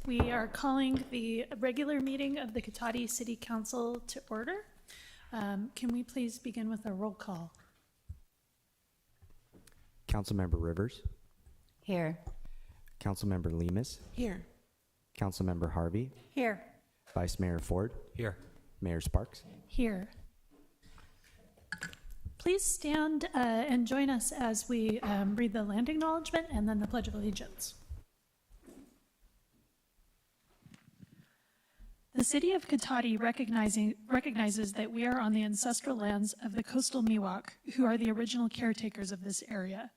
We are calling the regular meeting of the Cotati City Council to order. Can we please begin with a roll call? Councilmember Rivers. Here. Councilmember Lemus. Here. Councilmember Harvey. Here. Vice Mayor Ford. Here. Mayor Sparks. Here. Please stand and join us as we read the land acknowledgement and then the Pledge of Allegiance. The city of Cotati recognizes that we are on the ancestral lands of the coastal Miwok, who are the original caretakers of this area.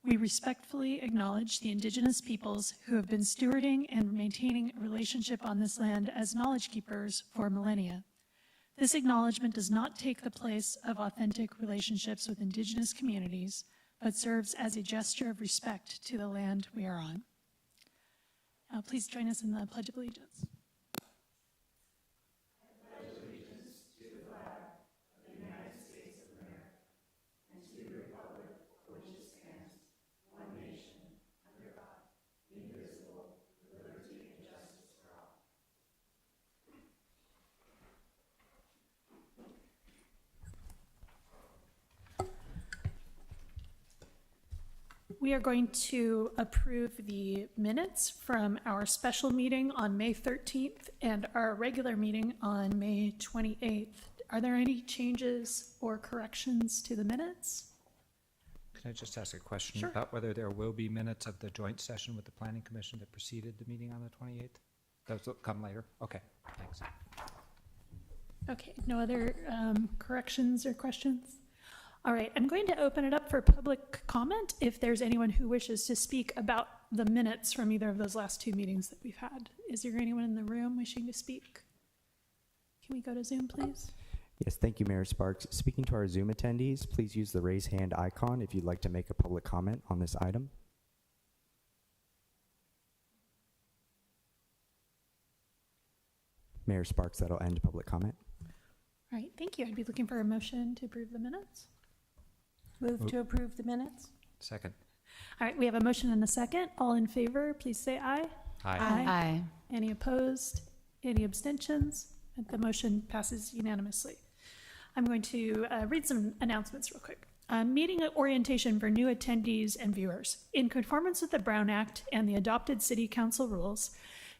We respectfully acknowledge the indigenous peoples who have been stewarding and maintaining a relationship on this land as knowledge keepers for millennia. This acknowledgement does not take the place of authentic relationships with indigenous communities, but serves as a gesture of respect to the land we are on. Now, please join us in the Pledge of Allegiance. We are going to approve the minutes from our special meeting on May 13th and our regular meeting on May 28th. Are there any changes or corrections to the minutes? Can I just ask a question Sure. about whether there will be minutes of the joint session with the Planning Commission that preceded the meeting on the 28th? Those will come later? Okay, thanks. Okay, no other corrections or questions? All right, I'm going to open it up for public comment if there's anyone who wishes to speak about the minutes from either of those last two meetings that we've had. Is there anyone in the room wishing to speak? Can we go to Zoom, please? Yes, thank you, Mayor Sparks. Speaking to our Zoom attendees, please use the raise hand icon if you'd like to make a public comment on this item. Mayor Sparks, that'll end public comment. All right, thank you. I'd be looking for a motion to approve the minutes. Move to approve the minutes. Second. All right, we have a motion and a second. All in favor, please say aye. Aye. Aye. Any opposed? Any abstentions? The motion passes unanimously. I'm going to read some announcements real quick. Meeting orientation for new attendees and viewers. In conformance with the Brown Act and the adopted City Council rules,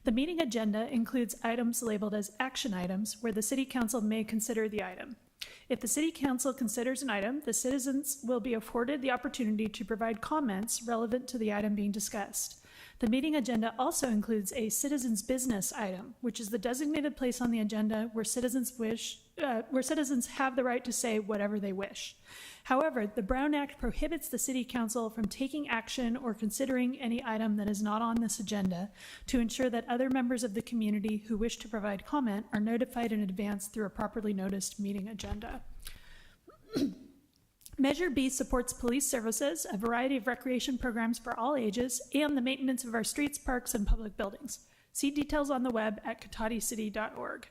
the meeting agenda includes items labeled as action items where the City Council may consider the item. If the City Council considers an item, the citizens will be afforded the opportunity to provide comments relevant to the item being discussed. The meeting agenda also includes a citizens' business item, which is the designated place on the agenda where citizens have the right to say whatever they wish. However, the Brown Act prohibits the City Council from taking action or considering any item that is not on this agenda to ensure that other members of the community who wish to provide comment are notified in advance through a properly noticed meeting agenda. Measure B supports police services, a variety of recreation programs for all ages, and the maintenance of our streets, parks, and public buildings. See details on the web at cotaticity.org.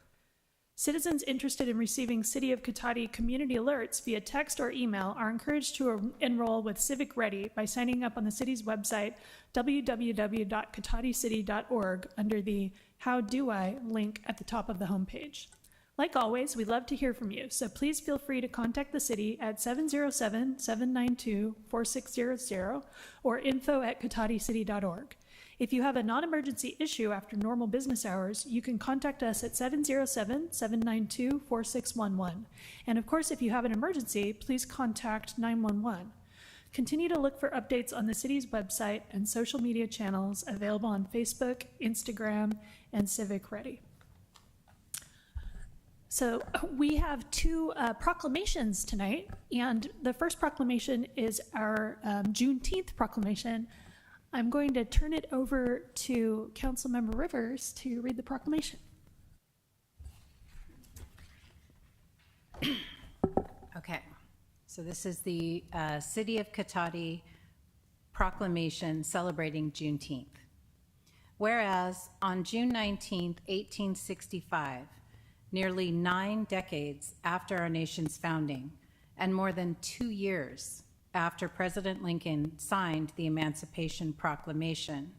Citizens interested in receiving City of Cotati community alerts via text or email are encouraged to enroll with Civic Ready by signing up on the city's website, www.cotaticity.org, under the How Do I link at the top of the homepage. Like always, we'd love to hear from you, so please feel free to contact the city at 707-792-4600 or info@cotaticity.org. If you have a non-emergency issue after normal business hours, you can contact us at 707-792-4611. And of course, if you have an emergency, please contact 911. Continue to look for updates on the city's website and social media channels available on Facebook, Instagram, and Civic Ready. So we have two proclamations tonight, and the first proclamation is our Juneteenth proclamation. I'm going to turn it over to Councilmember Rivers to read the proclamation. Okay, so this is the City of Cotati proclamation celebrating Juneteenth. Whereas on June 19th, 1865, nearly 9 decades after our nation's founding, and more than 2 years after President Lincoln signed the Emancipation Proclamation,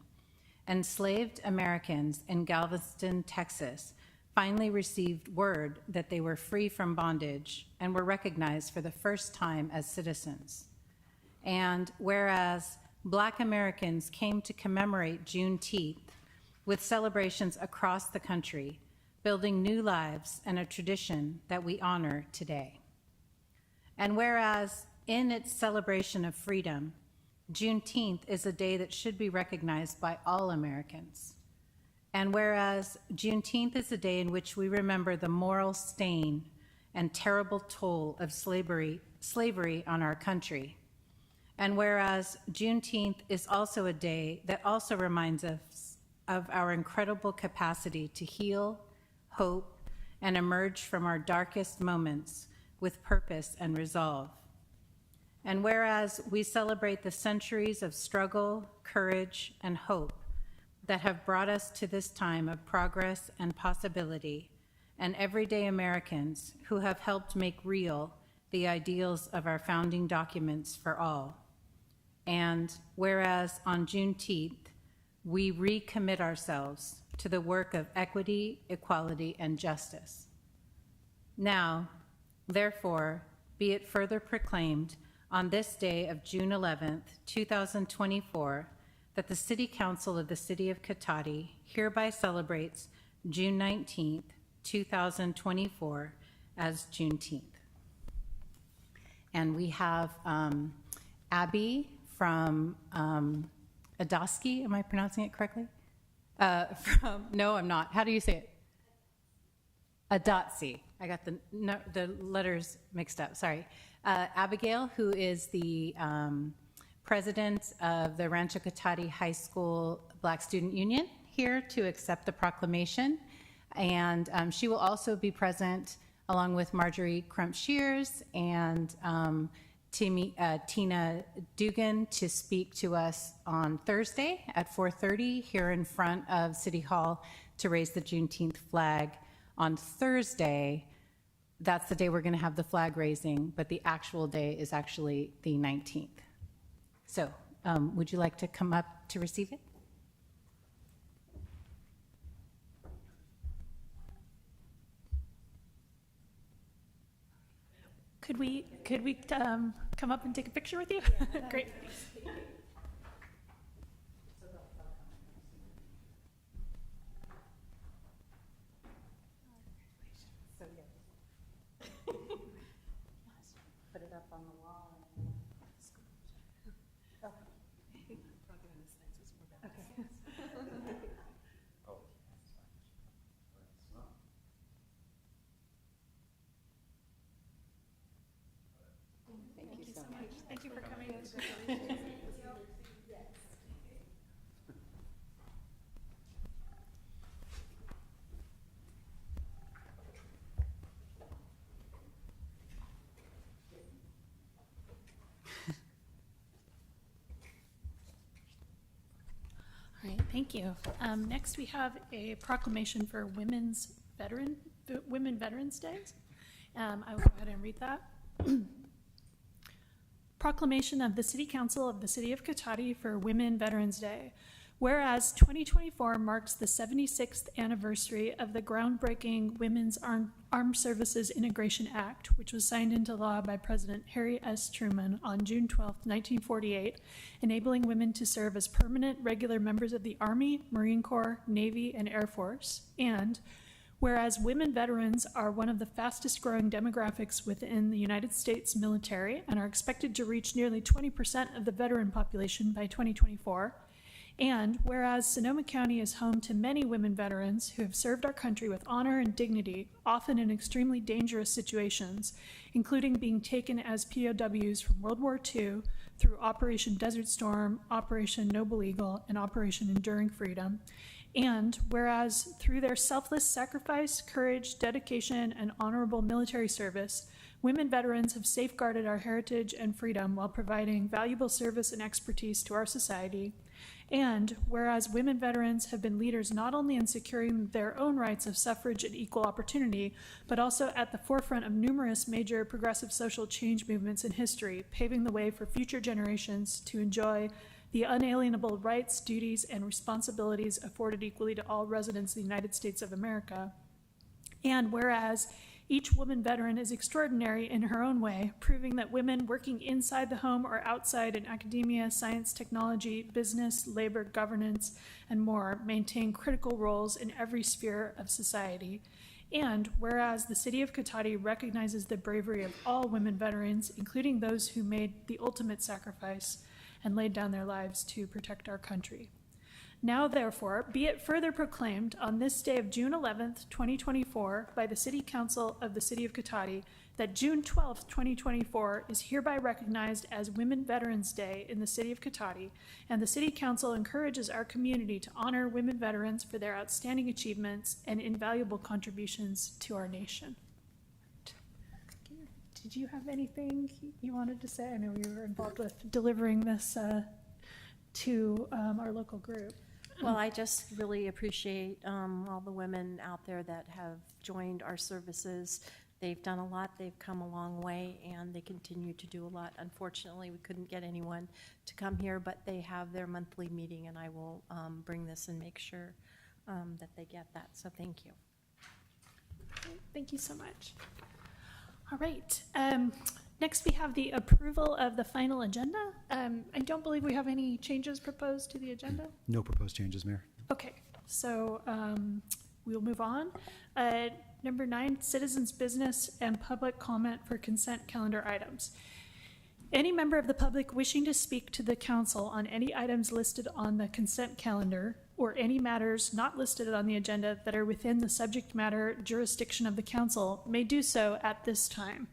enslaved Americans in Galveston, Texas, finally received word that they were free from bondage and were recognized for the first time as citizens. And whereas Black Americans came to commemorate Juneteenth with celebrations across the country, building new lives and a tradition that we honor today. And whereas in its celebration of freedom, Juneteenth is a day that should be recognized by all Americans. And whereas Juneteenth is a day in which we remember the moral stain and terrible toll of slavery on our country. And whereas Juneteenth is also a day that also reminds us of our incredible capacity to heal, hope, and emerge from our darkest moments with purpose and resolve. And whereas we celebrate the centuries of struggle, courage, and hope that have brought us to this time of progress and possibility, and everyday Americans who have helped make real the ideals of our founding documents for all. And whereas on Juneteenth, we recommit ourselves to the work of equity, equality, and justice. Now, therefore, be it further proclaimed on this day of June 11th, 2024, that the City Council of the City of Cotati hereby celebrates June 19th, 2024 as Juneteenth. And we have Abby from Adosky, am I pronouncing it correctly? No, I'm not. How do you say it? Adotsi. I got the letters mixed up, sorry. Abigail, who is the president of the Rancho Cotati High School Black Student Union, here to accept the proclamation. And she will also be present along with Marjorie Crump-Shears and Tina Dugan to speak to us on Thursday at 4:30 here in front of City Hall to raise the Juneteenth flag. On Thursday, that's the day we're going to have the flag raising, but the actual day is actually the 19th. So would you like to come up to receive it? Could we come up and take a picture with you? Great. Put it up on the wall. Thank you so much. Thank you for coming. All right, thank you. Next, we have a proclamation for Women Veterans Days. I will go ahead and read that. Proclamation of the City Council of the City of Cotati for Women Veterans Day. Whereas 2024 marks the 76th anniversary of the groundbreaking Women's Armed Services Integration Act, which was signed into law by President Harry S. Truman on June 12, 1948, enabling women to serve as permanent regular members of the Army, Marine Corps, Navy, and Air Force. And whereas women veterans are one of the fastest growing demographics within the United States military and are expected to reach nearly 20% of the veteran population by 2024. And whereas Sonoma County is home to many women veterans who have served our country with honor and dignity, often in extremely dangerous situations, including being taken as POWs from World War II through Operation Desert Storm, Operation Noble Eagle, and Operation Enduring Freedom. And whereas through their selfless sacrifice, courage, dedication, and honorable military service, women veterans have safeguarded our heritage and freedom while providing valuable service and expertise to our society. And whereas women veterans have been leaders not only in securing their own rights of suffrage and equal opportunity, but also at the forefront of numerous major progressive social change movements in history, paving the way for future generations to enjoy the unalienable rights, duties, and responsibilities afforded equally to all residents of the United States of America. And whereas each woman veteran is extraordinary in her own way, proving that women working inside the home or outside in academia, science, technology, business, labor, governance, and more maintain critical roles in every sphere of society. And whereas the City of Cotati recognizes the bravery of all women veterans, including those who made the ultimate sacrifice and laid down their lives to protect our country. Now, therefore, be it further proclaimed on this day of June 11th, 2024, by the City Council of the City of Cotati, that June 12th, 2024 is hereby recognized as Women Veterans Day in the City of Cotati, and the City Council encourages our community to honor women veterans for their outstanding achievements and invaluable contributions to our nation. Did you have anything you wanted to say? I know you were involved with delivering this to our local group. Well, I just really appreciate all the women out there that have joined our services. They've done a lot, they've come a long way, and they continue to do a lot. Unfortunately, we couldn't get anyone to come here, but they have their monthly meeting, and I will bring this and make sure that they get that. So thank you. Thank you so much. All right. Next, we have the approval of the final agenda. I don't believe we have any changes proposed to the agenda. No proposed changes, Mayor. Okay, so we'll move on. Number 9, citizens' business and public comment for consent calendar items. Any member of the public wishing to speak to the council on any items listed on the consent calendar or any matters not listed on the agenda that are within the subject matter jurisdiction of the council may do so at this time.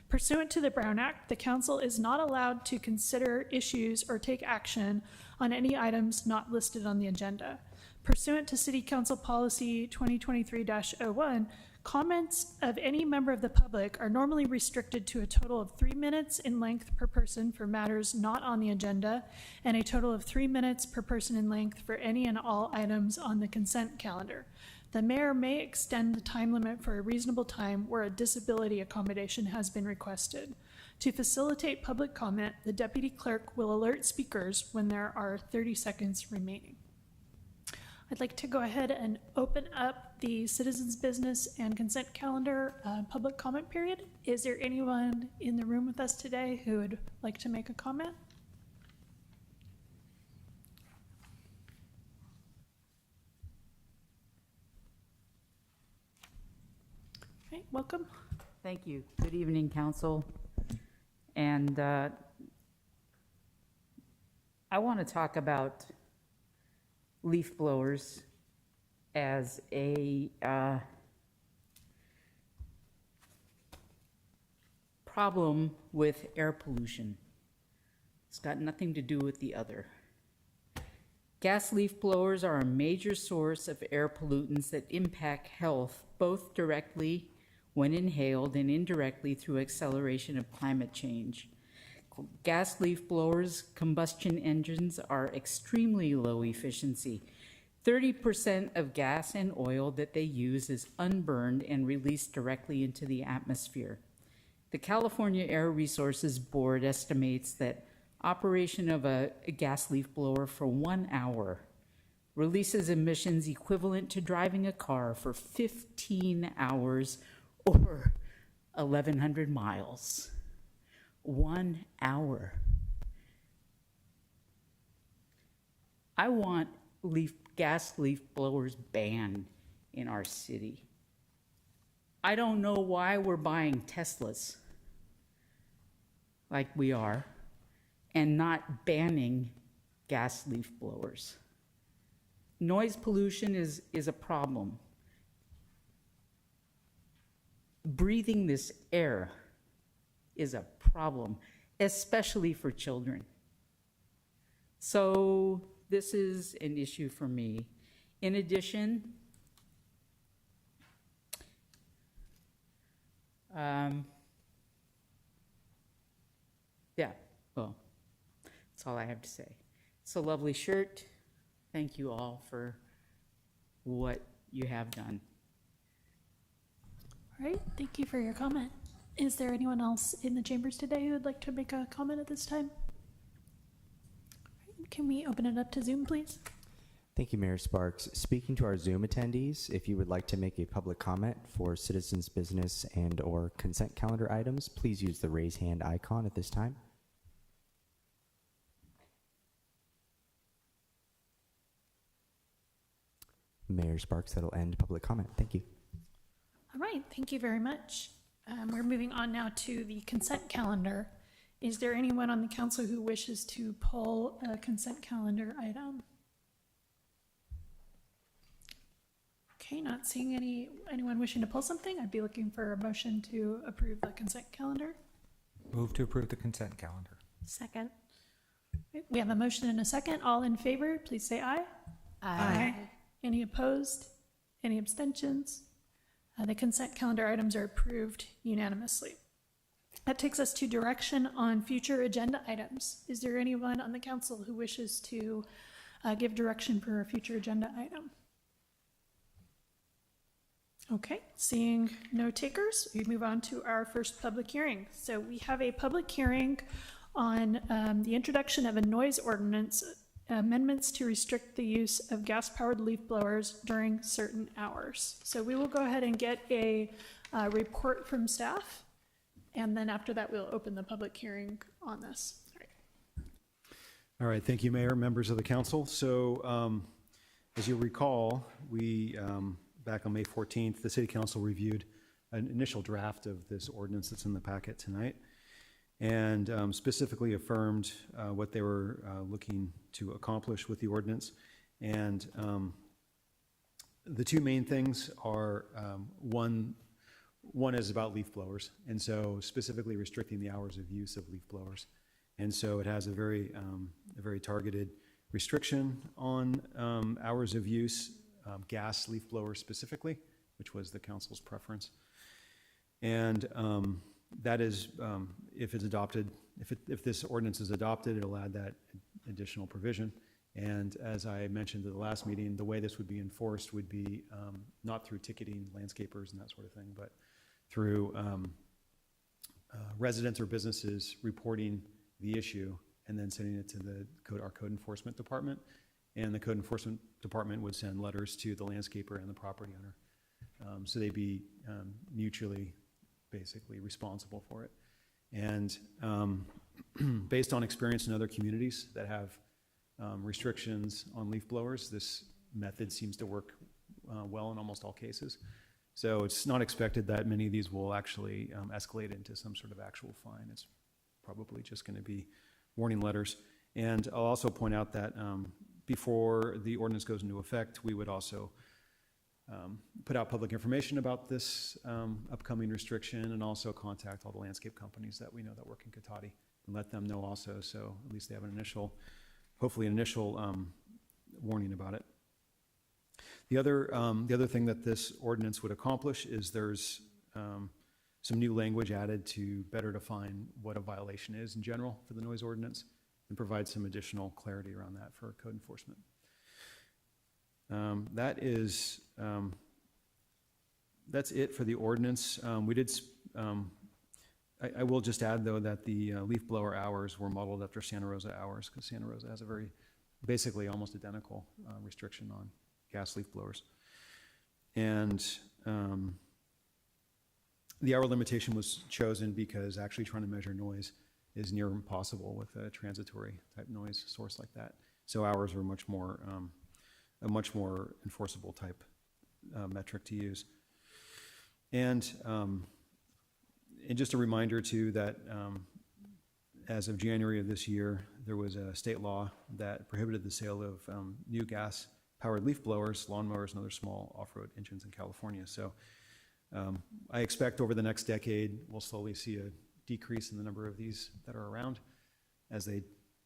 Pursuant to the Brown Act, the council is not allowed to consider issues or take action on any items not listed on the agenda. Pursuant to City Council Policy 2023-01, comments of any member of the public are normally restricted to a total of 3 minutes in length per person for matters not on the agenda, and a total of 3 minutes per person in length for any and all items on the consent calendar. The mayor may extend the time limit for a reasonable time where a disability accommodation has been requested. To facilitate public comment, the deputy clerk will alert speakers when there are 30 seconds remaining. I'd like to go ahead and open up the citizens' business and consent calendar public comment period. Is there anyone in the room with us today who would like to make a comment? All right, welcome. Thank you. Good evening, council. And I want to talk about leaf blowers as a problem with air pollution. It's got nothing to do with the other. Gas leaf blowers are a major source of air pollutants that impact health both directly when inhaled and indirectly through acceleration of climate change. Gas leaf blowers' combustion engines are extremely low efficiency. 30% of gas and oil that they use is unburned and released directly into the atmosphere. The California Air Resources Board estimates that operation of a gas leaf blower for 1 hour releases emissions equivalent to driving a car for 15 hours or 1,100 miles. 1 hour. I want gas leaf blowers banned in our city. I don't know why we're buying Teslas like we are and not banning gas leaf blowers. Noise pollution is a problem. Breathing this air is a problem, especially for children. So this is an issue for me. In addition, that's all I have to say. It's a lovely shirt. Thank you all for what you have done. All right, thank you for your comment. Is there anyone else in the chambers today who would like to make a comment at this time? Can we open it up to Zoom, please? Thank you, Mayor Sparks. Speaking to our Zoom attendees, if you would like to make a public comment for citizens' business and/or consent calendar items, please use the raise hand icon at this time. Mayor Sparks, that'll end public comment. Thank you. All right, thank you very much. We're moving on now to the consent calendar. Is there anyone on the council who wishes to pull a consent calendar item? Okay, not seeing anyone wishing to pull something. I'd be looking for a motion to approve the consent calendar. Move to approve the consent calendar. Second. We have a motion and a second. All in favor, please say aye. Any opposed? Any abstentions? The consent calendar items are approved unanimously. That takes us to direction on future agenda items. Is there anyone on the council who wishes to give direction for a future agenda item? Okay, seeing no takers, we move on to our first public hearing. So we have a public hearing on the introduction of a noise ordinance, amendments to restrict the use of gas-powered leaf blowers during certain hours. So we will go ahead and get a report from staff, and then after that, we'll open the public hearing on this. All right. All right, thank you, Mayor, members of the council. So as you recall, we, back on May 14th, the City Council reviewed an initial draft of this ordinance that's in the packet tonight, and specifically affirmed what they were looking to accomplish with the ordinance. And the two main things are, one is about leaf blowers, and so specifically restricting the hours of use of leaf blowers. And so it has a very targeted restriction on hours of use, gas leaf blowers specifically, which was the council's preference. And that is, if it's adopted, if this ordinance is adopted, it'll add that additional provision. And as I mentioned at the last meeting, the way this would be enforced would be not through ticketing landscapers and that sort of thing, but through residents or businesses reporting the issue and then sending it to our code enforcement department. And the code enforcement department would send letters to the landscaper and the property owner. So they'd be mutually basically responsible for it. And based on experience in other communities that have restrictions on leaf blowers, this method seems to work well in almost all cases. So it's not expected that many of these will actually escalate into some sort of actual fine. It's probably just going to be warning letters. And I'll also point out that before the ordinance goes into effect, we would also put out public information about this upcoming restriction, and also contact all the landscape companies that we know that work in Cotati and let them know also, so at least they have an initial, hopefully an initial warning about it. The other thing that this ordinance would accomplish is there's some new language added to better define what a violation is in general for the noise ordinance and provide some additional clarity around that for code enforcement. That's it for the ordinance. I will just add, though, that the leaf blower hours were modeled after Santa Rosa hours, because Santa Rosa has a very, basically almost identical restriction on gas leaf blowers. And the hour limitation was chosen because actually trying to measure noise is near impossible with a transitory type noise source like that. So hours were much more, a much more enforceable type metric to use. And just a reminder too that as of January of this year, there was a state law that prohibited the sale of new gas-powered leaf blowers, lawnmowers, and other small off-road engines in California. So I expect over the next decade, we'll slowly see a decrease in the number of these that are around as they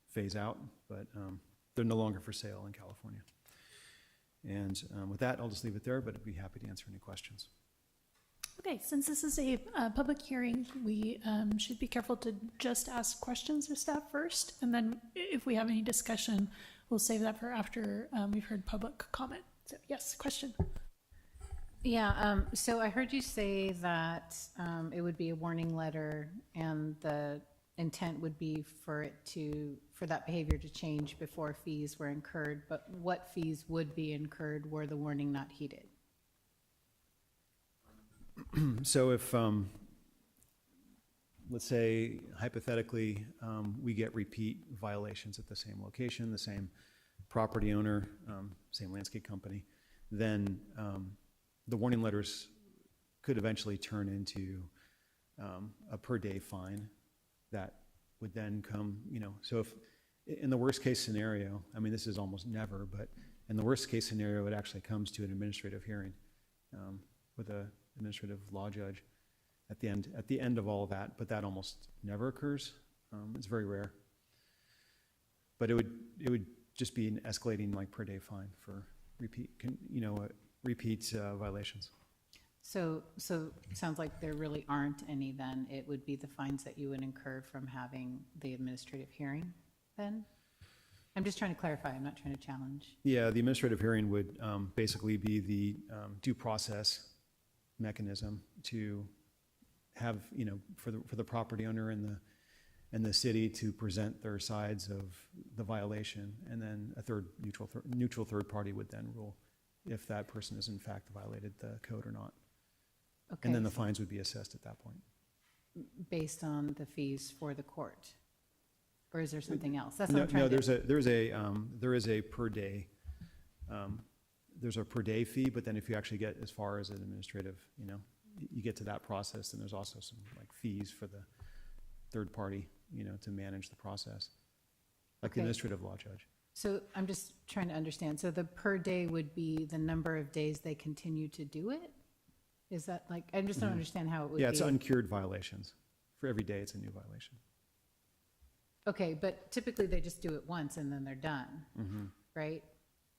phase out, but they're no longer for sale in California. And with that, I'll just leave it there, but I'd be happy to answer any questions. Okay, since this is a public hearing, we should be careful to just ask questions of staff first, and then if we have any discussion, we'll save that for after we've heard public comment. So yes, question. Yeah, so I heard you say that it would be a warning letter and the intent would be for that behavior to change before fees were incurred, but what fees would be incurred were the warning not heeded? So if, let's say hypothetically, we get repeat violations at the same location, the same property owner, same landscape company, then the warning letters could eventually turn into a per-day fine that would then come, so if, in the worst-case scenario, I mean, this is almost never, but in the worst-case scenario, it actually comes to an administrative hearing with an administrative law judge at the end of all of that, but that almost never occurs. It's very rare. But it would just be an escalating like per-day fine for repeat violations. So it sounds like there really aren't any then. It would be the fines that you would incur from having the administrative hearing then? I'm just trying to clarify. I'm not trying to challenge. Yeah, the administrative hearing would basically be the due process mechanism to have, for the property owner and the city to present their sides of the violation, and then a neutral third party would then rule if that person has in fact violated the code or not. Okay. And then the fines would be assessed at that point. Based on the fees for the court? Or is there something else? That's what I'm trying No, to. there is a per day, there's a per day fee, but then if you actually get as far as an administrative, you get to that process, then there's also some like fees for the third party, to manage the process, like the Okay. administrative law judge. So I'm just trying to understand. So the per day would be the number of days they continue to do it? Is that like, I just don't understand how it would be. Yeah, it's uncured violations. For every day, it's a new violation. Okay, but typically they just do it once and then they're done, right?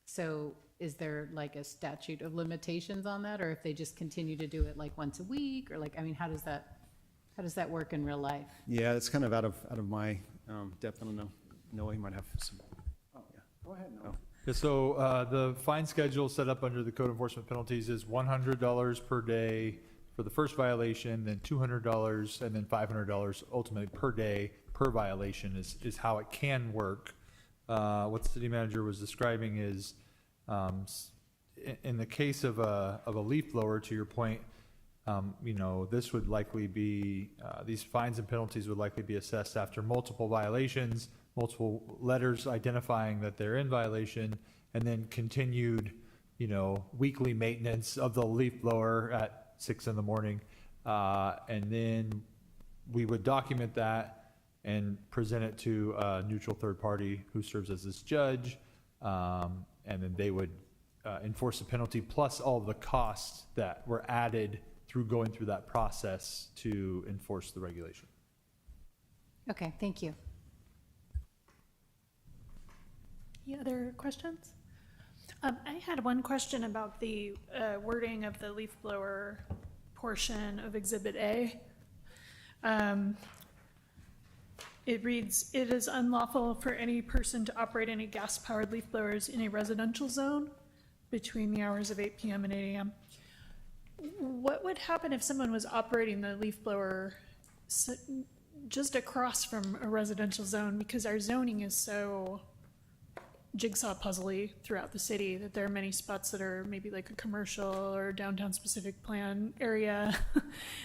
So is there like a statute of limitations on that? Or if they just continue to do it like once a week, or like, I mean, how does that work in real life? Yeah, it's kind of out of my depth. I don't know. Noah, you might have some. Oh, yeah. Go ahead, Noah. Yeah, so the fine schedule set up under the code enforcement penalties is $100 per day for the first violation, then $200, and then $500 ultimately per day per violation is how it can work. What the city manager was describing is, in the case of a leaf blower, to your point, this would likely be, these fines and penalties would likely be assessed after multiple violations, multiple letters identifying that they're in violation, and then continued, weekly maintenance of the leaf blower at 6 in the morning. And then we would document that and present it to a neutral third party who serves as this judge. And then they would enforce the penalty plus all the costs that were added through going through that process to enforce the regulation. Okay, thank you. Any other questions? I had one question about the wording of the leaf blower portion of Exhibit A. It reads, "It is unlawful for any person to operate any gas-powered leaf blowers in a residential zone between the hours of 8 p.m. and 8 a.m." What would happen if someone was operating the leaf blower just across from a residential zone? Because our zoning is so jigsaw puzzly throughout the city that there are many spots that are maybe like a commercial or downtown specific plan area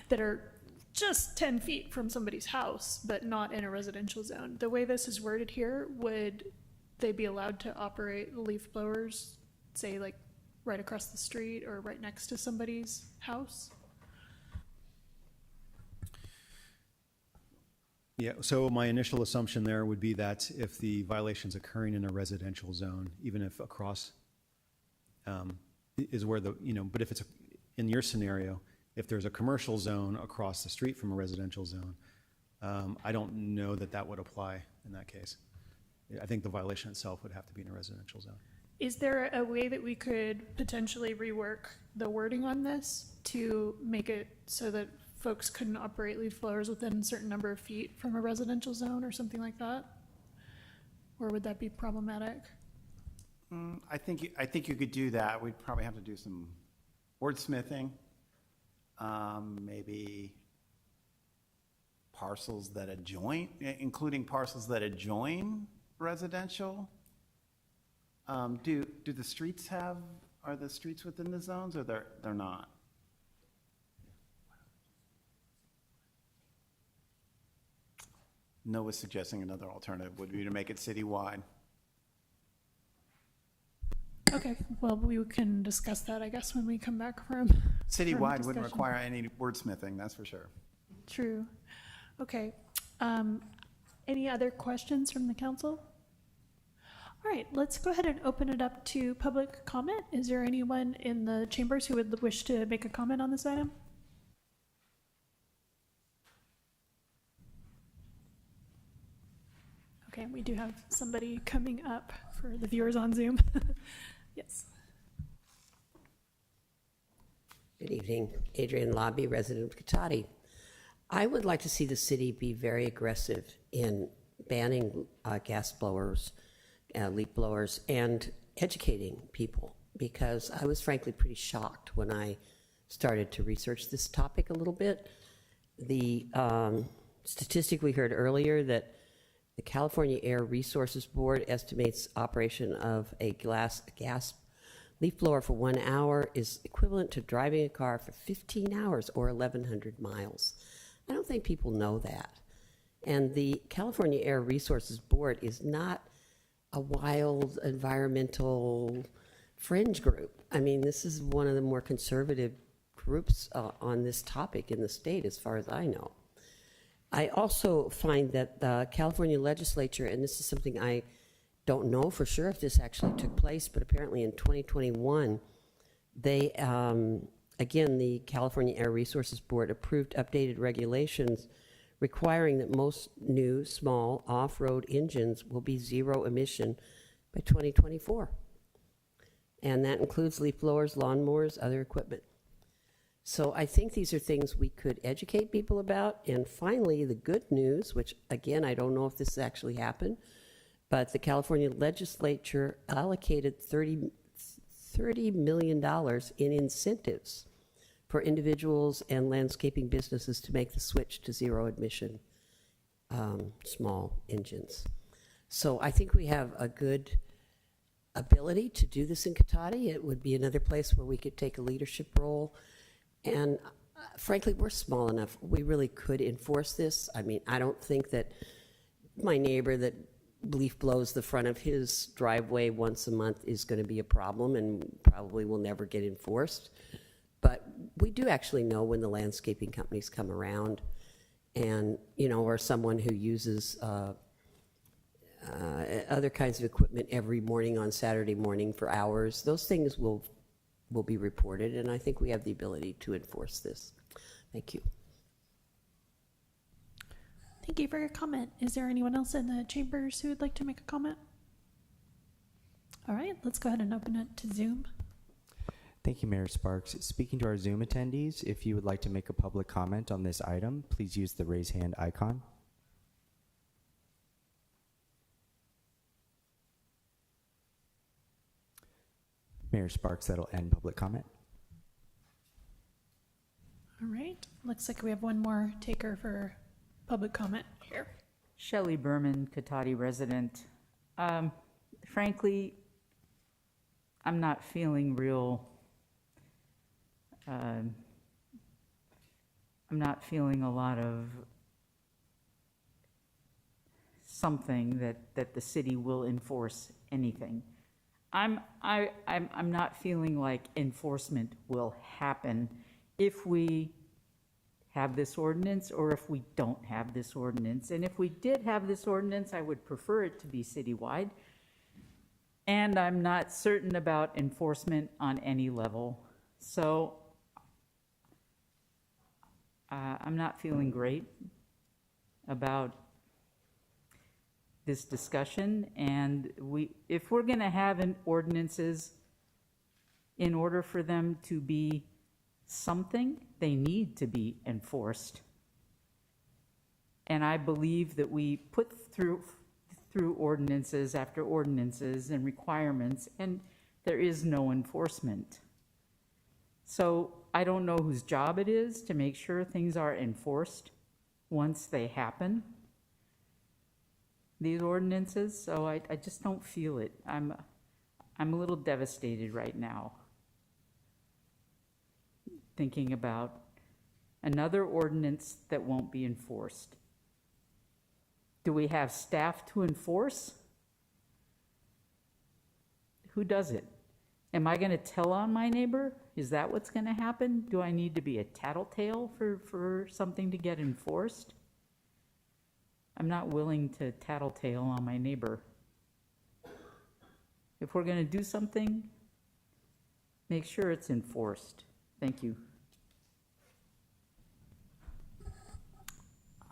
that are just 10 feet from somebody's house, but not in a residential zone. The way this is worded here, would they be allowed to operate leaf blowers, say like right across the street or right next to somebody's house? Yeah, so my initial assumption there would be that if the violation's occurring in a residential zone, even if across is where but if it's in your scenario, if there's a commercial zone across the street from a residential zone, I don't know that would apply in that case. I think the violation itself would have to be in a residential zone. Is there a way that we could potentially rework the wording on this to make it so that folks couldn't operate leaf blowers within a certain number of feet from a residential zone or something like that? Or would that be problematic? I think you could do that. We'd probably have to do some wordsmithing, maybe parcels that adjoin, including parcels that adjoin residential? Do the streets have, are the streets within the zones, or they're not? Noah's suggesting another alternative would be to make it citywide. Okay, well, we can discuss that, I guess, when we come back from. Citywide wouldn't discussion. require any wordsmithing, that's for sure. True. Okay. Any other questions from the council? All right, let's go ahead and open it up to public comment. Is there anyone in the chambers who would wish to make a comment on this item? Okay, we do have somebody coming up for the viewers on Zoom. Yes. Good evening, Adrian Lobby, resident of Cotati. I would like to see the city be very aggressive in banning gas blowers, leaf blowers, and educating people, because I was frankly pretty shocked when I started to research this topic a little bit. The statistic we heard earlier that the California Air Resources Board estimates operation of a gas leaf blower for 1 hour is equivalent to driving a car for 15 hours or 1,100 miles. I don't think people know that. And the California Air Resources Board is not a wild environmental fringe group. I mean, this is one of the more conservative groups on this topic in the state, as far as I know. I also find that the California legislature, and this is something I don't know for sure if this actually took place, but apparently in 2021, they, again, the California Air Resources Board approved updated regulations requiring that most new, small, off-road engines will be zero emission by 2024. And that includes leaf blowers, lawnmowers, other equipment. So I think these are things we could educate people about. And finally, the good news, which again, I don't know if this actually happened, but the California legislature allocated $30 million in incentives for individuals and landscaping businesses to make the switch to zero emission small engines. So I think we have a good ability to do this in Cotati. It would be another place where we could take a leadership role. And frankly, we're small enough, we really could enforce this. I mean, I don't think that my neighbor that leaf blows the front of his driveway once a month is going to be a problem and probably will never get enforced. But we do actually know when the landscaping companies come around and, you know, or someone who uses other kinds of equipment every morning on Saturday morning for hours. Those things will be reported, and I think we have the ability to enforce this. Thank you. Thank you for your comment. Is there anyone else in the chambers who would like to make a comment? All right, let's go ahead and open it to Zoom. Thank you, Mayor Sparks. Speaking to our Zoom attendees, if you would like to make a public comment on this item, please use the raise hand icon. Mayor Sparks, that'll end public comment. All right, looks like we have one more taker for public comment here. Shelley Berman, Cotati resident. Frankly, I'm not feeling I'm not feeling a lot of something that the city will enforce anything. I'm not feeling like enforcement will happen if we have this ordinance or if we don't have this ordinance. And if we did have this ordinance, I would prefer it to be citywide. And I'm not certain about enforcement on any level. So I'm not feeling great about this discussion. And if we're going to have ordinances, in order for them to be something, they need to be enforced. And I believe that we put through ordinances after ordinances and requirements, and there is no enforcement. So I don't know whose job it is to make sure things are enforced. once they happen, these ordinances, so I just don't feel it. I'm a little devastated right now, thinking about another ordinance that won't be enforced. Do we have staff to enforce? Who does it? Am I gonna tell on my neighbor? Is that what's gonna happen? Do I need to be a tattletale for something to get enforced? I'm not willing to tattletale on my neighbor. If we're gonna do something, make sure it's enforced. Thank you.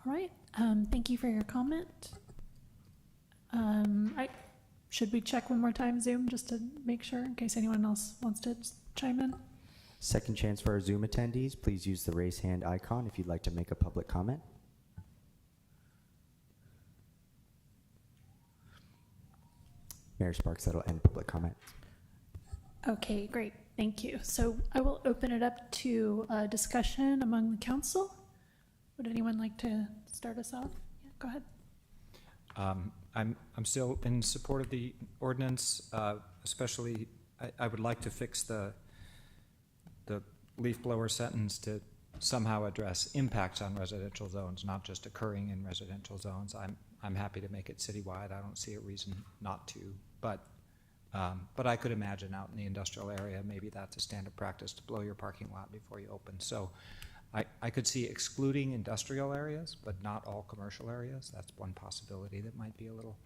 All right, thank you for your comment. Should we check one more time, Zoom, just to make sure, in case anyone else wants to chime in? Second chance for our Zoom attendees. Please use the raise hand icon if you'd like to make a public comment. Mayor Sparks, that'll end public comment. Okay, great, thank you. So I will open it up to discussion among the council. Would anyone like to start us off? Yeah, go ahead. I'm still in support of the ordinance, especially I would like to fix the leaf blower sentence to somehow address impacts on residential zones, not just occurring in residential zones. I'm happy to make it citywide. I don't see a reason not to, but I could imagine out in the industrial area, maybe that's a standard practice to blow your parking lot before you open. So I could see excluding industrial areas, but not all commercial areas. That's one possibility that might be a little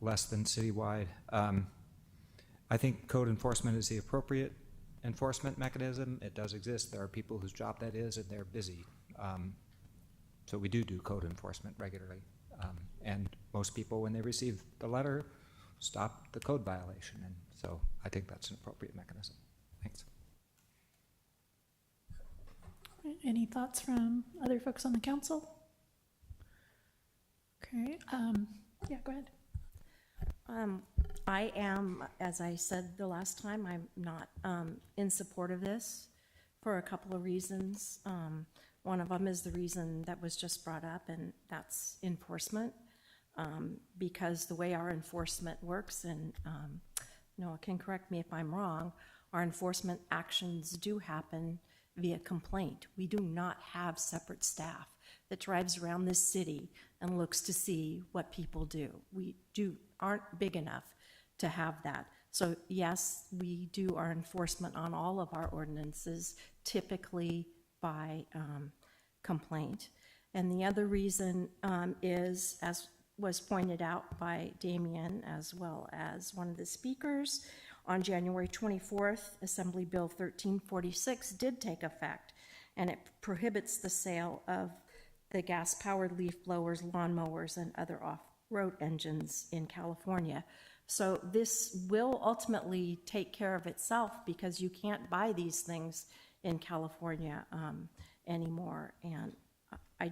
less than citywide. I think code enforcement is the appropriate enforcement mechanism. It does exist. There are people whose job that is, and they're busy. So we do code enforcement regularly. And most people, when they receive the letter, stop the code violation. And so I think that's an appropriate mechanism. Thanks. Any thoughts from other folks on the council? Okay, yeah, go ahead. I am, as I said the last time, I'm not in support of this for a couple of reasons. One of them is the reason that was just brought up, and that's enforcement. Because the way our enforcement works, and Noah can correct me if I'm wrong, our enforcement actions do happen via complaint. We do not have separate staff that drives around this city and looks to see what people do. We aren't big enough to have that. So yes, we do our enforcement on all of our ordinances, typically by complaint. And the other reason is, as was pointed out by Damien as well as one of the speakers, on January 24th, Assembly Bill 1346 did take effect, and it prohibits the sale of the gas-powered leaf blowers, lawnmowers, and other off-road engines in California. So this will ultimately take care of itself, because you can't buy these things in California anymore. And I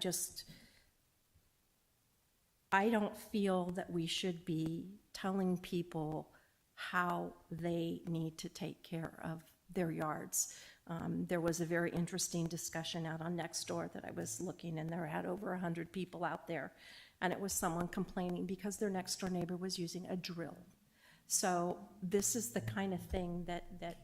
don't feel that we should be telling people how they need to take care of their yards. There was a very interesting discussion out on Nextdoor that I was looking, and there had over 100 people out there, and it was someone complaining because their next door neighbor was using a drill. So this is the kind of thing that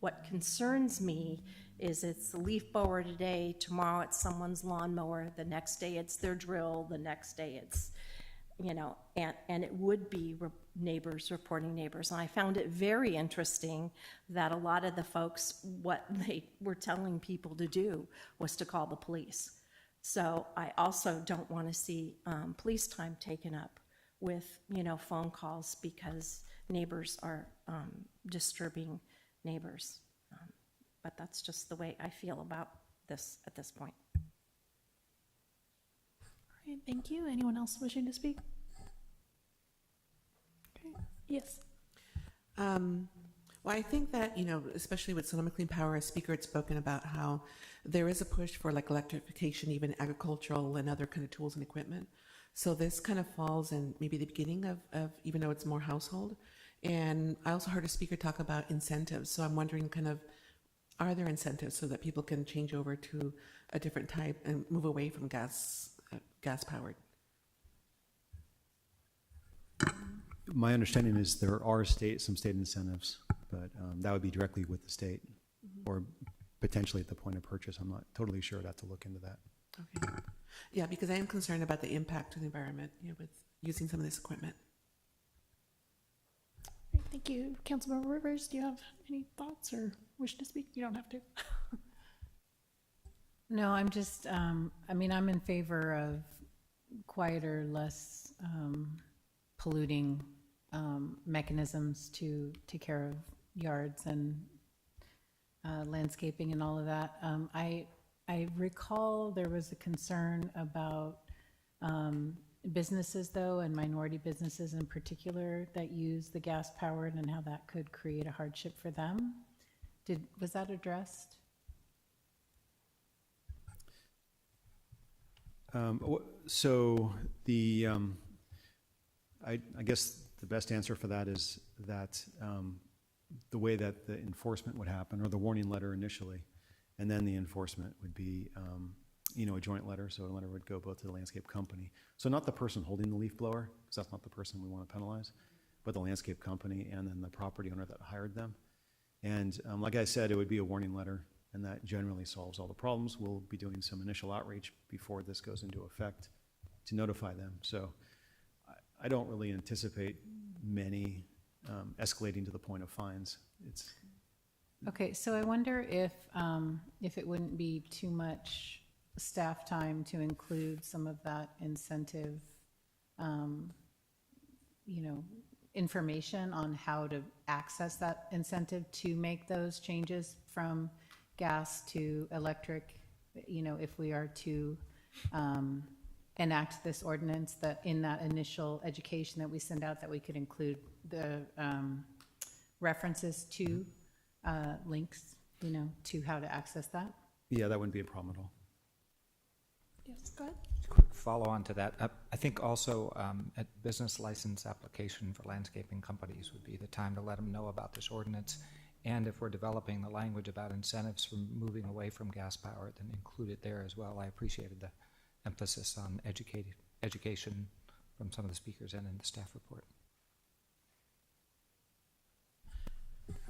what concerns me is it's the leaf blower today, tomorrow it's someone's lawnmower, the next day it's their drill, the next day it's, and it would be neighbors reporting neighbors. And I found it very interesting that a lot of the folks, what they were telling people to do was to call the police. So I also don't want to see police time taken up with, phone calls because neighbors are disturbing neighbors. But that's just the way I feel about this at this point. All right, thank you. Anyone else wishing to speak? Okay, yes. Well, I think that, especially with Sonoma Clean Power, a speaker had spoken about how there is a push for like electrification, even agricultural and other kind of tools and equipment. So this kind of falls in maybe the beginning of even though it's more household. And I also heard a speaker talk about incentives. So I'm wondering kind of Are there incentives so that people can change over to a different type and move away from gas powered? My understanding is there are some state incentives, but that would be directly with the state or potentially at the point of purchase. I'm not totally sure. I'd have to look into that. Okay. Yeah, because I am concerned about the impact to the environment, with using some of this equipment. Great, thank you. Councilmember Rivers, do you have any thoughts or wish to speak? You don't have to. No, I'm just, I'm in favor of quieter, less polluting mechanisms to take care of yards and landscaping and all of that. I recall there was a concern about businesses, though, and minority businesses in particular that use the gas powered and how that could create a hardship for them. Was that addressed? So the, I guess the best answer for that is that the way that the enforcement would happen, or the warning letter initially, and then the enforcement would be, a joint letter. So a letter would go both to the landscape company. So not the person holding the leaf blower, because that's not the person we want to penalize, but the landscape company and then the property owner that hired them. And like I said, it would be a warning letter, and that generally solves all the problems. We'll be doing some initial outreach before this goes into effect to notify them. So I don't really anticipate many escalating to the point of fines. Okay, so I wonder if it wouldn't be too much staff time to include some of that incentive, information on how to access that incentive to make those changes from gas to electric, if we are to enact this ordinance, that in that initial education that we send out, that we could include the references to links, to how to access that. Yeah, that wouldn't be a problem at all. Yes, go ahead. Quick follow on to that. I think also a business license application for landscaping companies would be the time to let them know about this ordinance. And if we're developing the language about incentives for moving away from gas power, then include it there as well. I appreciated the emphasis on education from some of the speakers and in the staff report.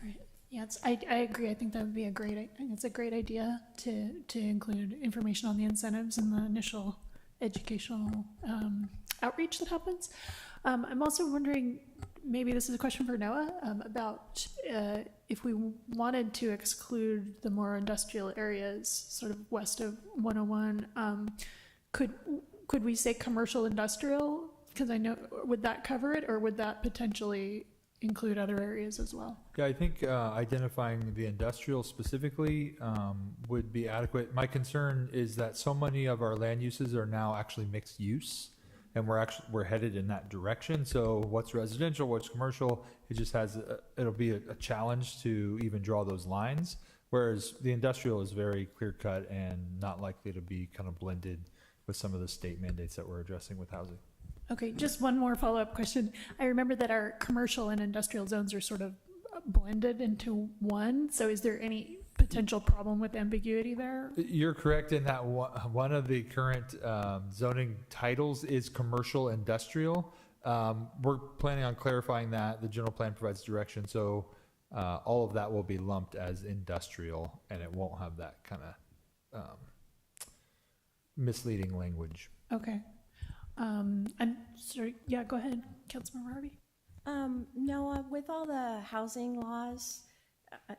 Right. Yeah, I agree. I think that would be it's a great idea to include information on the incentives in the initial educational outreach that happens. I'm also wondering, maybe this is a question for Noah, about if we wanted to exclude the more industrial areas, sort of west of 101, could we say commercial industrial? Because I know, would that cover it, or would that potentially include other areas as well? Yeah, I think identifying the industrial specifically would be adequate. My concern is that so many of our land uses are now actually mixed use, and we're headed in that direction. So what's residential, what's commercial, it just it'll be a challenge to even draw those lines. Whereas the industrial is very clear cut and not likely to be kind of blended with some of the state mandates that we're addressing with housing. Okay, just one more follow-up question. I remember that our commercial and industrial zones are sort of blended into one. So is there any potential problem with ambiguity there? You're correct in that one of the current zoning titles is commercial industrial. We're planning on clarifying that. The general plan provides direction. So all of that will be lumped as industrial, and it won't have that kind of misleading language. Okay. I'm sorry. Yeah, go ahead, Councilmember Harvey. Noah, with all the housing laws,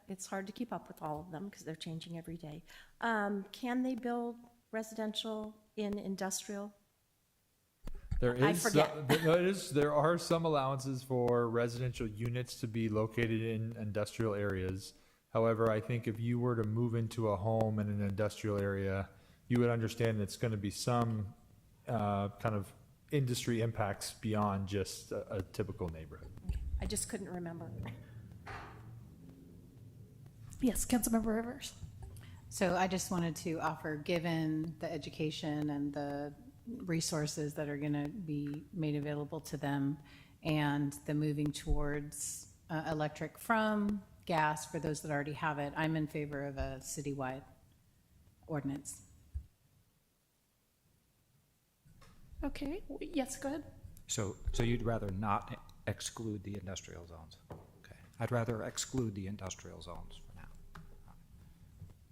it's hard to keep up with all of them because they're changing every day. Can they build residential in industrial? There are some allowances for residential units to be located in industrial areas. However, I think if you were to move into a home in an industrial area, you would understand it's going to be some kind of industry impacts beyond just a typical neighborhood. I just couldn't remember. Yes, Councilmember Rivers. So I just wanted to offer, given the education and the resources that are going to be made available to them and the moving towards electric from gas for those that already have it, I'm in favor of a citywide ordinance. Okay, yes, go ahead. So you'd rather not exclude the industrial zones? Okay. I'd rather exclude the industrial zones for now.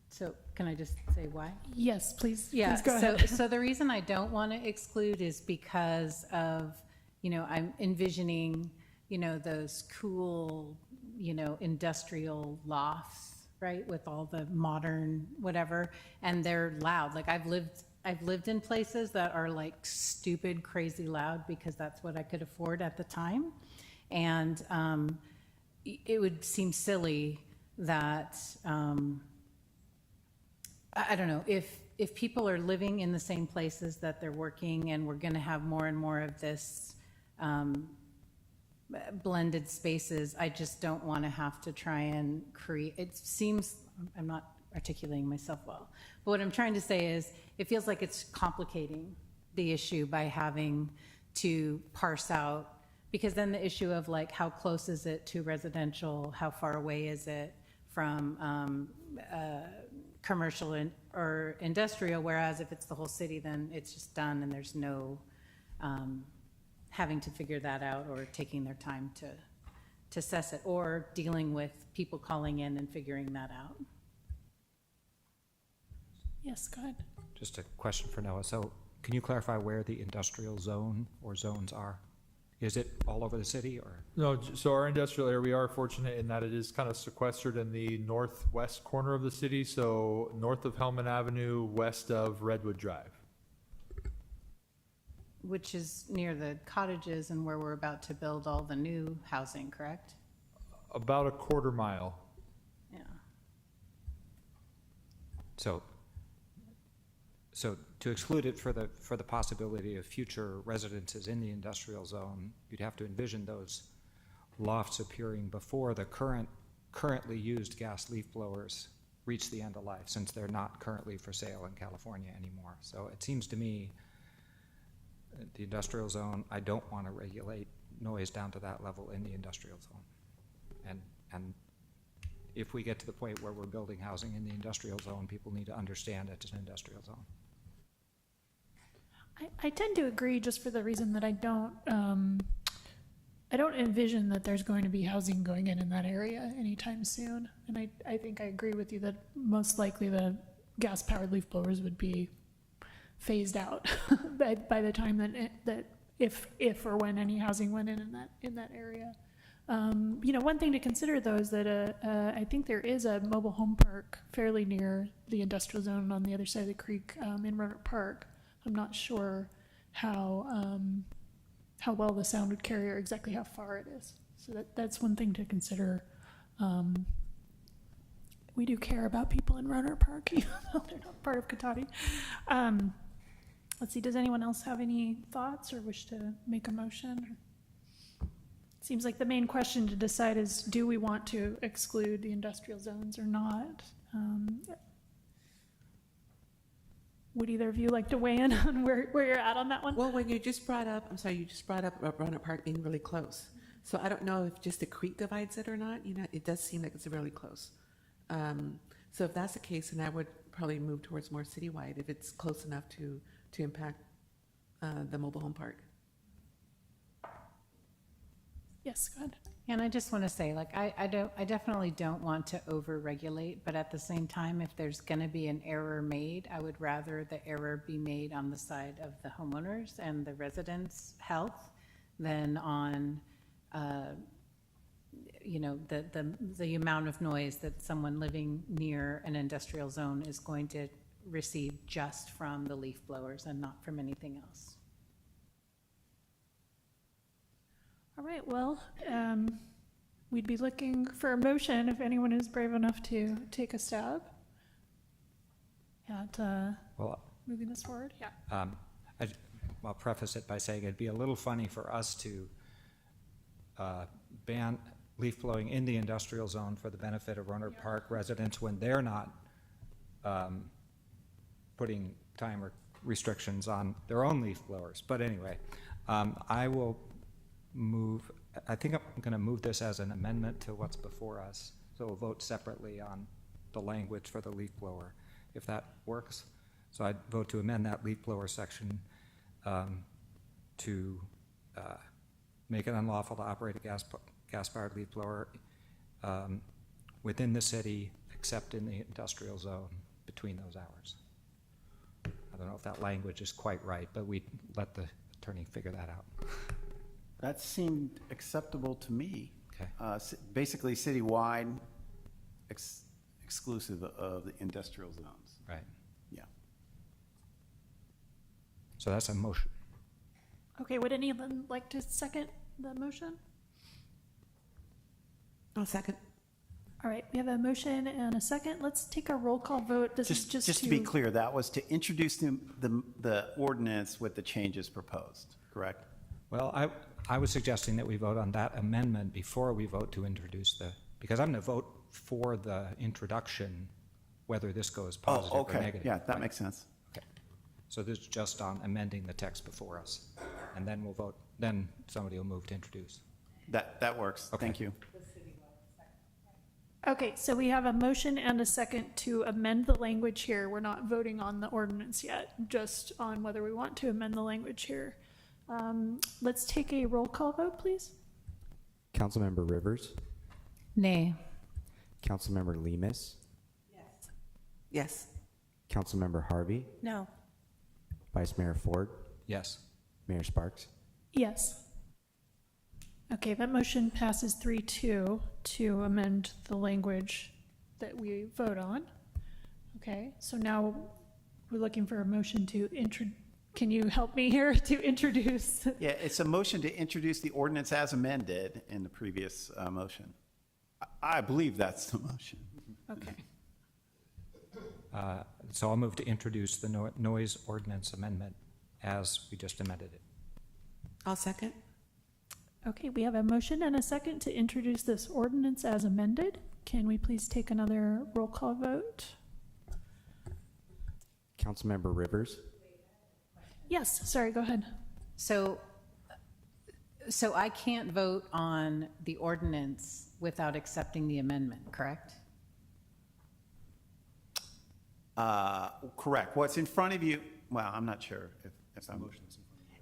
So can I just say why? Yes, please, Yeah, please go so, ahead. so the reason I don't want to exclude is because of, I'm envisioning, those cool, industrial lofts, right? With all the modern whatever, and they're loud. Like I've lived in places that are like stupid, crazy loud because that's what I could afford at the time. And it would seem silly that, I don't know, if people are living in the same places that they're working and we're going to have more and more of this blended spaces, I just don't want to have to try and create, it seems, I'm not articulating myself well, but what I'm trying to say is it feels like it's complicating the issue by having to parse out, because then the issue of like how close is it to residential, how far away is it from commercial or industrial, whereas if it's the whole city, then it's just done and there's no having to figure that out or taking their time to assess it or dealing with people calling in and figuring that out. Yes, go ahead. Just a question for Noah. So can you clarify where the industrial zone or zones are? Is it all over the city or? No, so our industrial area, we are fortunate in that it is kind of sequestered in the northwest corner of the city, so north of Hellman Avenue, west of Redwood Drive. Which is near the cottages and where we're about to build all the new housing, correct? About a quarter mile. Yeah. So to exclude it for the possibility of future residences in the industrial zone, you'd have to envision those lofts appearing before the currently used gas leaf blowers reach the end of life, since they're not currently for sale in California anymore. So it seems to me the industrial zone, I don't want to regulate noise down to that level in the industrial zone. And if we get to the point where we're building housing in the industrial zone, people need to understand it's an industrial zone. I tend to agree, just for the reason that I don't envision that there's going to be housing going in that area anytime soon. And I think I agree with you that most likely the gas-powered leaf blowers would be phased out by the time that if or when any housing went in that area. One thing to consider though is that I think there is a mobile home park fairly near the industrial zone on the other side of the creek in Roanoke Park. I'm not sure how well the sound would carry or exactly how far it is. So that's one thing to consider. We do care about people in Roanoke Park, even though they're not part of Cotati. Let's see, does anyone else have any thoughts or wish to make a motion? Seems like the main question to decide is, do we want to exclude the industrial zones or not? Would either of you like to weigh in on where you're at on that one? Well, when you just brought up Roanoke Park being really close. So I don't know if just the creek divides it or not. It does seem like it's really close. So if that's the case, then I would probably move towards more citywide if it's close enough to impact the mobile home park. Yes, go ahead. And I just want to say, like, I definitely don't want to over-regulate, but at the same time, if there's going to be an error made, I would rather the error be made on the side of the homeowners and the residents' health than on, the amount of noise that someone living near an industrial zone is going to receive just from the leaf blowers and not from anything else. All right, well, we'd be looking for a motion if anyone is brave enough to take a stab at moving this forward. Yeah. I'll preface it by saying it'd be a little funny for us to ban leaf blowing in the industrial zone for the benefit of Roanoke Park residents when they're not putting time restrictions on their own leaf blowers. But anyway, I will I think I'm going to move this as an amendment to what's before us So we'll vote separately on the language for the leaf blower, if that works. So I'd vote to amend that leaf blower section to make it unlawful to operate a gas-powered leaf blower within the city, except in the industrial zone between those hours. I don't know if that language is quite right, but we let the attorney figure that out. That seemed acceptable to me. Okay. Basically citywide, exclusive of the industrial zones. Right. Yeah. So that's a motion. Okay, would anyone like to second the motion? I'll second. All right, we have a motion and a second. Let's take a roll call vote. This is Just to be clear, that was to introduce the ordinance with the changes proposed, correct? Well, I was suggesting that we vote on that amendment before we vote to introduce because I'm going to vote for the introduction, whether this goes positive Oh, or okay. negative. Yeah, that Right. makes sense. Okay. So this is just on amending the text before us, and then we'll vote, then somebody will move to introduce. That works. Okay. Thank you. Okay, so we have a motion and a second to amend the language here. We're not voting on the ordinance yet, just on whether we want to amend the language here. Let's take a roll call vote, please. Councilmember Rivers, Nay. Councilmember Lemus, Yes. Councilmember Harvey, No. Vice Mayor Ford, Yes. Mayor Sparks. Yes. Okay, that motion passes 3-2 to amend the language that we vote on. Okay, so now we're looking for a motion to can you help me here to introduce? Yeah, it's a motion to introduce the ordinance as amended in the previous motion. I believe that's the motion. Okay. So I'll move to introduce the noise ordinance amendment as we just amended it. I'll second. Okay, we have a motion and a second to introduce this ordinance as amended. Can we please take another roll call vote? Councilmember Rivers, Yes, sorry, go ahead. So I can't vote on the ordinance without accepting the amendment, correct? Correct. What's in front of you, well, I'm not sure if I'm.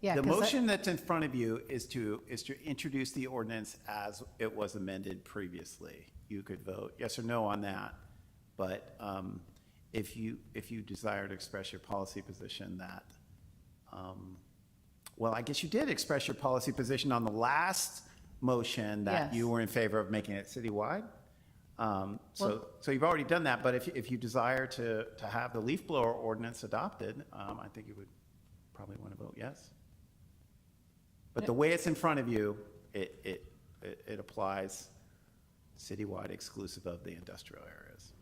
Yeah, The 'cause motion that's in front of you is to introduce the ordinance as it was amended previously. You could vote yes or no on that, but if you desire to express your policy position that, well, I guess you did express your policy position on the last motion that Yes. you were in favor of making it citywide. So you've already done that, but if you desire to have the leaf blower ordinance adopted, I think you would probably want to vote yes. But the way it's in front of you, it applies citywide exclusive of the industrial areas.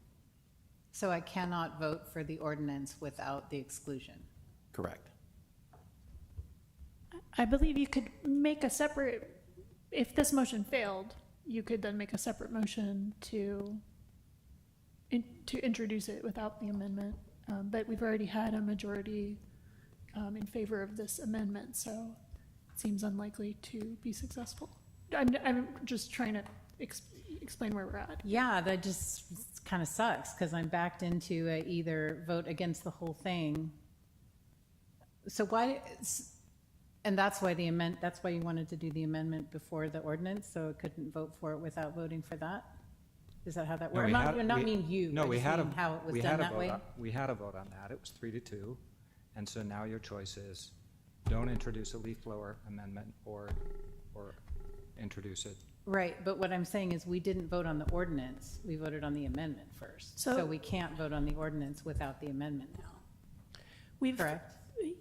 So I cannot vote for the ordinance without the exclusion. Correct. I believe you could make a separate, if this motion failed, you could then make a separate motion to introduce it without the amendment. But we've already had a majority in favor of this amendment, so it seems unlikely to be successful. I'm just trying to explain where we're at. Yeah, that just kind of sucks because I'm backed into a either vote against the whole thing. So why, and that's why that's why you wanted to do the amendment before the ordinance, so it couldn't vote for it without voting for that? Is that how that No, works? we Not had- mean you, No, I we just had mean how it was we done had a that vote way? we had a vote on that. It was 3-2. And so now your choice is don't introduce a leaf blower amendment or introduce it. Right, but what I'm saying is we didn't vote on the ordinance, we voted on the amendment first. So- So we can't vote on the ordinance without the amendment now, We've, correct?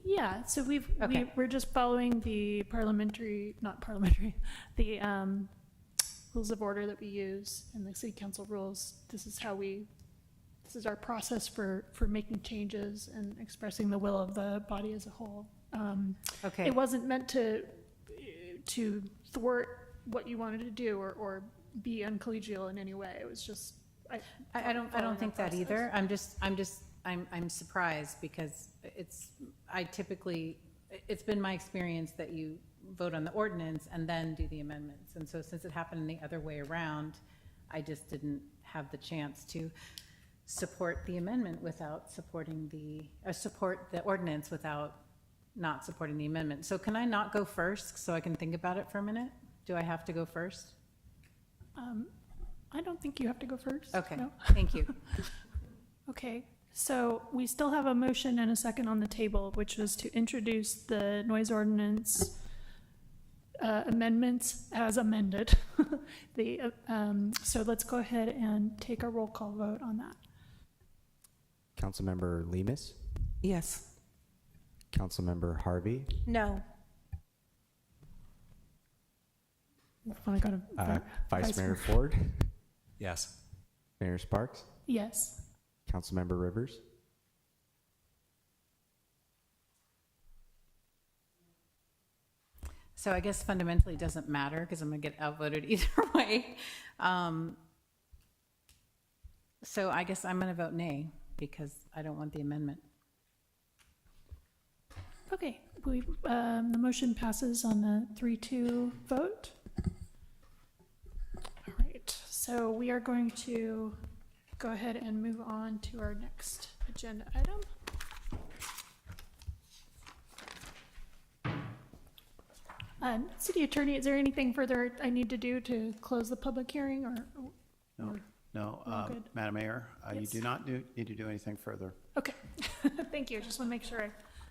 yeah, so Okay. we're just following the the rules of order that we use in the city council rules. This is our process for making changes and expressing the will of the body as a whole. Okay. It wasn't meant to thwart what you wanted to do or be uncollegial in any way. It was just, I don't think that either. I'm surprised because it's been my experience that you vote on the ordinance and then do the amendments. And so since it happened the other way around, I just didn't have the chance to support the amendment without supporting support the ordinance without not supporting the amendment. So can I not go first so I can think about it for a minute? Do I have to go first? I don't think you have to go first. Okay, No? thank you. Okay, so we still have a motion and a second on the table, which was to introduce the noise ordinance amendments as amended. So let's go ahead and take a roll call vote on that. Councilmember Lemus, Yes. Councilmember Harvey, No. I got a Vice Mayor Ford, Yes. Mayor Sparks, Yes. Councilmember Rivers, So I guess fundamentally it doesn't matter because I'm going to get outvoted either way. So I guess I'm going to vote nay because I don't want the amendment. Okay, the motion passes on the 3-2 vote. All right, so we are going to go ahead and move on to our next agenda item. City Attorney, is there anything further I need to do to close the public hearing or? No, We're all good. Madam Mayor, you Yes. do not need to do anything further. Okay, thank you. Just want to make sure I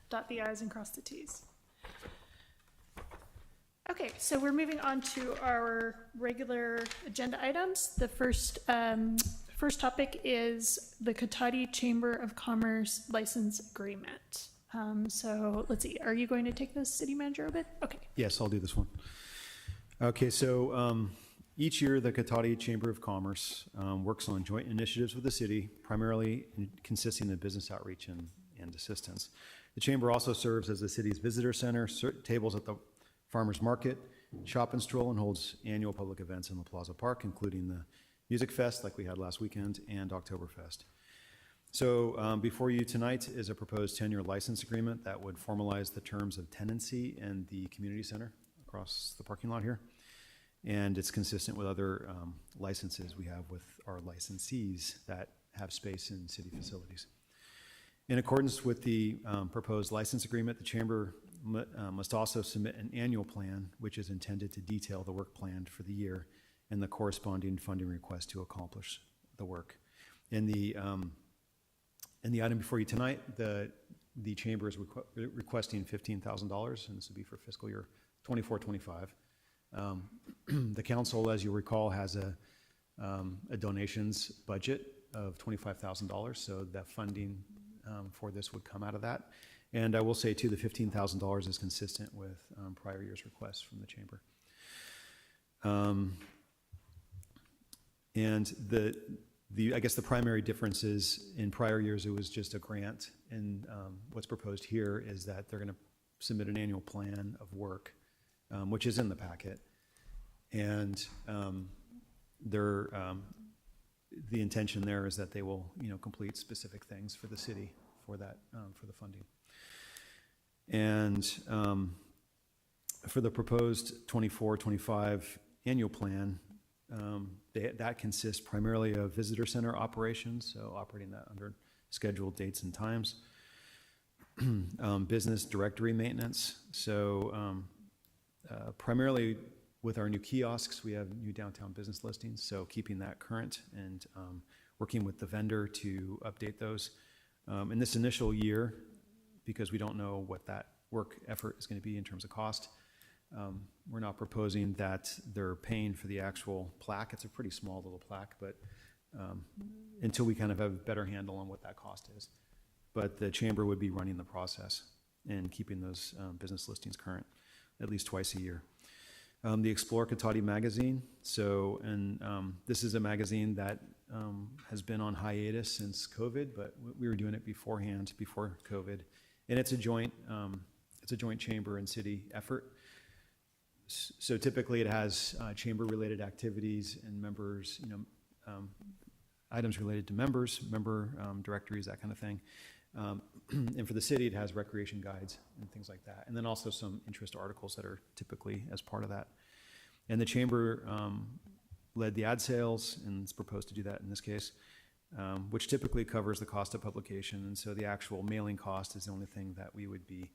dot the i's and cross the t's. Okay, so we're moving on to our regular agenda items. The first topic is the Cotati Chamber of Commerce license agreement. So let's see, are you going to take this, City Manager, Obid? Okay. Yes, I'll do this one. Okay, so each year, the Cotati Chamber of Commerce works on joint initiatives with the city, primarily consisting of business outreach and assistance. The chamber also serves as the city's visitor center, tables at the farmers market, shop and stroll, and holds annual public events in La Plaza Park, including the Music Fest like we had last weekend and Oktoberfest. So before you tonight is a proposed 10-year license agreement that would formalize the terms of tenancy in the community center across the parking lot here. And it's consistent with other licenses we have with our licensees that have space in city facilities. In accordance with the proposed license agreement, the chamber must also submit an annual plan, which is intended to detail the work planned for the year and the corresponding funding request to accomplish the work. In the item before you tonight, the chamber is requesting $15,000, and this would be for fiscal year 24-25. The council, as you recall, has a donations budget of $25,000, so that funding for this would come out of that. And I will say too, the $15,000 is consistent with prior year's requests from the chamber. And I guess the primary difference is in prior years it was just a grant, and what's proposed here is that they're going to submit an annual plan of work, which is in the packet, and the intention there is that they will, complete specific things for the city for that for the funding. And for the proposed 24-25 annual plan, that consists primarily of visitor center operations, so operating that under scheduled dates and times. Business directory maintenance, so primarily with our new kiosks, we have new downtown business listings, so keeping that current and working with the vendor to update those. In this initial year, because we don't know what that work effort is going to be in terms of cost, we're not proposing that they're paying for the actual plaque. It's a pretty small little plaque, but until we kind of have a better handle on what that cost is. But the chamber would be running the process and keeping those business listings current at least twice a year. The Explore Cotati magazine. So, and this is a magazine that has been on hiatus since COVID, but we were doing it beforehand, before COVID. And it's a joint chamber and city effort. So typically it has chamber-related activities and members, items related to members, member directories, that kind of thing. And for the city, it has recreation guides and things like that. And then also some interest articles that are typically as part of that. And the chamber led the ad sales, and it's proposed to do that in this case, which typically covers the cost of publication. And so the actual mailing cost is the only thing that we would be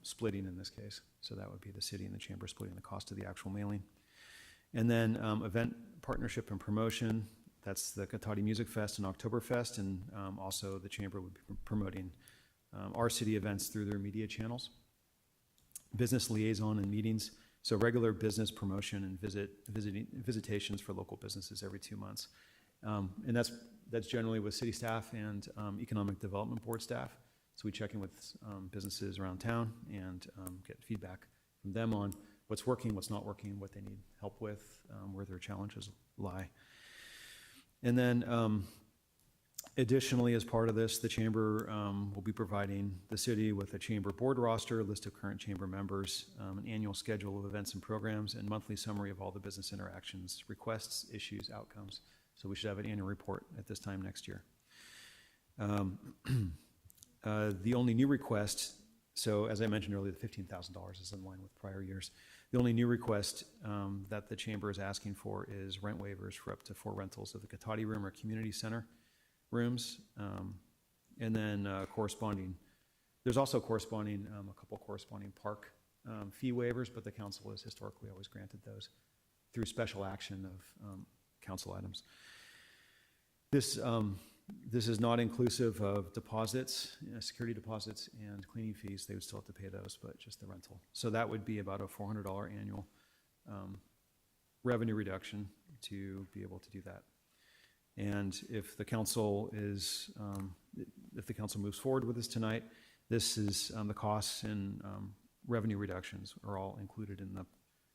splitting in this case. So that would be the city and the chamber splitting the cost of the actual mailing. And then event partnership and promotion, that's the Cotati Music Fest and Oktoberfest, and also the chamber would be promoting our city events through their media channels. Business liaison and meetings, so regular business promotion and visitations for local businesses every 2 months. And that's generally with city staff and economic development board staff. So we check in with businesses around town and get feedback from them on what's working, what's not working, what they need help with, where their challenges lie. And then additionally, as part of this, the chamber will be providing the city with a chamber board roster, a list of current chamber members, an annual schedule of events and programs, and monthly summary of all the business interactions, requests, issues, outcomes. So we should have an annual report at this time next year. The only new request, so as I mentioned earlier, the $15,000 is in line with prior years. The only new request that the chamber is asking for is rent waivers for up to 4 rentals of the Cotati Room or Community Center rooms. And then corresponding, there's also corresponding, a couple corresponding park fee waivers, but the council has historically always granted those through special action of council items. This is not inclusive of deposits, security deposits and cleaning fees. They would still have to pay those, but just the rental. So that would be about a $400 annual revenue reduction to be able to do that. And if the council is, if the council moves forward with this tonight, this is the costs and revenue reductions are all included in the,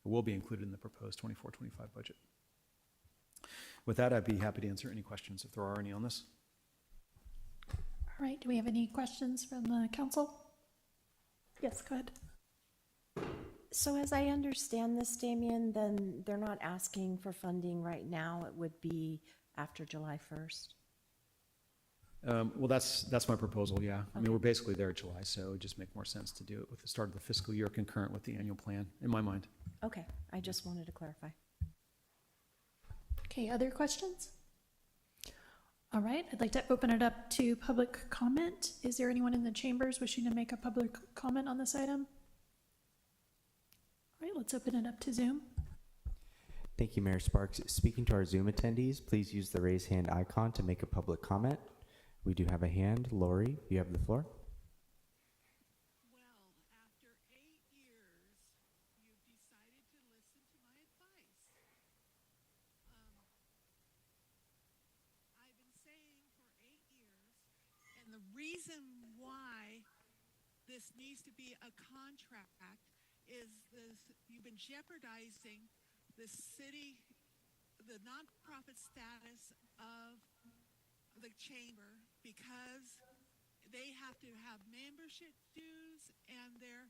or will be included in the proposed 24-25 budget. With that, I'd be happy to answer any questions if there are any on this. All right, do we have any questions from the council? Yes, go ahead. So as I understand this, Damien, then they're not asking for funding right now. It would be after July 1st. Well, that's my proposal, yeah. I mean, we're basically there at July, so it would just make more sense to do it with the start of the fiscal year concurrent with the annual plan, in my mind. Okay, I just wanted to clarify. Okay, other questions? All right, I'd like to open it up to public comment. Is there anyone in the chambers wishing to make a public comment on this item? All right, let's open it up to Zoom. Thank you, Mayor Sparks. Speaking to our Zoom attendees, please use the raise hand icon to make a public comment. We do have a hand. Lori, you have the floor. Well, after 8 years, you've decided to listen to my advice. I've been saying for 8 years, and the reason why this needs to be a contract is this: you've been jeopardizing the city, the nonprofit status of the chamber, because they have to have membership dues and their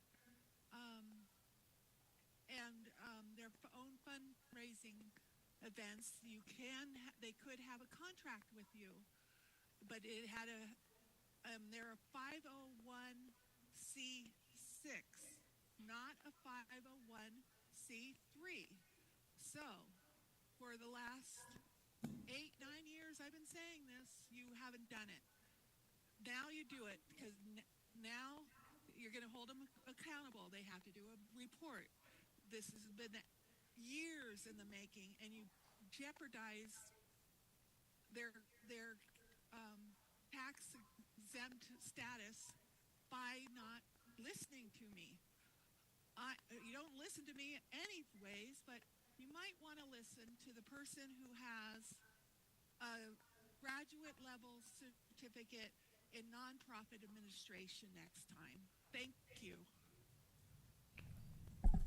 own fundraising events. They could have a contract with you, but it had they're a 501c6, not a 501c3. So, for the last 8-9 years I've been saying this, you haven't done it. Now you do it, because now you're going to hold them accountable. They have to do a report. This has been years in the making, and you jeopardize their tax-exempt status by not listening to me. You don't listen to me anyways, but you might want to listen to the person who has a graduate level certificate in nonprofit administration next time. Thank you.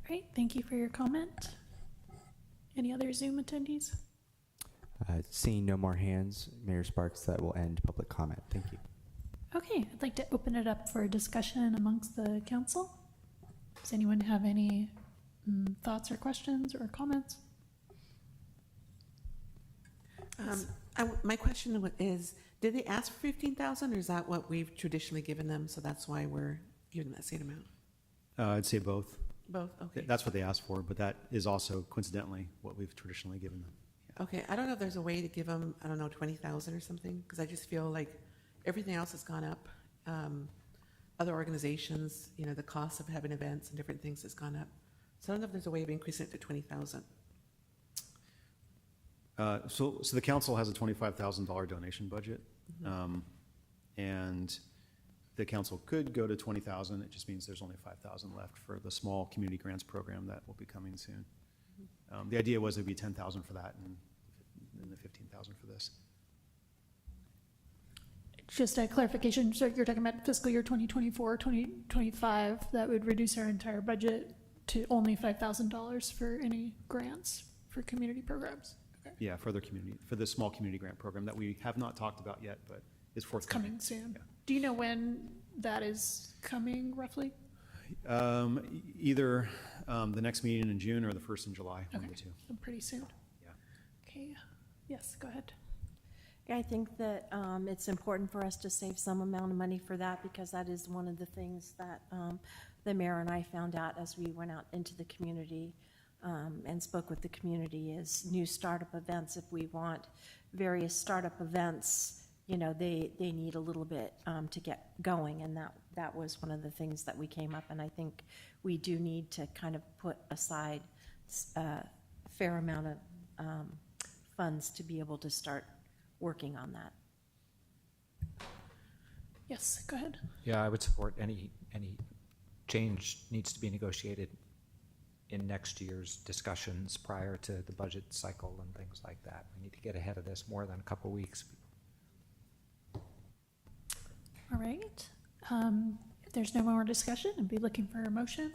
Great, thank you for your comment. Any other Zoom attendees? Seeing no more hands, Mayor Sparks, that will end public comment. Thank you. Okay, I'd like to open it up for discussion amongst the council. Does anyone have any thoughts or questions or comments? My question is, did they ask for 15,000, or is that what we've traditionally given them, so that's why we're giving that same amount? I'd say both. Both, okay. That's what they asked for, but that is also coincidentally what we've traditionally given them. Okay, I don't know if there's a way to give them, I don't know, 20,000 or something, because I just feel like everything else has gone up. Other organizations, you know, the cost of having events and different things has gone up. So I don't know if there's a way of increasing it to 20,000. So the council has a $25,000 donation budget. And the council could go to 20,000. It just means there's only 5,000 left for the small community grants program that will be coming soon. The idea was it'd be 10,000 for that and the 15,000 for this. Just a clarification, so you're talking about fiscal year 2024, 2025, that would reduce our entire budget to only $5,000 for any grants for community programs? Okay. Yeah, for the small community grant program that we have not talked about yet, but is forthcoming. Coming soon. Yeah. Do you know when that is coming roughly? Either the next meeting in June or the first in July, one of the two. So pretty soon. Yeah. Okay, yes, go ahead. Yeah, I think that it's important for us to save some amount of money for that, because that is one of the things that the mayor and I found out as we went out into the community and spoke with the community, is new startup events. If we want various startup events, you know, they need a little bit to get going, and that was one of the things that we came up, and I think we do need to kind of put aside a fair amount of funds to be able to start working on that. Yes, go ahead. Yeah, I would support any change needs to be negotiated in next year's discussions prior to the budget cycle and things like that. We need to get ahead of this more than a couple weeks. All right. If there's no more discussion, I'd be looking for a motion.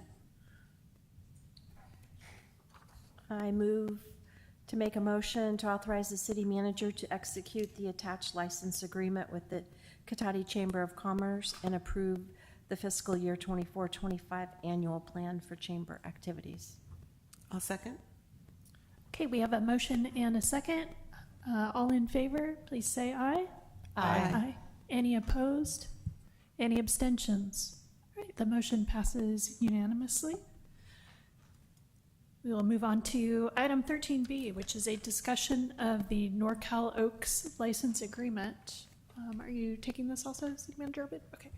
I move to make a motion to authorize the city manager to execute the attached license agreement with the Cotati Chamber of Commerce and approve the fiscal year 24-25 annual plan for chamber activities. I'll second. Okay, we have a motion and a second. All in favor, please say aye. Aye. Any opposed? Any abstentions? All right, the motion passes unanimously. We will move on to item 13B, which is a discussion of the NorCal Oaks license agreement. Are you taking this also, City Manager Obid? Okay.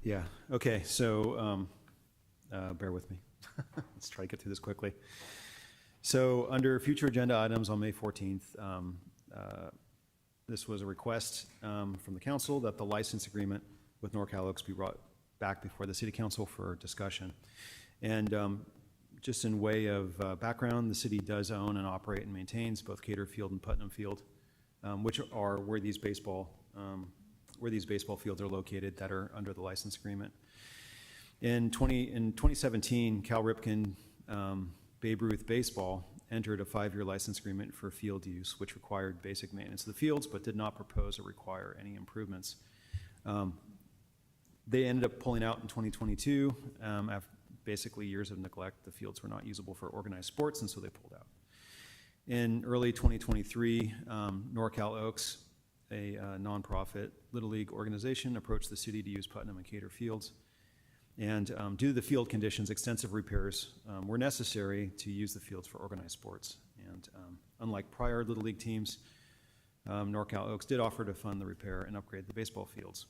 Yeah, okay, so bear with me. Let's try to get through this quickly. So under future agenda items on May 14th, this was a request from the council that the license agreement with NorCal Oaks be brought back before the city council for discussion. And just in way of background, the city does own and operate and maintains both Cater Field and Putnam Field, which are where these baseball fields are located that are under the license agreement. In 2017, Cal Ripken Babe Ruth Baseball entered a 5-year license agreement for field use, which required basic maintenance of the fields, but did not propose or require any improvements. They ended up pulling out in 2022. After basically years of neglect, the fields were not usable for organized sports, and so they pulled out. In early 2023, NorCal Oaks, a nonprofit Little League organization, approached the city to use Putnam and Cater fields. And due to the field conditions, extensive repairs were necessary to use the fields for organized sports. And unlike prior Little League teams, NorCal Oaks did offer to fund the repair and upgrade the baseball fields.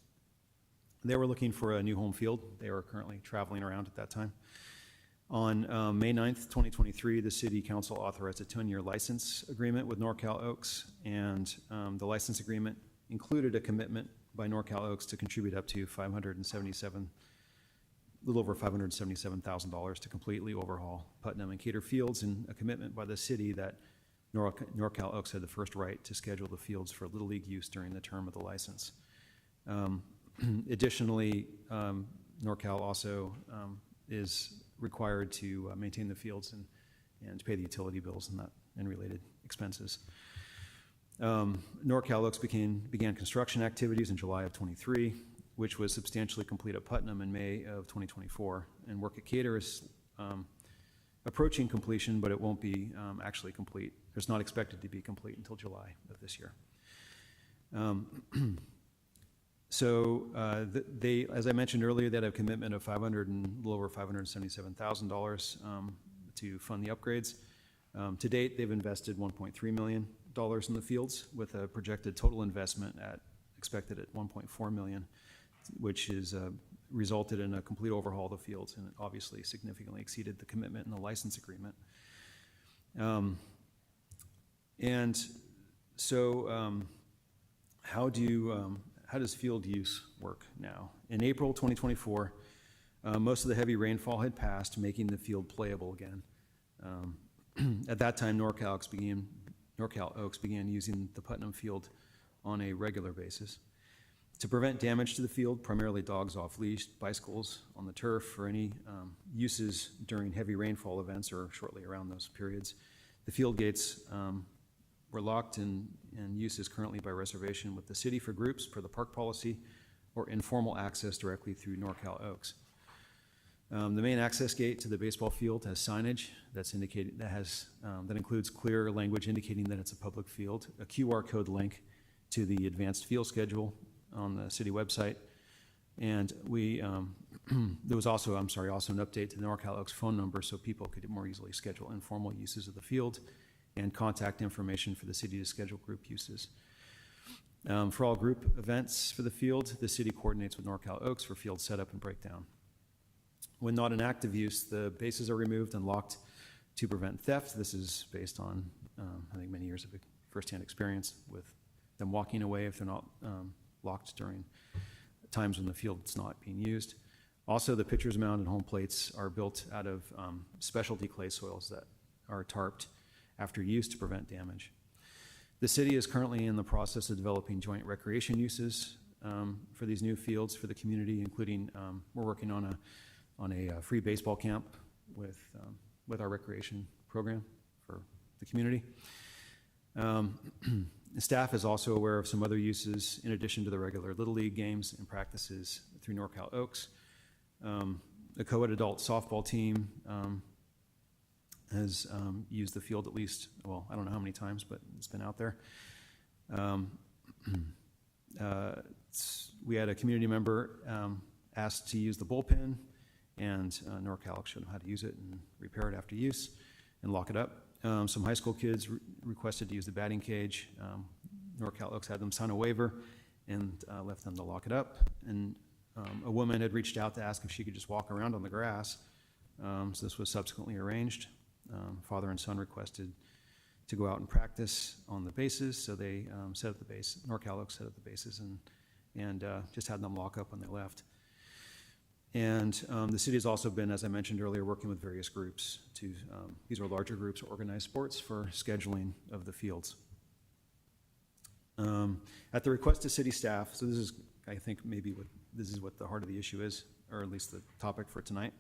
They were looking for a new home field. They were currently traveling around at that time. On May 9th, 2023, the city council authorized a 10-year license agreement with NorCal Oaks, and the license agreement included a commitment by NorCal Oaks to contribute up to a little over $577,000 to completely overhaul Putnam and Cater fields, and a commitment by the city that NorCal Oaks had the first right to schedule the fields for Little League use during the term of the license. Additionally, NorCal also is required to maintain the fields and pay the utility bills and related expenses. NorCal Oaks began construction activities in July of 23, which was substantially complete at Putnam in May of 2024. And work at Cater is approaching completion, but it won't be actually complete. It's not expected to be complete until July of this year. They, as I mentioned earlier, they had a commitment of a little over $577,000 to fund the upgrades. To date, they've invested $1.3 million in the fields, with a projected total investment expected at $1.4 million, which is resulted in a complete overhaul of the fields, and it obviously significantly exceeded the commitment in the license agreement. How does field use work now? In April 2024, most of the heavy rainfall had passed, making the field playable again. At that time, NorCal Oaks began using the Putnam Field on a regular basis. To prevent damage to the field, primarily dogs off leash, bicycles on the turf, or any uses during heavy rainfall events or shortly around those periods, the field gates were locked, and use is currently by reservation with the city for groups per the park policy, or informal access directly through NorCal Oaks. The main access gate to the baseball field has signage that includes clear language indicating that it's a public field, a QR code link to the advanced field schedule on the city website, and there was also an update to the NorCal Oaks phone number so people could more easily schedule informal uses of the field, and contact information for the city to schedule group uses. For all group events for the field, the city coordinates with NorCal Oaks for field setup and breakdown. When not in active use, the bases are removed and locked to prevent theft. This is based on, I think, many years of firsthand experience with them walking away if they're not locked during times when the field's not being used. Also, the pitcher's mound and home plates are built out of specialty clay soils that are tarped after use to prevent damage. The city is currently in the process of developing joint recreation uses for these new fields for the community, including we're working on a free baseball camp with our recreation program for the community. The staff is also aware of some other uses in addition to the regular Little League games and practices through NorCal Oaks. The co-ed adult softball team has used the field at least, well, I don't know how many times, but it's been out there. We had a community member asked to use the bullpen, and NorCal showed them how to use it and repair it after use and lock it up. Some high school kids requested to use the batting cage. NorCal Oaks had them sign a waiver and left them to lock it up. And a woman had reached out to ask if she could just walk around on the grass. So this was subsequently arranged. Father and son requested to go out and practice on the bases, so they set up the base. NorCal Oaks set up the bases and just had them lock up when they left. And the city has also been, as I mentioned earlier, working with various groups to, these are larger groups, organized sports for scheduling of the fields. At the request of city staff, so this is, I think, this is what the heart of the issue is, or at least the topic for tonight.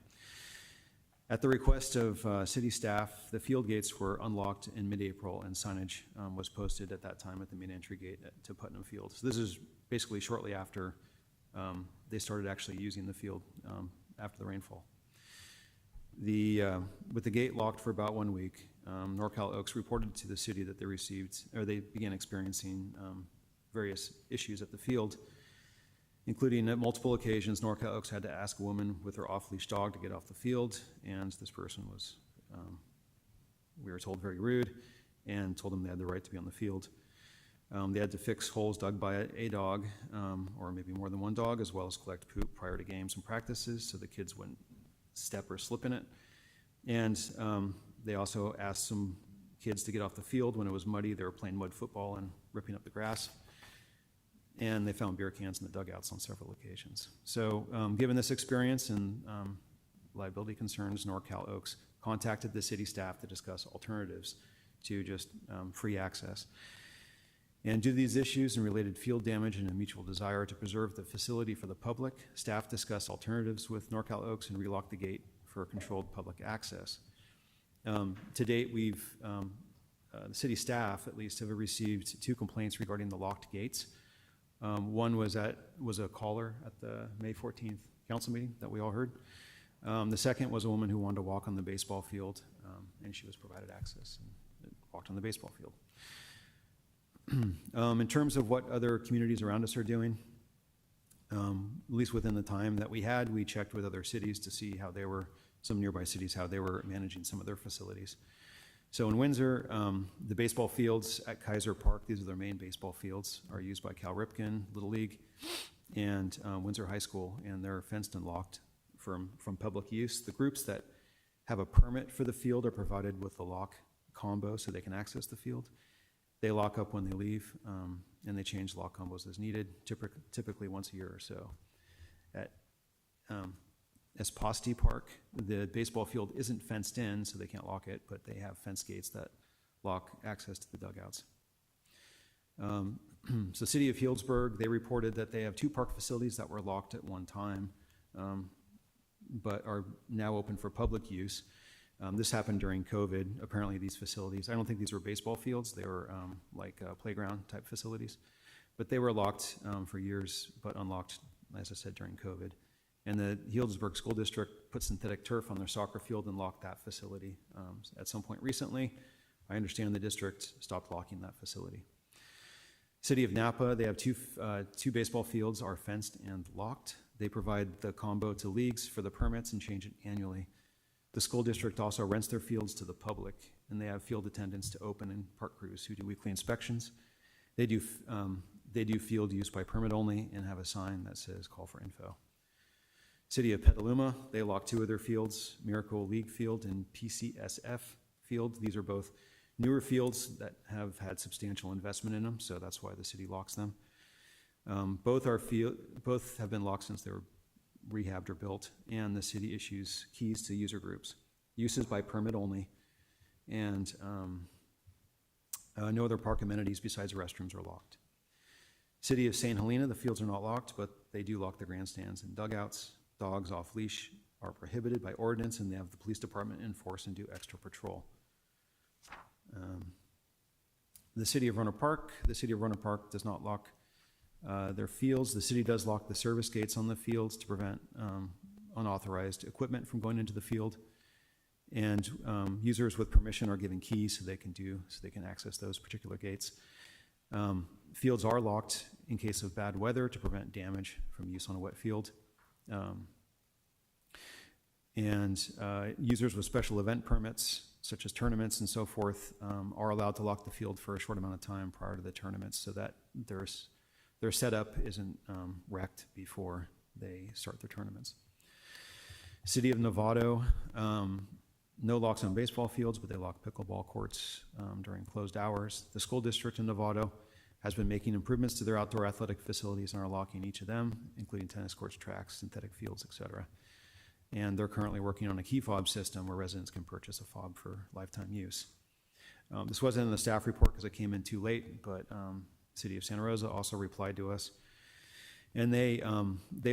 At the request of city staff, the field gates were unlocked in mid-April, and signage was posted at that time at the main entry gate to Putnam Field. So this is basically shortly after they started actually using the field after the rainfall. With the gate locked for about 1 week, NorCal Oaks reported to the city that they began experiencing various issues at the field, including at multiple occasions, NorCal Oaks had to ask a woman with her off-leash dog to get off the field, and this person was, we were told, very rude, and told them they had the right to be on the field. They had to fix holes dug by a dog, or maybe more than one dog, as well as collect poop prior to games and practices so the kids wouldn't step or slip in it. And they also asked some kids to get off the field when it was muddy. They were playing mud football and ripping up the grass. And they found beer cans in the dugouts on several occasions. So given this experience and liability concerns, NorCal Oaks contacted the city staff to discuss alternatives to just free access. And due to these issues and related field damage and a mutual desire to preserve the facility for the public, staff discussed alternatives with NorCal Oaks and relocked the gate for controlled public access. To date, the city staff at least have received 2 complaints regarding the locked gates. One was a caller at the May 14th council meeting that we all heard. The second was a woman who wanted to walk on the baseball field, and she was provided access and walked on the baseball field. In terms of what other communities around us are doing, At least within the time that we had, we checked with other cities to see how they were, some nearby cities, how they were managing some of their facilities. So in Windsor, the baseball fields at Kaiser Park, these are their main baseball fields, are used by Cal Ripken, Little League, and Windsor High School, and they're fenced and locked from public use. The groups that have a permit for the field are provided with the lock combo so they can access the field. They lock up when they leave, and they change lock combos as needed, typically once a year or so. At Esposti Park, the baseball field isn't fenced in, so they can't lock it, but they have fence gates that lock access to the dugouts. So City of Healdsburg, they reported that they have 2 park facilities that were locked at one time, but are now open for public use. This happened during COVID. Apparently these facilities, I don't think these were baseball fields, they were like playground type facilities, but they were locked for years, but unlocked, as I said, during COVID. And the Healdsburg School District put synthetic turf on their soccer field and locked that facility at some point recently. I understand the district stopped locking that facility. City of Napa, they have two baseball fields are fenced and locked. They provide the combo to leagues for the permits and change it annually. The school district also rents their fields to the public, and they have field attendants to open and park crews who do weekly inspections. They do field use by permit only and have a sign that says call for info. City of Petaluma, they lock 2 of their fields, Miracle League Field and PCSF Field. These are both newer fields that have had substantial investment in them, so that's why the city locks them. Both have been locked since they were rehabbed or built, and the city issues keys to user groups. Uses by permit only, and no other park amenities besides restrooms are locked. City of St. Helena, the fields are not locked, but they do lock the grandstands and dugouts. Dogs off leash are prohibited by ordinance, and they have the police department enforce and do extra patrol. The City of Roanoke Park does not lock their fields. The city does lock the service gates on the fields to prevent unauthorized equipment from going into the field. And users with permission are given keys so they can access those particular gates. Fields are locked in case of bad weather to prevent damage from use on a wet field. Users with special event permits, such as tournaments and so forth, are allowed to lock the field for a short amount of time prior to the tournaments so that their setup isn't wrecked before they start their tournaments. City of Novato, no locks on baseball fields, but they lock pickleball courts during closed hours. The school district in Novato has been making improvements to their outdoor athletic facilities and are locking each of them, including tennis courts, tracks, synthetic fields, etc. And they're currently working on a key fob system where residents can purchase a fob for lifetime use. This wasn't in the staff report because it came in too late, but City of Santa Rosa also replied to us. And they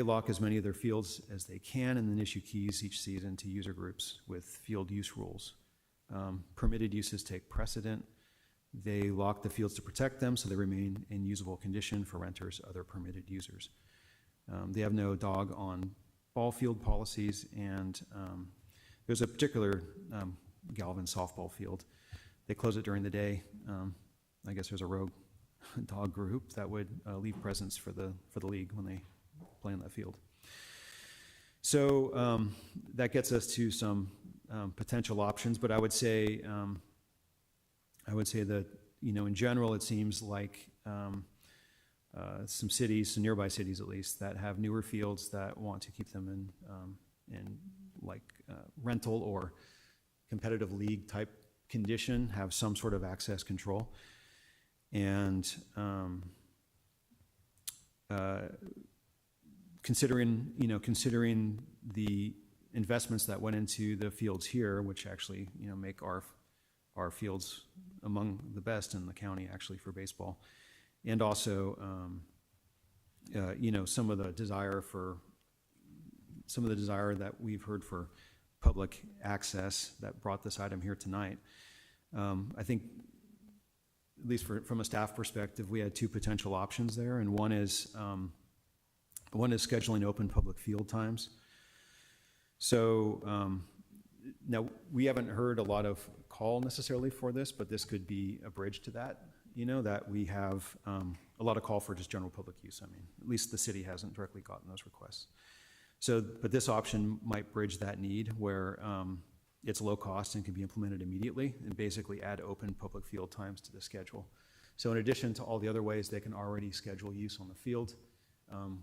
lock as many of their fields as they can and then issue keys each season to user groups with field use rules. Permitted uses take precedent. They lock the fields to protect them so they remain in usable condition for renters, other permitted users. They have no dog on ball field policies, and there's a particular Galvin softball field. They close it during the day. I guess there's a rogue dog group that would leave presents for the league when they play on that field. So that gets us to some potential options, but I would say that, in general, it seems like some cities, some nearby cities at least, that have newer fields that want to keep them in rental or competitive league type condition, have some sort of access control. And considering the investments that went into the fields here, which actually, make our fields among the best in the county actually for baseball. And also, some of the desire that we've heard for public access that brought this item here tonight. I think, at least from a staff perspective, we had 2 potential options there, and one is scheduling open public field times. So now we haven't heard a lot of call necessarily for this, but this could be a bridge to that. you know, that we have a lot of call for just general public use. I mean, at least the city hasn't directly gotten those requests. So, but this option might bridge that need where it's low cost and can be implemented immediately and basically add open public field times to the schedule. So in addition to all the other ways they can already schedule use on the field,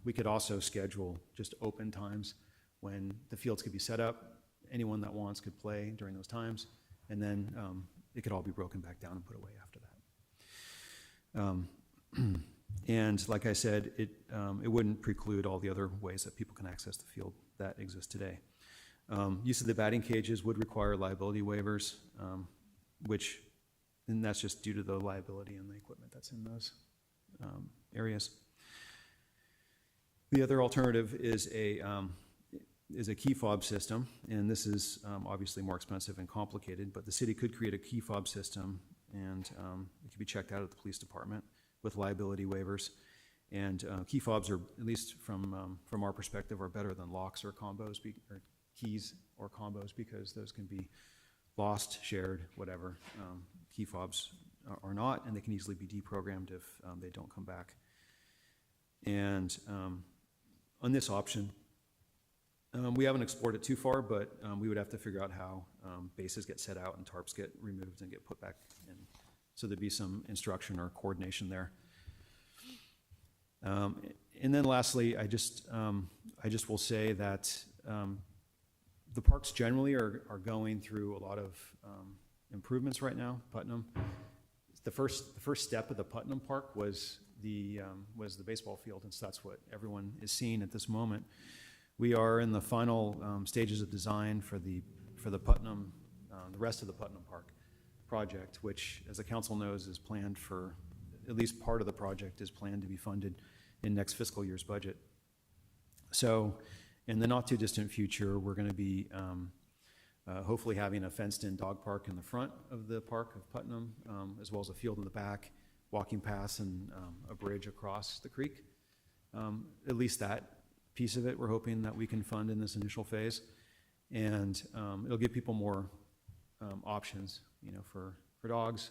we could also schedule just open times when the fields could be set up. Anyone that wants could play during those times, and then it could all be broken back down and put away after that. And like I said, it wouldn't preclude all the other ways that people can access the field that exist today. Use of the batting cages would require liability waivers, and that's just due to the liability and the equipment that's in those areas. The other alternative is a key fob system, and this is obviously more expensive and complicated, but the city could create a key fob system, and it could be checked out at the police department with liability waivers. And key fobs are, at least from our perspective, are better than locks or combos, or keys or combos, because those can be lost, shared, whatever. Key fobs are not, and they can easily be deprogrammed if they don't come back. And on this option, we haven't explored it too far, but we would have to figure out how bases get set out and tarps get removed and get put back in. So there'd be some instruction or coordination there. And then lastly, I just will say that the parks generally are going through a lot of improvements right now. Putnam, the first step of the Putnam Park was the baseball field, and so that's what everyone is seeing at this moment. We are in the final stages of design for the Putnam, the rest of the Putnam Park project, which, as the council knows, is planned for, at least part of the project is planned to be funded in next fiscal year's budget. So in the not too distant future, we're going to be hopefully having a fenced-in dog park in the front of the park of Putnam, as well as a field in the back, walking paths, and a bridge across the creek. At least that piece of it we're hoping that we can fund in this initial phase. And it'll give people more options, you know, for dogs,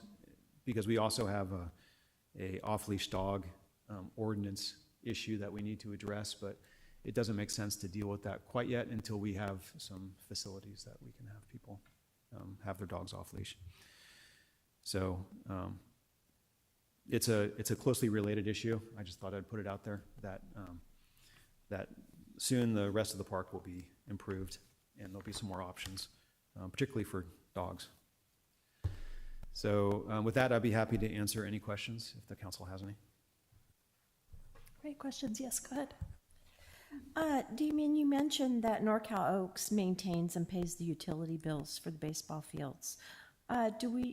because we also have a off-leash dog ordinance issue that we need to address, but it doesn't make sense to deal with that quite yet until we have some facilities that we can have people have their dogs off leash. So it's a closely related issue. I just thought I'd put it out there that that soon the rest of the park will be improved and there'll be some more options, particularly for dogs. So with that, I'd be happy to answer any questions if the council has any. Great questions. Yes, go ahead. Damien, you mentioned that NorCal Oaks maintains and pays the utility bills for the baseball fields.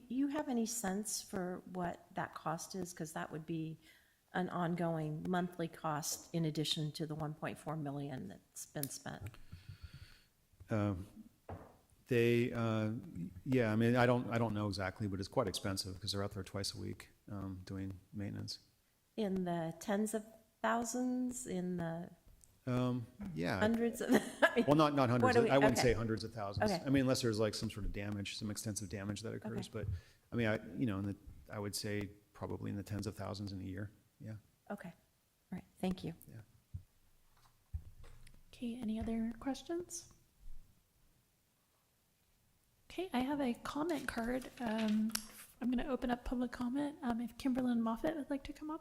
You have any sense for what that cost is? Because that would be an ongoing monthly cost in addition to the 1.4 million that's been spent. Yeah, I mean, I don't know exactly, but it's quite expensive because they're out there twice a week doing maintenance. In the tens of thousands, in the yeah, hundreds of, well, not hundreds. I wouldn't okay. say hundreds of thousands. Okay. I mean, unless there's like some sort of damage, some extensive damage that occurs. Okay. But I mean, I would say probably in the tens of thousands in a year. Yeah. Okay, all right, thank you. Yeah. Okay, any other questions? Okay, I have a comment card. I'm going to open up public comment. If Kimberlyn Moffett would like to come up.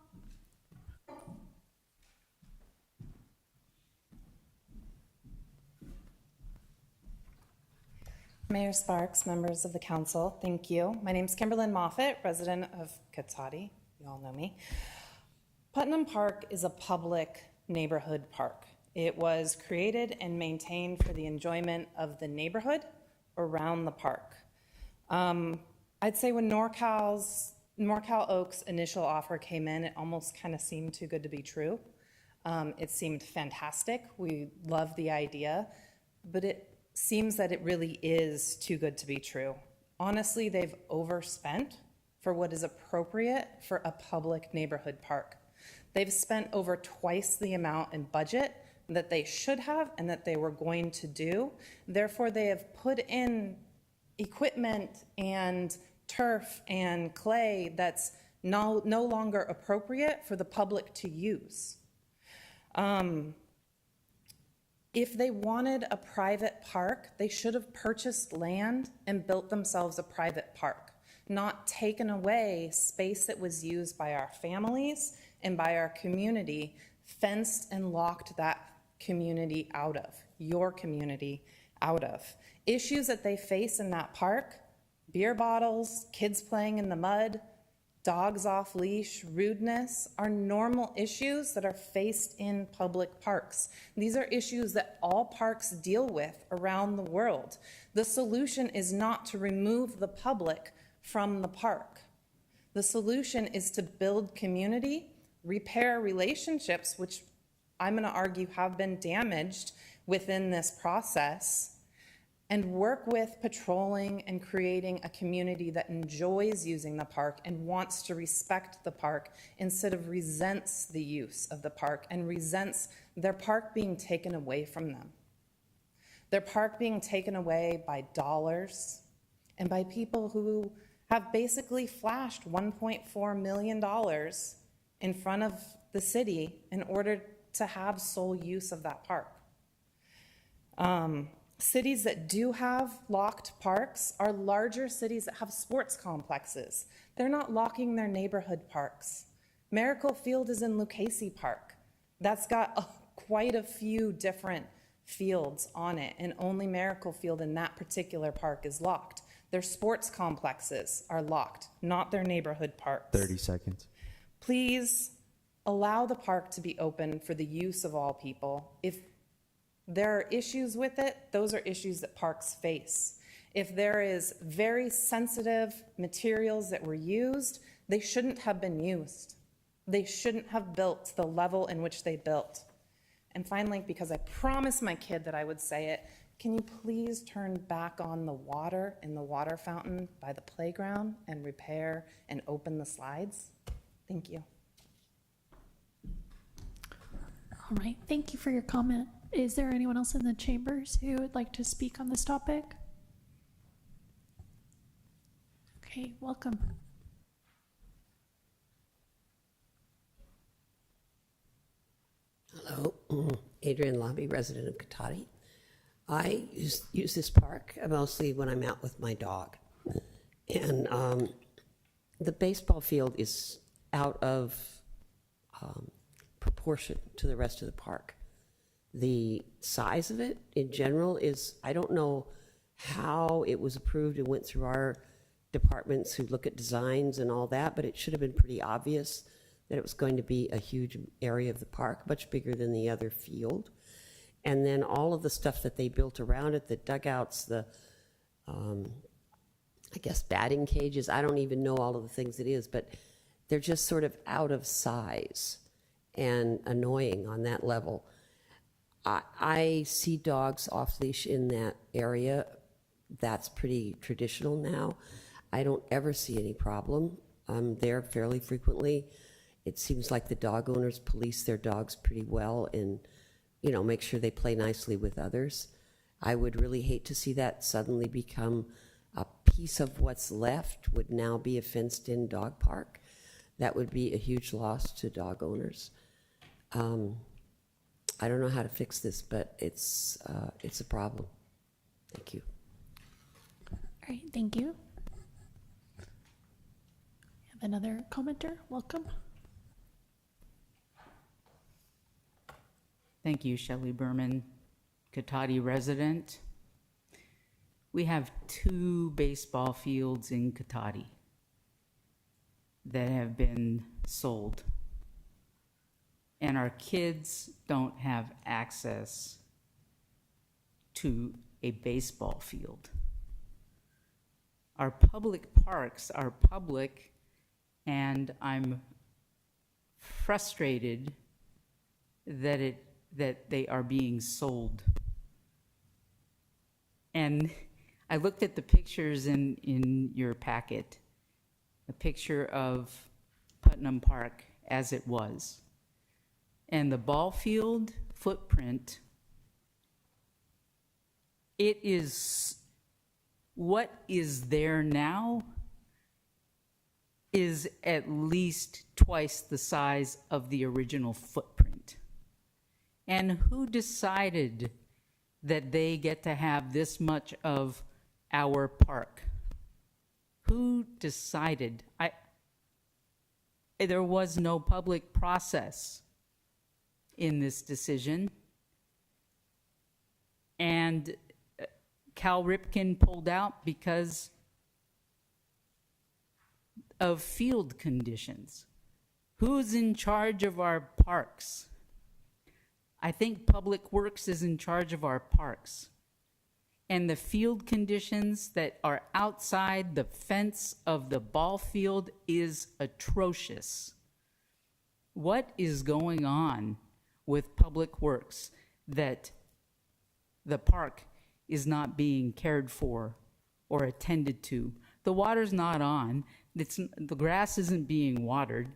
Mayor Sparks, members of the council, thank you. My name is Kimberlyn Moffett, resident of Cotati. You all know me. Putnam Park is a public neighborhood park. It was created and maintained for the enjoyment of the neighborhood around the park. I'd say when NorCal Oaks' initial offer came in, it almost kind of seemed too good to be true. It seemed fantastic. We love the idea, but it seems that it really is too good to be true. Honestly, they've overspent for what is appropriate for a public neighborhood park. They've spent over twice the amount in budget that they should have and that they were going to do. Therefore, they have put in equipment and turf and clay that's no longer appropriate for the public to use. If they wanted a private park, they should have purchased land and built themselves a private park, not taken away space that was used by our families and by our community, fenced and locked that community out of, your community out of. Issues that they face in that park, beer bottles, kids playing in the mud, dogs off leash, rudeness, are normal issues that are faced in public parks. These are issues that all parks deal with around the world. The solution is not to remove the public from the park. The solution is to build community, repair relationships, which I'm going to argue have been damaged within this process, and work with patrolling and creating a community that enjoys using the park and wants to respect the park instead of resents the use of the park and resents their park being taken away from them. Their park being taken away by dollars and by people who have basically flashed $1.4 million in front of the city in order to have sole use of that park. Cities that do have locked parks are larger cities that have sports complexes. They're not locking their neighborhood parks. Miracle Field is in Lucchese Park. That's got quite a few different fields on it, and only Miracle Field in that particular park is locked. Their sports complexes are locked, not their neighborhood parks. 30 seconds. Please allow the park to be open for the use of all people. If there are issues with it, those are issues that parks face. If there is very sensitive materials that were used, they shouldn't have been used. They shouldn't have built to the level in which they built. And finally, because I promised my kid that I would say it, can you please turn back on the water in the water fountain by the playground and repair and open the slides? Thank you. All right, thank you for your comment. Is there anyone else in the chambers who would like to speak on this topic? Okay, welcome. Hello, Adrian Lobby, resident of Katati. I use this park mostly when I'm out with my dog. And the baseball field is out of proportion to the rest of the park. The size of it in general is, I don't know how it was approved and went through our departments who look at designs and all that, but it should have been pretty obvious that it was going to be a huge area of the park, much bigger than the other field. And then all of the stuff that they built around it, the dugouts, the, I guess, batting cages, I don't even know all of the things it is, but they're just sort of out of size and annoying on that level. I see dogs off leash in that area. That's pretty traditional now. I don't ever see any problem. I'm there fairly frequently. It seems like the dog owners police their dogs pretty well and, you know, make sure they play nicely with others. I would really hate to see that suddenly become a piece of what's left would now be a fenced-in dog park. That would be a huge loss to dog owners. I don't know how to fix this, but it's a problem. Thank you. All right, thank you. Have another commenter, welcome. Thank you, Shelley Berman, Katati resident. We have 2 baseball fields in Katati that have been sold. And our kids don't have access to a baseball field. Our public parks are public, and I'm frustrated that they are being sold. And I looked at the pictures in your packet, a picture of Putnam Park as it was. And the ball field footprint, it is, what is there now is at least twice the size of the original footprint. And who decided that they get to have this much of our park? Who decided? There was no public process in this decision. And Cal Ripken pulled out because of field conditions. Who's in charge of our parks? I think Public Works is in charge of our parks. And the field conditions that are outside the fence of the ball field is atrocious. What is going on with Public Works that the park is not being cared for or attended to? The water's not on. The grass isn't being watered.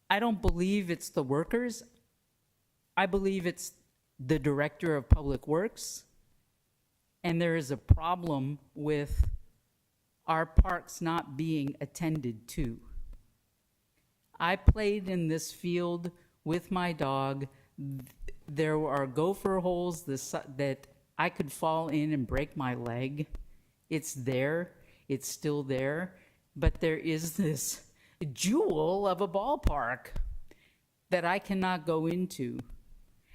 I don't believe it's the workers. I believe it's the director of Public Works. And there is a problem with our parks not being attended to. I played in this field with my dog. There are gopher holes that I could fall in and break my leg. It's there. It's still there. But there is this jewel of a ballpark that I cannot go into.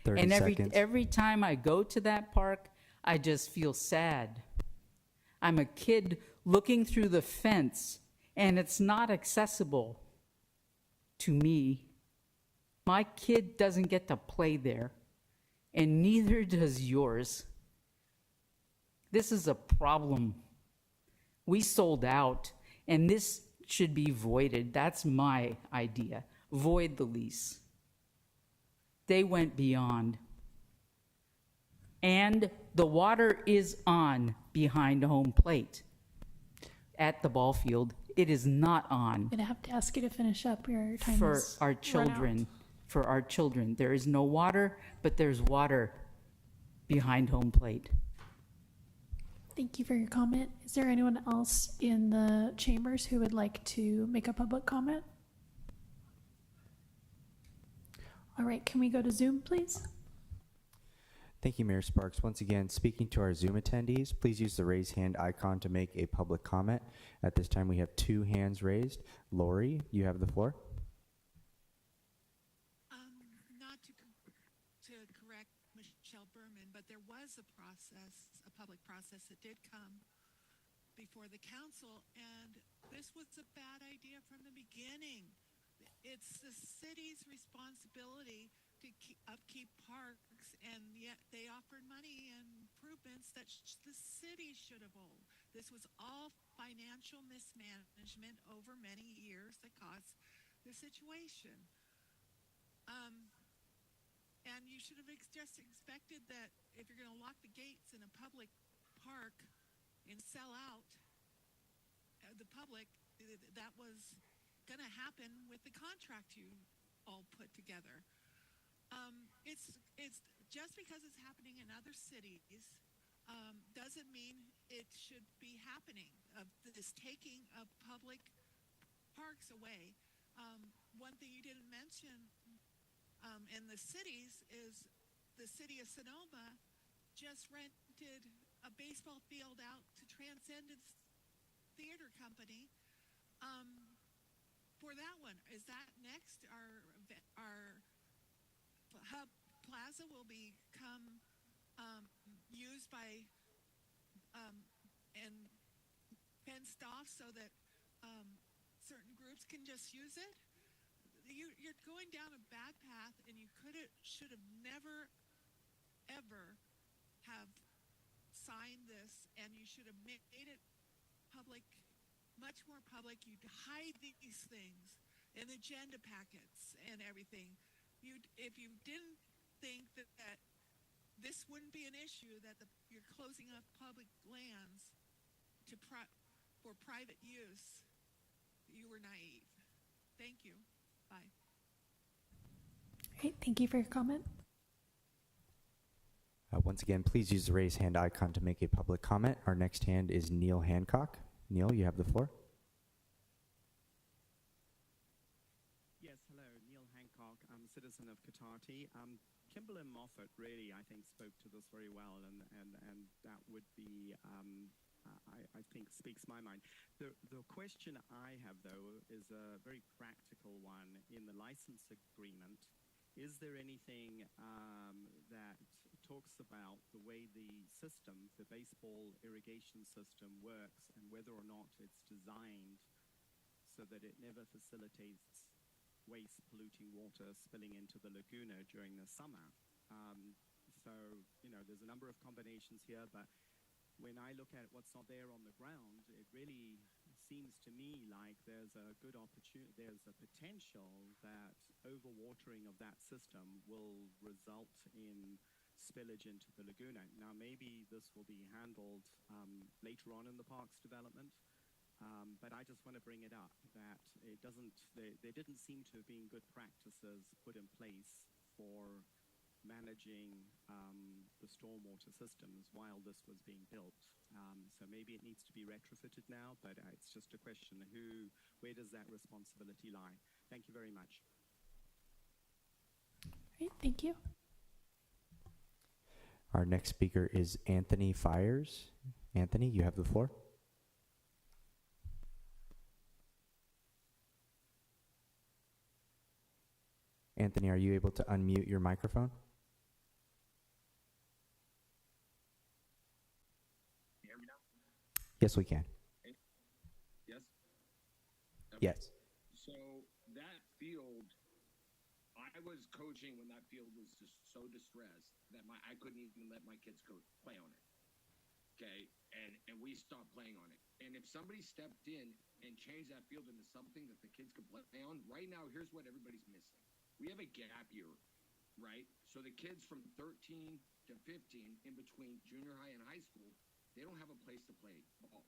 30 And seconds. every time I go to that park, I just feel sad. I'm a kid looking through the fence, and it's not accessible to me. My kid doesn't get to play there, and neither does yours. This is a problem. We sold out, and this should be voided. That's my idea. Void the lease. They went beyond. And the water is on behind home plate at the ball field. It is not on I'm gonna have to ask you to finish up. Your time for is our run out. children. For our children. There is no water, but there's water behind home plate. Thank you for your comment. Is there anyone else in the chambers who would like to make a public comment? All right, can we go to Zoom, please? Thank you, Mayor Sparks. Once again, speaking to our Zoom attendees, please use the raise hand icon to make a public comment. At this time, we have 2 hands raised. Lori, you have the floor. Not to correct Michelle Berman, but there was a process, a public process that did come before the council, and this was a bad idea from the beginning. It's the city's responsibility to upkeep parks, and yet they offered money and improvements that the city should have owned. This was all financial mismanagement over many years that caused the situation. And you should have just expected that if you're going to lock the gates in a public park and sell out the public, that was going to happen with the contract you all put together. It's just because it's happening in other cities doesn't mean it should be happening. This taking of public parks away. One thing you didn't mention in the cities is the city of Sonoma just rented a baseball field out to Transcendence Theater Company. For that one, is that next? Our Hub Plaza will become used by and fenced off so that certain groups can just use it. You're going down a bad path, and you should have never, ever have signed this, and you should have made it public, much more public. You'd hide these things in agenda packets and everything. If you didn't think that this wouldn't be an issue, that you're closing up public lands for private use, you were naive. Thank you. Bye. Great, thank you for your comment. Once again, please use the raise hand icon to make a public comment. Our next hand is Neil Hancock. Neil, you have the floor. Katati. Kimberlyn Moffat really, I think, spoke to this very well, and that would be, I think, speaks my mind. The question I have, though, is a very practical one. In the license agreement, is there anything that talks about the way the system, the baseball irrigation system works, and whether or not it's designed so that it never facilitates waste polluting water spilling into the laguna during the summer? So, there's a number of combinations here, but when I look at what's not there on the ground, it really seems to me like there's a good opportunity, there's a potential that overwatering of that system will result in spillage into the laguna. Now, maybe this will be handled later on in the park's development, but I just want to bring it up that it doesn't, there didn't seem to have been good practices put in place for managing the stormwater systems while this was being built. So maybe it needs to be retrofitted now, but it's just a question, where does that responsibility lie? Thank you very much. Great, thank you. Our next speaker is Anthony Fires. Anthony, you have the floor. Anthony, are you able to unmute your microphone? Hear me now? Yes, we can. Yes? Yes. So that field, I was coaching when that field was just so distressed that I couldn't even let my kids go play on it. Okay, and we stopped playing on it. And if somebody stepped in and changed that field into something that the kids could play on, right now, here's what everybody's missing. We have a gap year, right? So the kids from 13 to 15, in between junior high and high school, they don't have a place to play ball.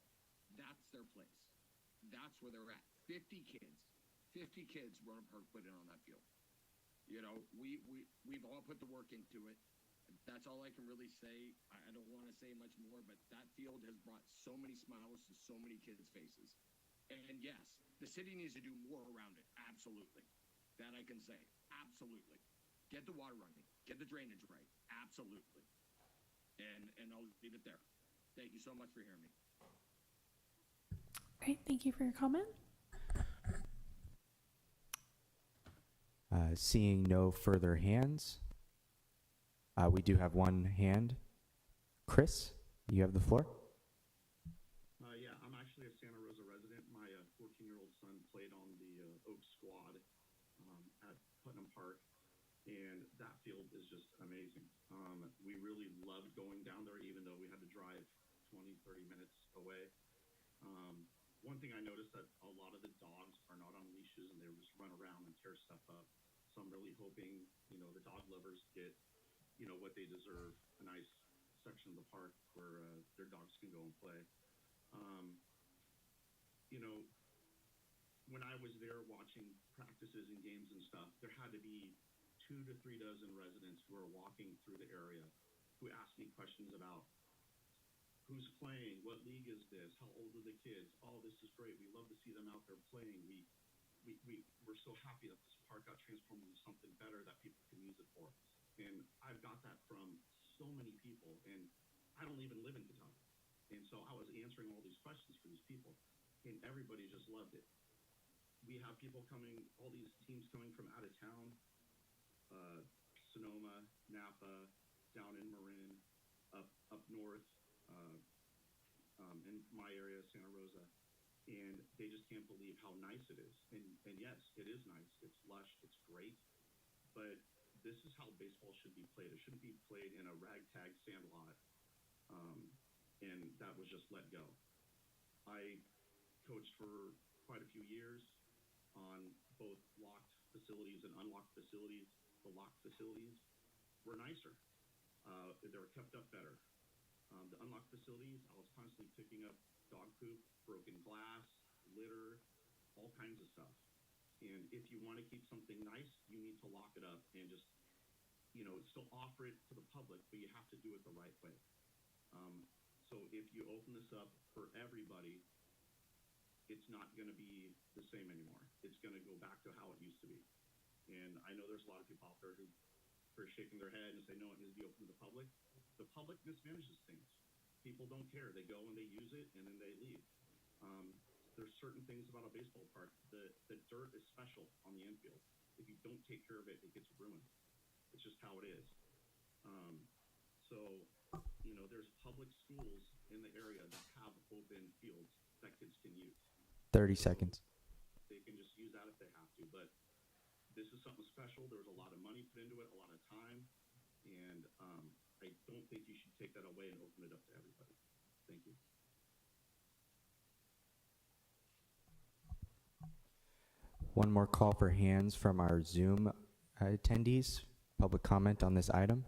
That's their place. That's where they're at. 50 kids Rohnert Park put in on that field. We've all put the work into it. That's all I can really say. I don't want to say much more, but that field has brought so many smiles to so many kids' faces. And yes, the city needs to do more around it. Absolutely. That I can say. Absolutely. Get the water running. Get the drainage right. Absolutely. And I'll leave it there. Thank you so much for hearing me. Great, thank you for your comment. Seeing no further hands, we do have one hand. Chris, you have the floor. Yeah, I'm actually a Santa Rosa resident. My 14-year-old son played on the Oaks squad at Putnam Park, and that field is just amazing. We really loved going down there, even though we had to drive 20, 30 minutes away. One thing I noticed that a lot of the dogs are not on leashes and they just run around and tear stuff up. So I'm really hoping, the dog lovers get, what they deserve, a nice section of the park where their dogs can go and play. When I was there watching practices and games and stuff, there had to be 2 to 3 dozen residents who are walking through the area who asked me questions about who's playing, what league is this, how old are the kids, oh, this is great, we love to see them out there playing, we're so happy that this park got transformed into something better that people can use it for. And I've got that from so many people, and I don't even live in Kentucky. And so I was answering all these questions for these people, and everybody just loved it. We have people coming, all these teams coming from out of town, Sonoma, Napa, down in Marin, up north, in my area, Santa Rosa, and they just can't believe how nice it is. And yes, it is nice. It's lush. It's great. But this is how baseball should be played. It shouldn't be played in a ragtag sandlot, and that was just let go. I coached for quite a few years on both locked facilities and unlocked facilities. The locked facilities were nicer. They were kept up better. The unlocked facilities, I was constantly picking up dog poop, broken glass, litter, all kinds of stuff. And if you want to keep something nice, you need to lock it up and just, still offer it to the public, but you have to do it the right way. So if you open this up for everybody, it's not going to be the same anymore. It's going to go back to how it used to be. And I know there's a lot of people out there who are shaking their head and say, no, it needs to be open to the public. The public mismanages things. People don't care. They go and they use it and then they leave. There's certain things about a baseball park. The dirt is special on the infield. If you don't take care of it, it gets ruined. It's just how it is. So, you know, there's public schools in the area that have open fields that kids can use. 30 seconds. They can just use that if they have to, but this is something special. There was a lot of money put into it, a lot of time, and I don't think you should take that away and open it up to everybody. Thank you. One more call for hands from our Zoom attendees. Public comment on this item.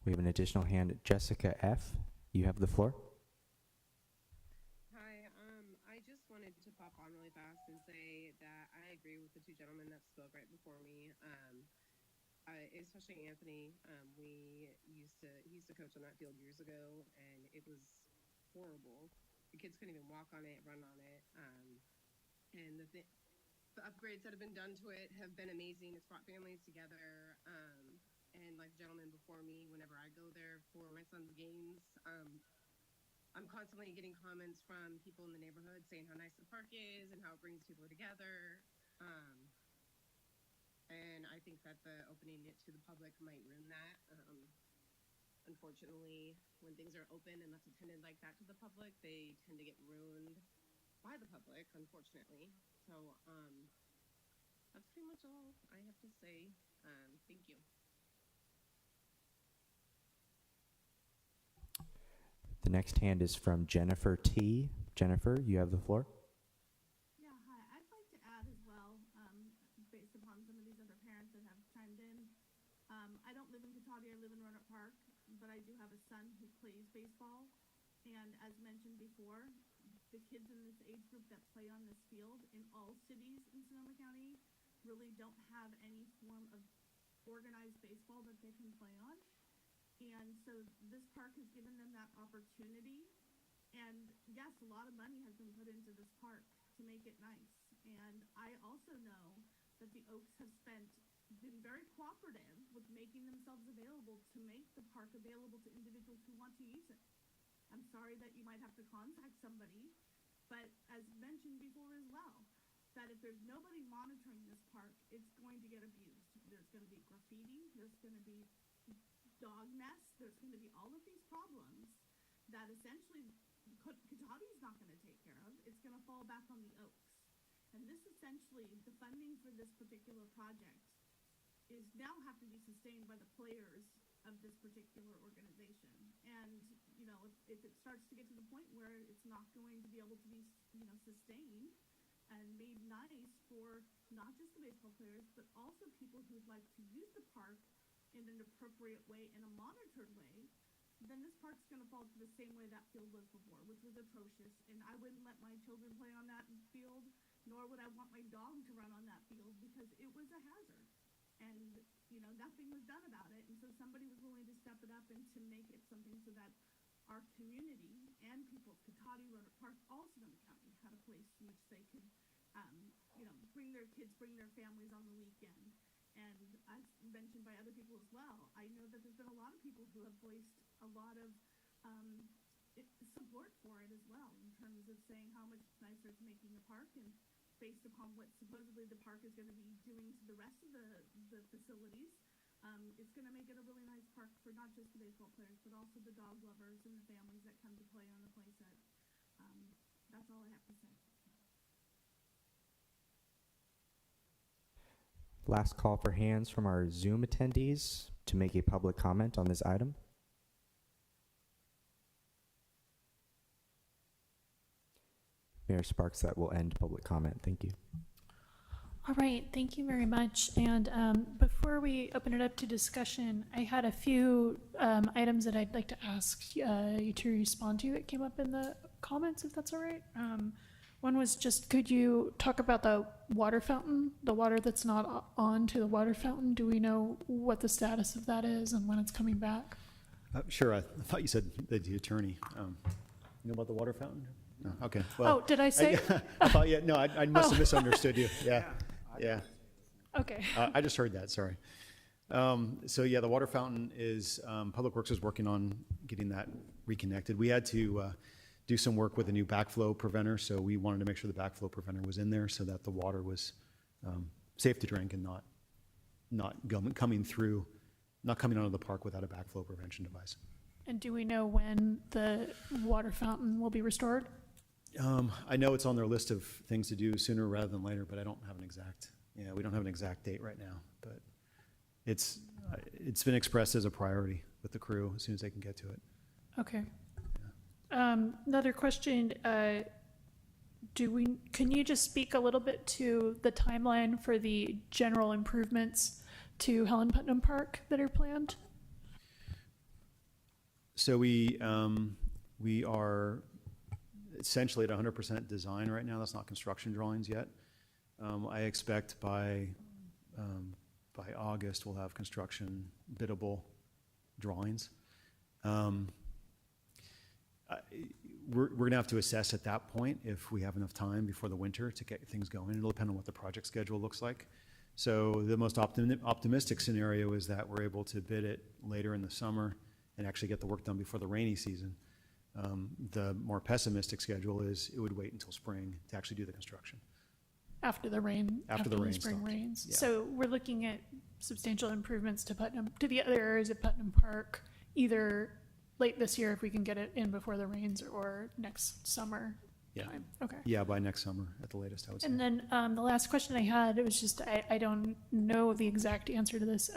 We have an additional hand. Jessica F., you have the floor. Hi, I just wanted to pop on really fast and say that I agree with the two gentlemen that spoke right before me. Especially Anthony, he used to coach on that field years ago, and it was horrible. The kids couldn't even walk on it, run on it, and the upgrades that have been done to it have been amazing. It's brought families together, and like the gentleman before me, whenever I go there for my son's games, I'm constantly getting comments from people in the neighborhood saying how nice the park is and how it brings people together. And I think that the opening it to the public might ruin that. Unfortunately, when things are open and that's attended like that to the public, they tend to get ruined by the public, unfortunately. So that's pretty much all I have to say. Thank you. The next hand is from Jennifer T. Jennifer, you have the floor. Yeah, hi. I'd like to add as well, based upon some of these other parents that have chimed in. I don't live in Cotati, I live in Roanoke Park, but I do have a son who plays baseball. And as mentioned before, the kids in this age group that play on this field in all cities in Sonoma County really don't have any form of organized baseball that they can play on. And so this park has given them that opportunity. And yes, a lot of money has been put into this park to make it nice. And I also know that the Oaks have been very cooperative with making themselves available to make the park available to individuals who want to use it. I'm sorry that you might have to contact somebody, but as mentioned before as well, that if there's nobody monitoring this park, it's going to get abused. There's going to be graffiti, there's going to be dog mess, there's going to be all of these problems that essentially Cotati's not going to take care of. It's going to fall back on the Oaks. And this essentially, the funding for this particular project is now have to be sustained by the players of this particular organization. And, you know, if it starts to get to the point where it's not going to be able to be, you know, sustained and made nice for not just the baseball players, but also people who'd like to use the park in an appropriate way, in a monitored way, then this park's going to fall to the same way that field was before, which was atrocious. And I wouldn't let my children play on that field, nor would I want my dog to run on that field, because it was a hazard. And, you know, nothing was done about it. And so somebody was willing to step it up and to make it something so that our community and people of Cotati, Roanoke Park, all Sonoma County had a place in which they could, you know, bring their kids, bring their families on the weekend. And as mentioned by other people as well, I know that there's been a lot of people who have voiced a lot of support for it as well, in terms of saying how much nicer it's making the park, and based upon what supposedly the park is going to be doing to the rest of the facilities, it's going to make it a really nice park for not just the baseball players, but also the dog lovers and the families that come to play on the playset. That's all I have to say. Last call for hands from our Zoom attendees to make a public comment on this item. Mayor Sparks, that will end public comment. Thank you. All right, thank you very much. And before we open it up to discussion, I had a few items that I'd like to ask you to respond to that came up in the comments, if that's all right. One was just, could you talk about the water fountain, the water that's not on to the water fountain? Do we know what the status of that is and when it's coming back? Sure. I thought you said the attorney. You know about the water fountain? No, okay, well. Oh, did I say? I thought, yeah, no, I must have misunderstood you, yeah, yeah. Okay. I just heard that, sorry. So yeah, the water fountain is, Public Works is working on getting that reconnected. We had to do some work with a new backflow preventer, so we wanted to make sure the backflow preventer was in there so that the water was safe to drink and not coming out of the park without a backflow prevention device. And do we know when the water fountain will be restored? I know it's on their list of things to do sooner rather than later, but I don't have an exact, we don't have an exact date right now, but it's been expressed as a priority with the crew as soon as they can get to it. Okay. Another question, can you just speak a little bit to the timeline for the general improvements to Helen Putnam Park that are planned? So we are essentially at 100% design right now. That's not construction drawings yet. I expect by August we'll have construction biddable drawings. We're going to have to assess at that point if we have enough time before the winter to get things going. It'll depend on what the project schedule looks like. So the most optimistic scenario is that we're able to bid it later in the summer and actually get the work done before the rainy season. The more pessimistic schedule is it would wait until spring to actually do the construction. After the rain, After the rain spring stops. rains. Yeah. So we're looking at substantial improvements to the other areas of Putnam Park, either late this year if we can get it in before the rains, or next summer Yeah. time. Okay. Yeah, by next summer at the latest, I would say. And then the last question I had, it was just, I don't know the exact answer to this.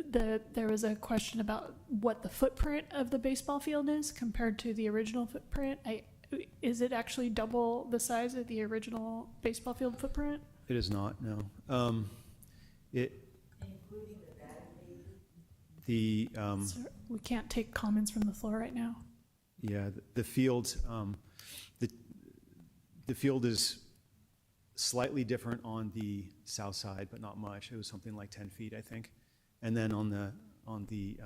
There was a question about what the footprint of the baseball field is compared to the original footprint. Is it actually double the size of the original baseball field footprint? It is not, no. So we can't take comments from the floor right now. Yeah, the field, the field is slightly different on the south side, but not much. It was something like 10 feet, I think. And then on the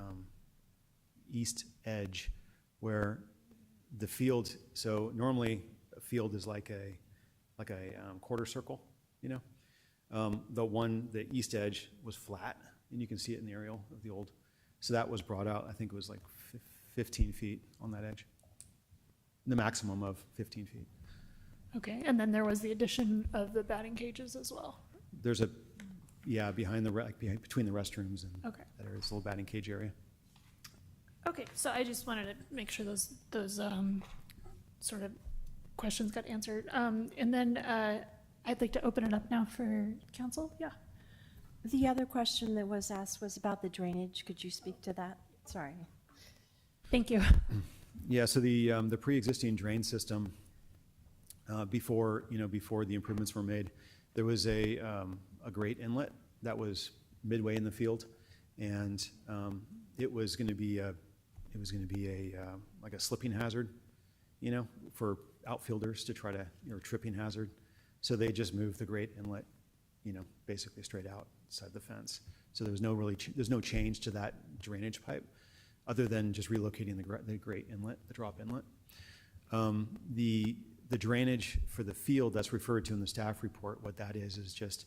east edge, where the field, so normally a field is like a quarter circle, you know? The east edge was flat, and you can see it in the aerial of the old. So that was brought out, I think it was like 15 feet on that edge. The maximum of 15 feet. Okay, and then there was the addition of the batting cages as well. There's between the restrooms and Okay. that area, it's a little batting cage area. Okay, so I just wanted to make sure those sort of questions got answered. And then I'd like to open it up now for council. Yeah. The other question that was asked was about the drainage. Could you speak to that? Sorry. Thank you. Yeah, so the pre-existing drain system, before the improvements were made, there was a great inlet that was midway in the field, and it was going to be like a slipping hazard, for outfilders to try to, tripping hazard. So they just moved the great inlet, basically straight outside the fence. So there's no change to that drainage pipe, other than just relocating the great inlet, the drop inlet. The drainage for the field that's referred to in the staff report, what that is just,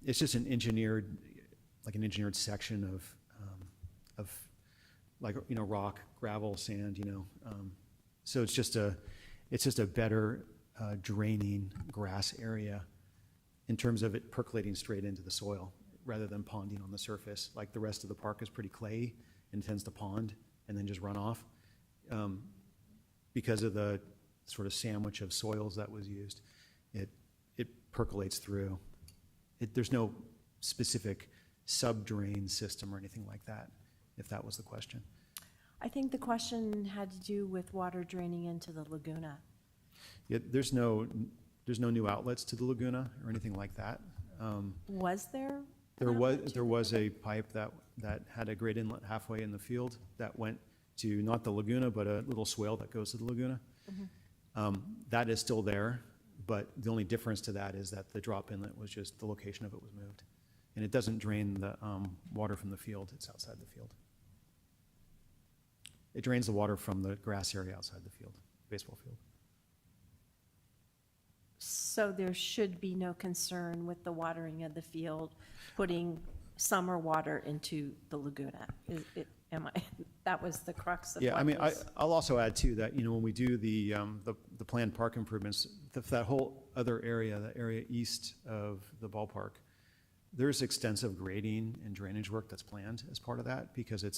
it's just an engineered section of rock, gravel, sand, so it's just a better draining grass area in terms of it percolating straight into the soil rather than ponding on the surface. Like the rest of the park is pretty clayey and tends to pond and then just run off. Because of the sort of sandwich of soils that was used, it percolates through. There's no specific sub-drain system or anything like that, if that was the question. I think the question had to do with water draining into the Laguna. Yeah, there's no new outlets to the Laguna or anything like that. Was there? There was a pipe that had a great inlet halfway in the field that went to not the Laguna, but a little swale that goes to the Laguna. That is still there, but the only difference to that is that the drop inlet was just, the location of it was moved. And it doesn't drain the water from the field, it's outside the field. It drains the water from the grass area outside the field. baseball field. So there should be no concern with the watering of the field, putting summer water into the Laguna. That was the crux of Yeah, what I mean, was- I'll also add too that, when we do the planned park improvements, that whole other area, the area east of the ballpark, there's extensive grading and drainage work that's planned as part of that, because it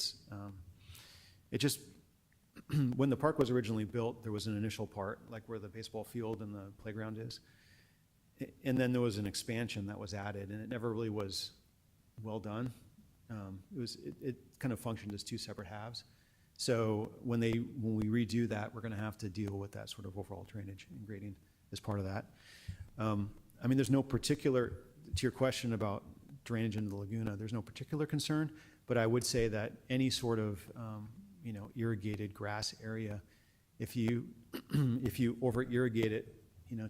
just, when the park was originally built, there was an initial part, like where the baseball field and the playground is. And then there was an expansion that was added, and it never really was well done. It kind of functioned as two separate halves. So when we redo that, we're going to have to deal with that sort of overall drainage and grading as part of that. I mean, there's no particular, to your question about drainage into the Laguna, there's no particular concern, but I would say that any sort of, irrigated grass area, if you over irrigate it,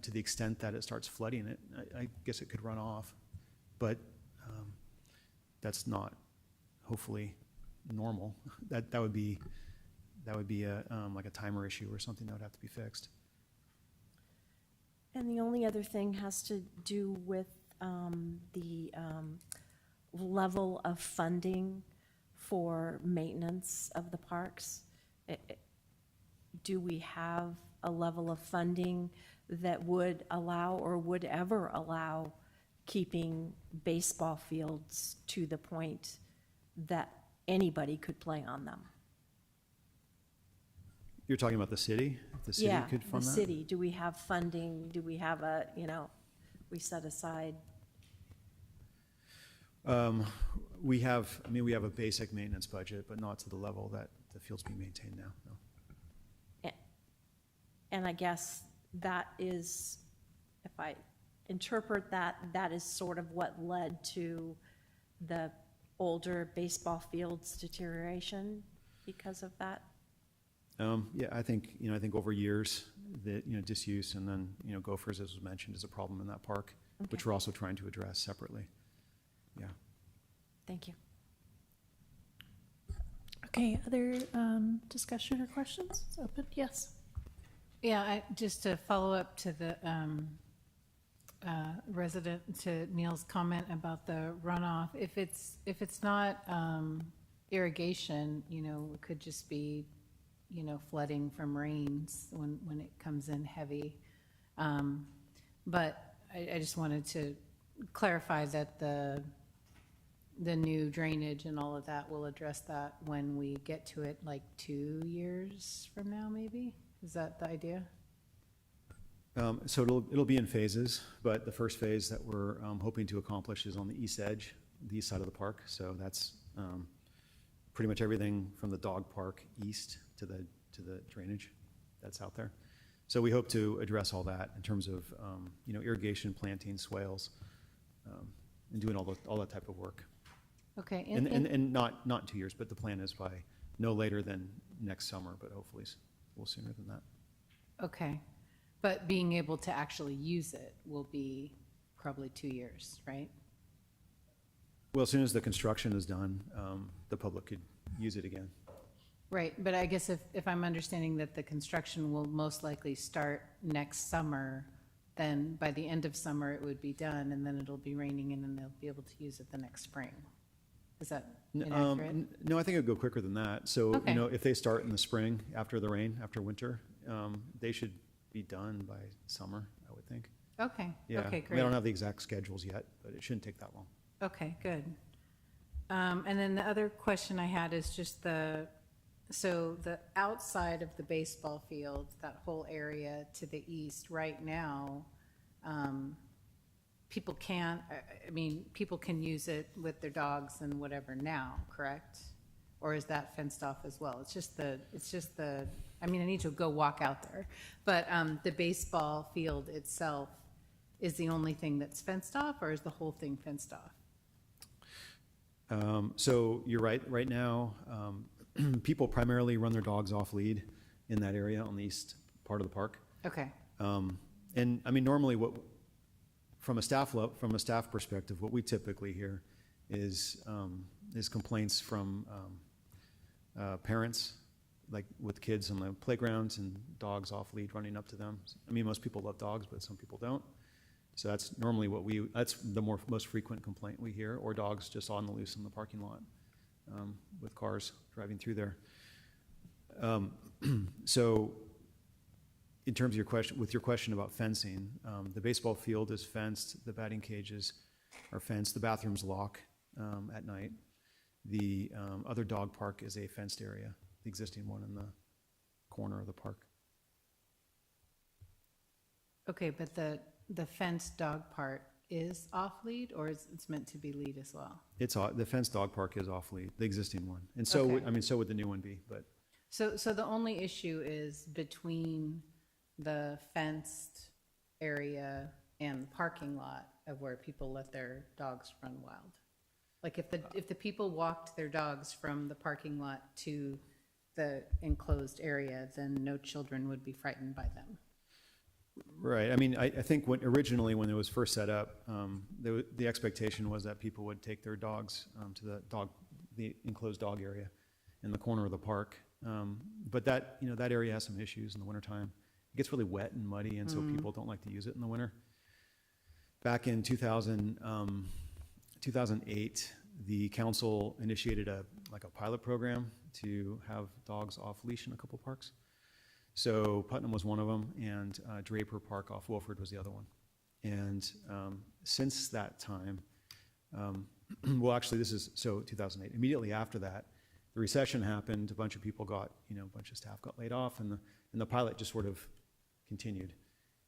to the extent that it starts flooding it, I guess it could run off, but that's not hopefully normal. That would be a like a timer issue or something that would have to be fixed. And the only other thing has to do with the level of funding for maintenance of the parks. Do we have a level of funding that would allow or would ever allow keeping baseball fields to the point that anybody could play on them? You're talking about the city? The city could fund that? Yeah, the city. Do we have funding? Do we have we set aside? We have a basic maintenance budget, but not to the level that the field's being maintained now, no. And I guess that is, if I interpret that, that is sort of what led to the older baseball fields deterioration because of that? Yeah, I think over years, that, disuse and then, gophers, as was mentioned, is a problem in that park, which we're also trying to address separately. Yeah. Thank you. Okay, other discussion or questions? It's open. Yes. Yeah, just to follow up to the to Neil's comment about the runoff, if it's not irrigation, it could just be, flooding from rains when it comes in heavy. But I just wanted to clarify that the new drainage and all of that will address that when we get to it, like 2 years from now, maybe? Is that the idea? So it'll be in phases, but the first phase that we're hoping to accomplish is on the east edge, the east side of the park. So that's pretty much everything from the dog park east to the drainage that's out there. So we hope to address all that in terms of irrigation, planting, swales, and doing all that type of work. Okay. And not in 2 years, but the plan is by no later than next summer, but hopefully a little sooner than that. Okay. But being able to actually use it will be probably 2 years, right? Well, as soon as the construction is done, the public could use it again. Right, but I guess if I'm understanding that the construction will most likely start next summer, then by the end of summer, it would be done, and then it'll be raining, and then they'll be able to use it the next spring. Is that inaccurate? No, I think it would go quicker than that. So, Okay. If they start in the spring, after the rain, after winter, they should be done by summer, I would think. Okay, Yeah. okay, I great. don't have the exact schedules yet, but it shouldn't take that long. Okay, good. And then the other question I had is just so the outside of the baseball field, that whole area to the east right now, people can use it with their dogs and whatever now, correct? Or is that fenced off as well? It's just the, I need to go walk out there, but the baseball field itself is the only thing that's fenced off, or is the whole thing fenced off? So you're right. Right now, people primarily run their dogs off lead in that area on the east part of the park. Okay. And normally, from a staff perspective, what we typically hear is complaints from parents like with kids on the playgrounds and dogs off lead running up to them. I mean, most people love dogs, but some people don't. So that's normally that's the most frequent complaint we hear, or dogs just on the loose in the parking lot with cars driving through there. So in terms of your question about fencing, the baseball field is fenced, the batting cages are fenced, the bathrooms lock at night. The other dog park is a fenced area, the existing one in the corner of the park. Okay, but the fenced dog part is off lead, or is it's meant to be lead as well? The fenced dog park is off lead, the existing one. And so, Okay. so would the new one be, but. So the only issue is between the fenced area and the parking lot of where people let their dogs run wild. Like if the people walked their dogs from the parking lot to the enclosed area, then no children would be frightened by them. Right. I mean, I think originally when it was first set up, the expectation was that people would take their dogs to the enclosed dog area in the corner of the park. But that area has some issues in the wintertime. It gets really wet and muddy, and so people don't like to use it in the winter. Back in 2008, the council initiated a pilot program to have dogs off leash in a couple parks. So Putnam was one of them, and Draper Park off Wilford was the other one. And since that time, well, actually, this is 2008. Immediately after that, the recession happened. A bunch of people a bunch of staff got laid off, and the pilot just sort of continued.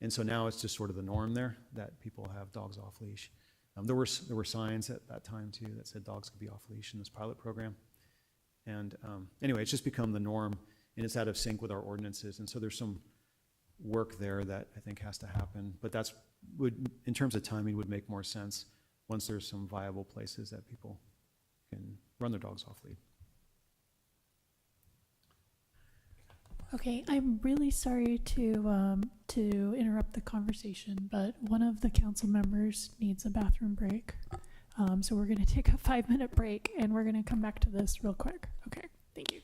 And so now it's just sort of the norm there that people have dogs off leash. There were signs at that time too that said dogs could be off leash in this pilot program. And anyway, it's just become the norm, and it's out of sync with our ordinances. And so there's some work there that I think has to happen. But in terms of timing, would make more sense once there's some viable places that people can run their dogs off lead. Okay, I'm really sorry to interrupt the conversation, but one of the council members needs a bathroom break. So we're going to take a 5-minute break, and we're going to come back to this real quick. Okay, thank you.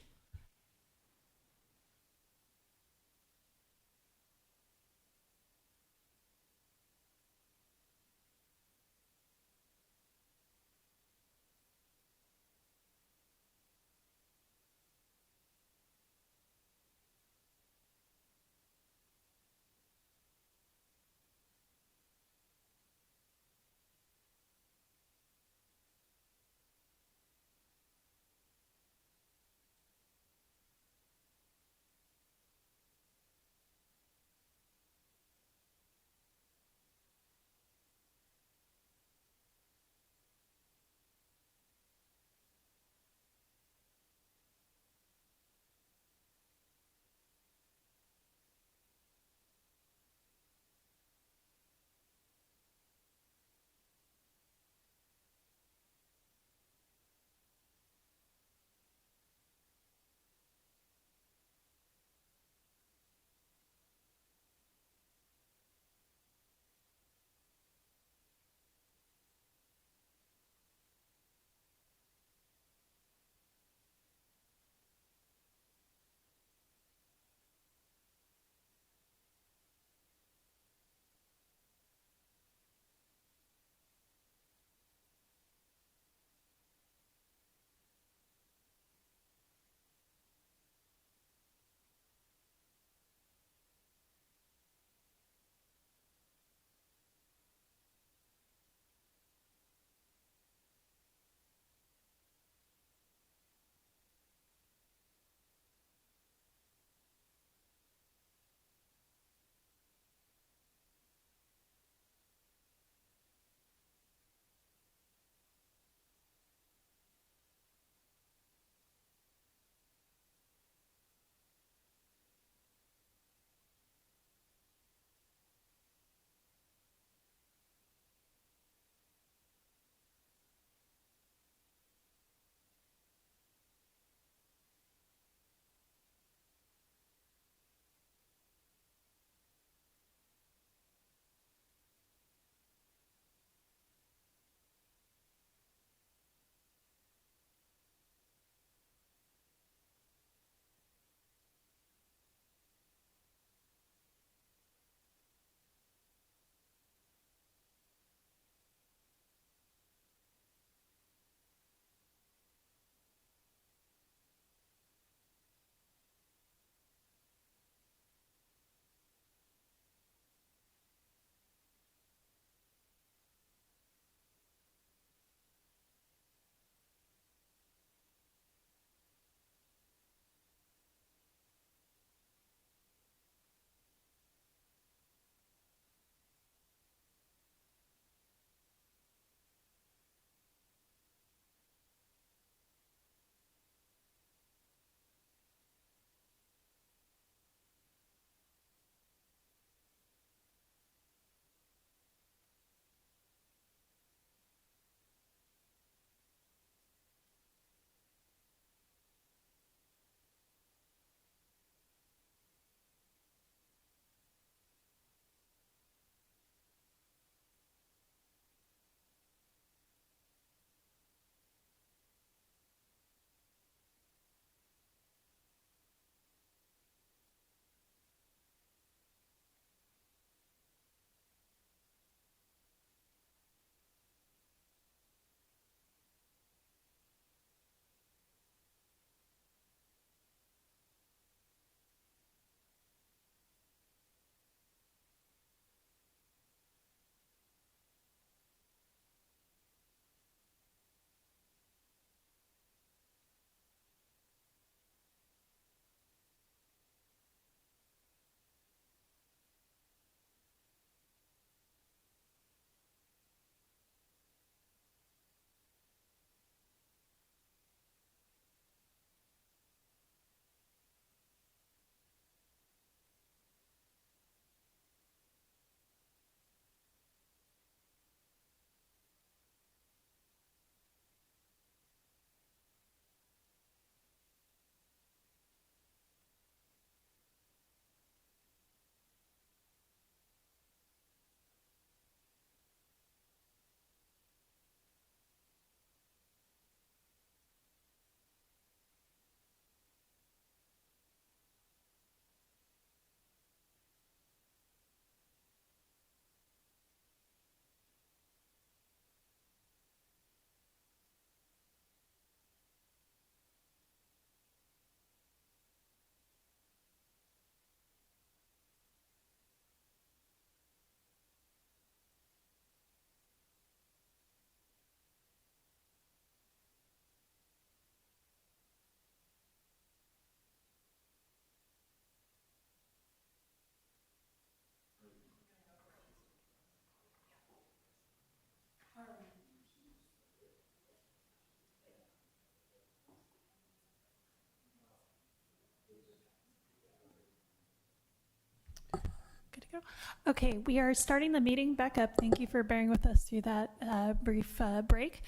go. Okay, we are starting the meeting back up. Thank you for bearing with us through that brief break.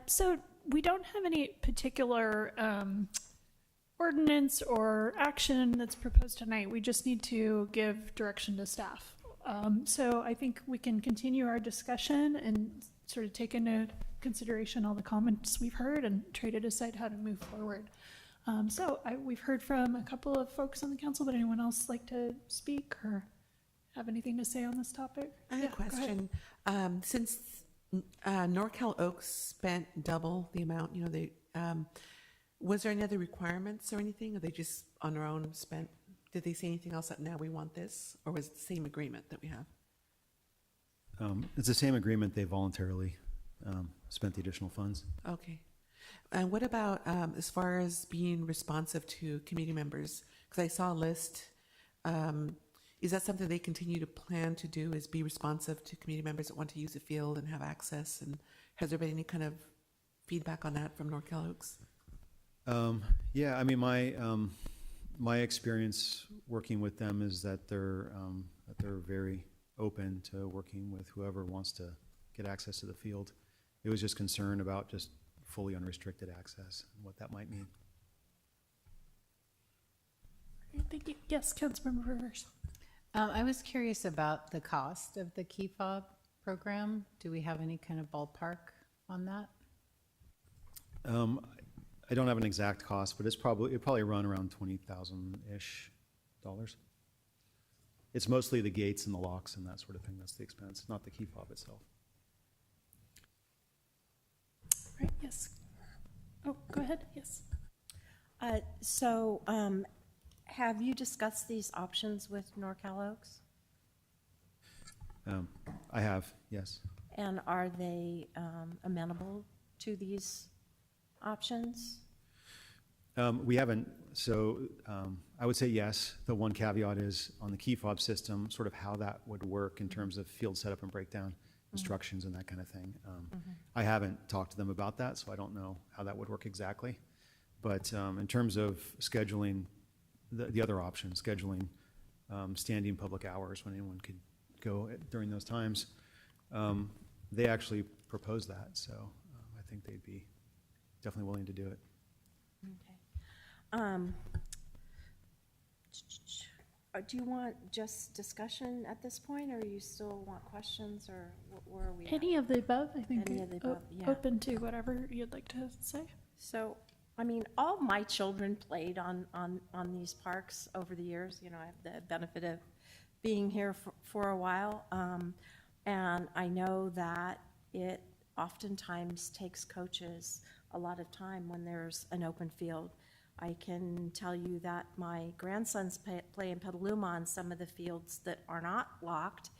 So we don't have any particular ordinance or action that's proposed tonight. We just need to give direction to staff. So I think we can continue our discussion and sort of take into consideration all the comments we've heard and try to decide how to move forward. We've heard from a couple of folks on the council, but anyone else like to speak or have anything to say on this topic? I have a question. Since NorCal Oaks spent double the amount, was there any other requirements or anything? Or they just on their own spent? Did they say anything else that now we want this, or was it the same agreement that we have? It's the same agreement. They voluntarily spent the additional funds. Okay. And what about as far as being responsive to community members? Because I saw a list. Is that something they continue to plan to do, is be responsive to community members that want to use the field and have access? And has there been any kind of feedback on that from NorCal Oaks? Yeah, I mean, my experience working with them is that they're very open to working with whoever wants to get access to the field. It was just concern about just fully unrestricted access and what that might mean. Thank you. Yes, Councilmember Rivers. I was curious about the cost of the Key Fob program. Do we have any kind of ballpark on that? I don't have an exact cost, but it probably run around $20,000-ish. It's mostly the gates and the locks and that sort of thing. That's the expense, not the key fob itself. Right. Yes. Oh, go ahead. Yes. Have you discussed these options with NorCal Oaks? I have, yes. And are they amenable to these options? We haven't, I would say yes. The one caveat is on the key fob system, sort of how that would work in terms of field setup and breakdown instructions and that kind of thing. I haven't talked to them about that, so I don't know how that would work exactly. But in terms of scheduling the other option, scheduling standing public hours when anyone could go during those times, they actually proposed that. So I think they'd be definitely willing to do it. Okay. Do you want just discussion at this point, or you still want questions, or where are we at? Any of the above, I think. Any of the above, yeah. Open to whatever you'd like to say. So, I mean, all my children played on these parks over the years. You know, I have the benefit of being here for a while. And I know that it oftentimes takes coaches a lot of time when there's an open field. I can tell you that my grandsons play in Petaluma on some of the fields that are not locked,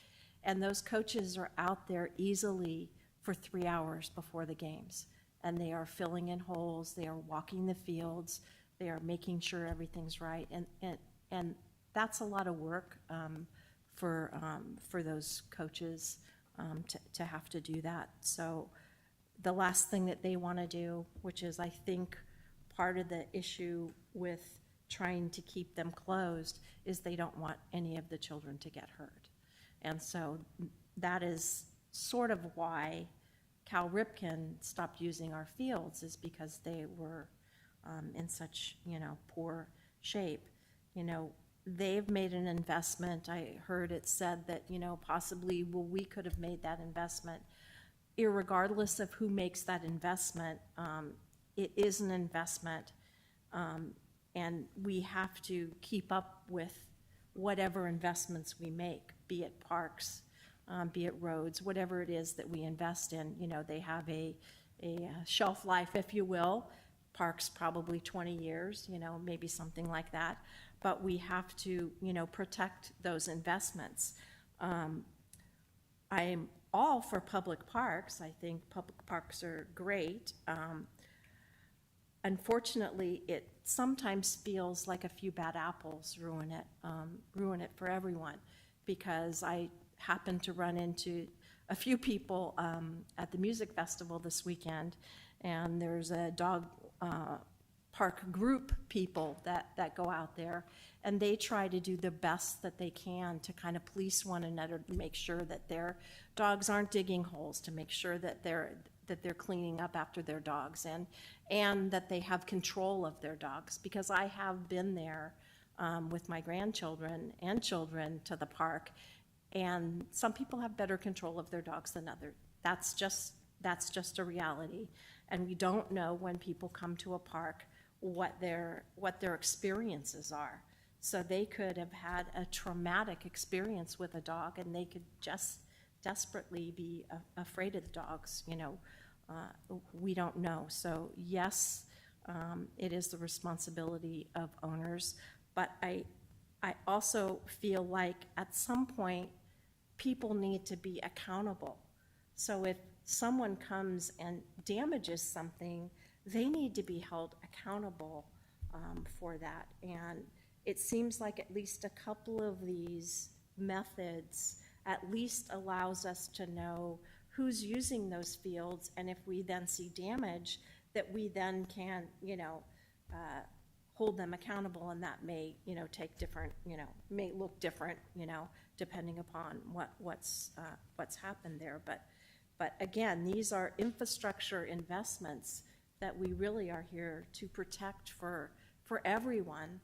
and those coaches are out there easily for 3 hours before the games. And they are filling in holes, they are walking the fields, they are making sure everything's right. And that's a lot of work for those coaches to have to do that. So the last thing that they want to do, which is I think part of the issue with trying to keep them closed, is they don't want any of the children to get hurt. And so that is sort of why Cal Ripken stopped using our fields, is because they were in such, poor shape. They've made an investment. I heard it said that, possibly, we could have made that investment. Irregardless of who makes that investment, it is an investment, and we have to keep up with whatever investments we make, be it parks, be it roads, whatever it is that we invest in. They have a shelf life, if you will. Parks probably 20 years, maybe something like that. But we have to, protect those investments. I'm all for public parks. I think public parks are great. Unfortunately, it sometimes feels like a few bad apples ruin it for everyone, because I happened to run into a few people at the music festival this weekend, and there's a dog park group people that go out there, and they try to do the best that they can to kind of police one another, to make sure that their dogs aren't digging holes, to make sure that they're cleaning up after their dogs, and that they have control of their dogs. Because I have been there with my grandchildren and children to the park, and some people have better control of their dogs than others. That's just a reality. And we don't know when people come to a park what their experiences are. So they could have had a traumatic experience with a dog, and they could just desperately be afraid of the dogs. We don't know. So yes, it is the responsibility of owners, but I also feel like at some point people need to be accountable. So if someone comes and damages something, they need to be held accountable for that. And it seems like at least a couple of these methods at least allows us to know who's using those fields, and if we then see damage, that we then can, hold them accountable, and that may, take different, may look different, depending upon what's happened there. But again, these are infrastructure investments that we really are here to protect for everyone.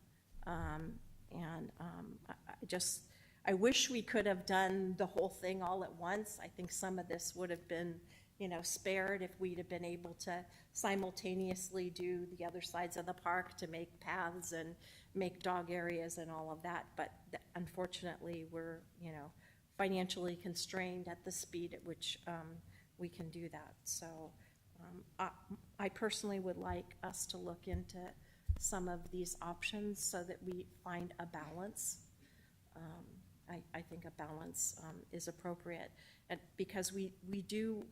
I wish we could have done the whole thing all at once. I think some of this would have been, spared if we'd have been able to simultaneously do the other sides of the park to make paths and make dog areas and all of that. But unfortunately, we're, financially constrained at the speed at which we can do that. So I personally would like us to look into some of these options so that we find a balance. I think a balance is appropriate, and because we do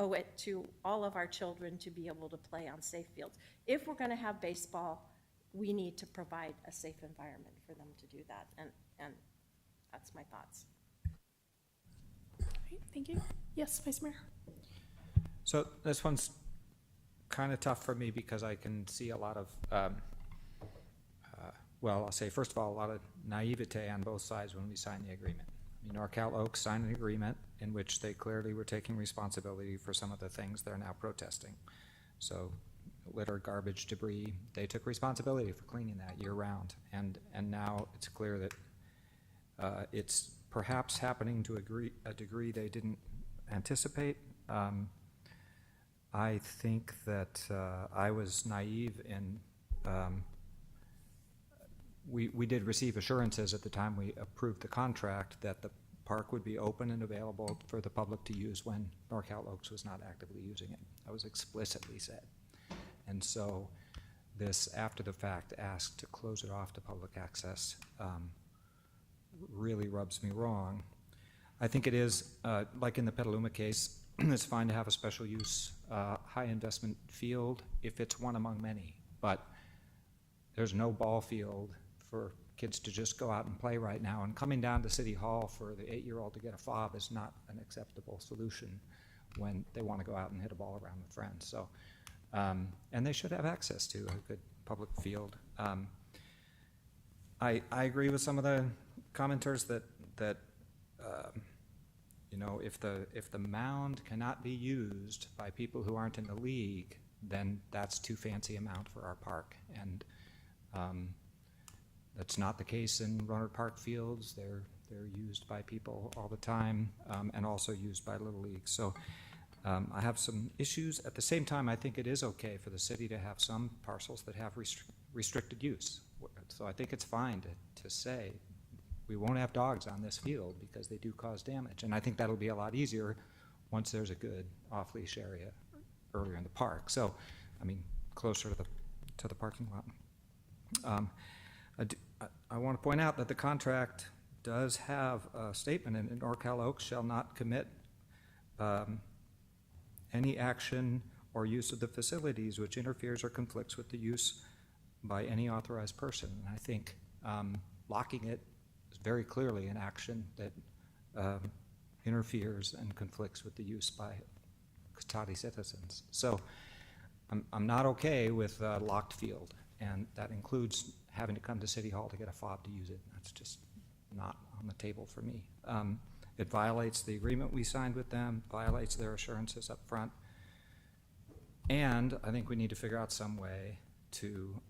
owe it to all of our children to be able to play on safe fields. If we're going to have baseball, we need to provide a safe environment for them to do that, and that's my thoughts. All right, thank you. Yes, Vice Mayor. So this one's kind of tough for me because I can see a lot of, well, I'll say, first of all, a lot of naivete on both sides when we signed the agreement. Norcal Oaks signed an agreement in which they clearly were taking responsibility for some of the things they're now protesting. So litter, garbage, debris, they took responsibility for cleaning that year round. And now it's clear that it's perhaps happening to a degree they didn't anticipate. I think that I was naive in, we did receive assurances at the time we approved the contract that the park would be open and available for the public to use when Norcal Oaks was not actively using it. That was explicitly said. And so this after the fact ask to close it off to public access really rubs me wrong. I think it is, like in the Petaluma case, it's fine to have a special use high investment field if it's one among many, but there's no ball field for kids to just go out and play right now, and coming down to City Hall for the 8-year-old to get a fob is not an acceptable solution when they want to go out and hit a ball around with friends. So, and they should have access to a good public field. I agree with some of the commenters that you know, if the mound cannot be used by people who aren't in the league, then that's too fancy a mound for our park. And that's not the case in Rohnert Park fields. They're used by people all the time, and also used by Little League. So I have some issues. At the same time, I think it is okay for the city to have some parcels that have restricted use. So I think it's fine to say we won't have dogs on this field because they do cause damage. And I think that'll be a lot easier once there's a good off-leash area earlier in the park. So, I mean, closer to the parking lot. I want to point out that the contract does have a statement in it: Norcal Oaks shall not commit any action or use of the facilities which interferes or conflicts with the use by any authorized person. And I think locking it is very clearly an action that interferes and conflicts with the use by Cotati citizens. So I'm not okay with a locked field, and that includes having to come to City Hall to get a fob to use it. That's just not on the table for me. It violates the agreement we signed with them, violates their assurances up front, and I think we need to figure out some way to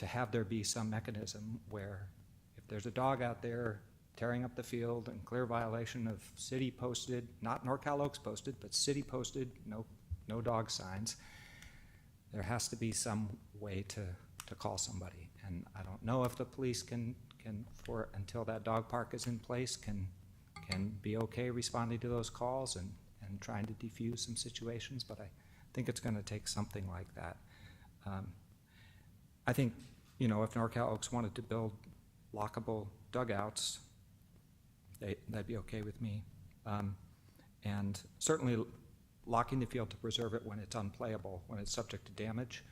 have there be some mechanism where if there's a dog out there tearing up the field in clear violation of city posted, not NorCal Oaks posted, but city posted, no dog signs, there has to be some way to call somebody. And I don't know if the police can until that dog park is in place, can be okay responding to those calls and trying to defuse some situations, but I think it's going to take something like that. I think, if NorCal Oaks wanted to build lockable dugouts, that'd be okay with me. And certainly locking the field to preserve it when it's unplayable, when it's subject to damage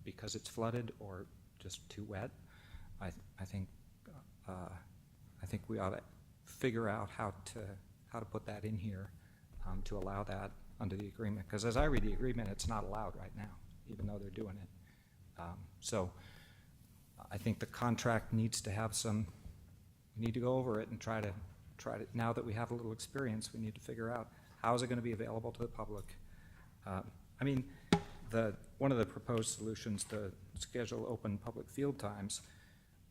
because it's flooded or just too wet. I think we ought to figure out how to put that in here to allow that under the agreement. Because as I read the agreement, it's not allowed right now, even though they're doing it. So I think the contract needs to have we need to go over it and try to, now that we have a little experience, we need to figure out how is it going to be available to the public. One of the proposed solutions to schedule open public field times,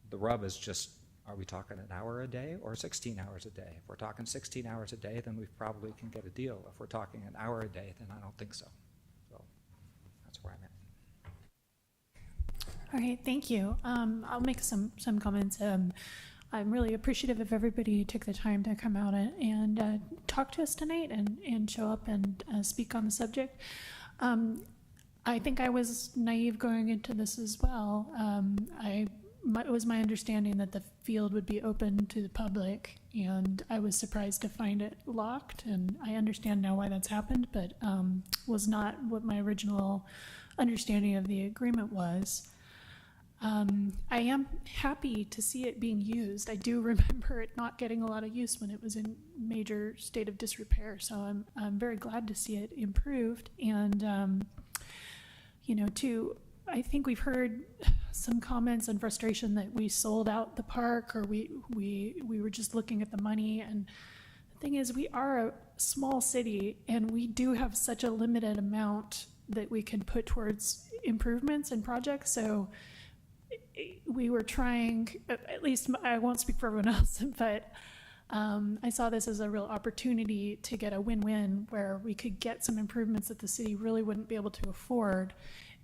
the rub is just, are we talking an hour a day or 16 hours a day? If we're talking 16 hours a day, then we probably can get a deal. If we're talking an hour a day, then I don't think so. So that's where I'm at. All right, thank you. I'll make some comments. I'm really appreciative of everybody who took the time to come out and talk to us tonight and show up and speak on the subject. I think I was naive going into this as well. It was my understanding that the field would be open to the public, and I was surprised to find it locked, and I understand now why that's happened, but was not what my original understanding of the agreement was. I am happy to see it being used. I do remember it not getting a lot of use when it was in major state of disrepair, so I'm very glad to see it improved. And I think we've heard some comments and frustration that we sold out the park, or we were just looking at the money. And the thing is, we are a small city, and we do have such a limited amount that we can put towards improvements and projects. So we were trying, at least I won't speak for everyone else, but I saw this as a real opportunity to get a win-win where we could get some improvements that the city really wouldn't be able to afford,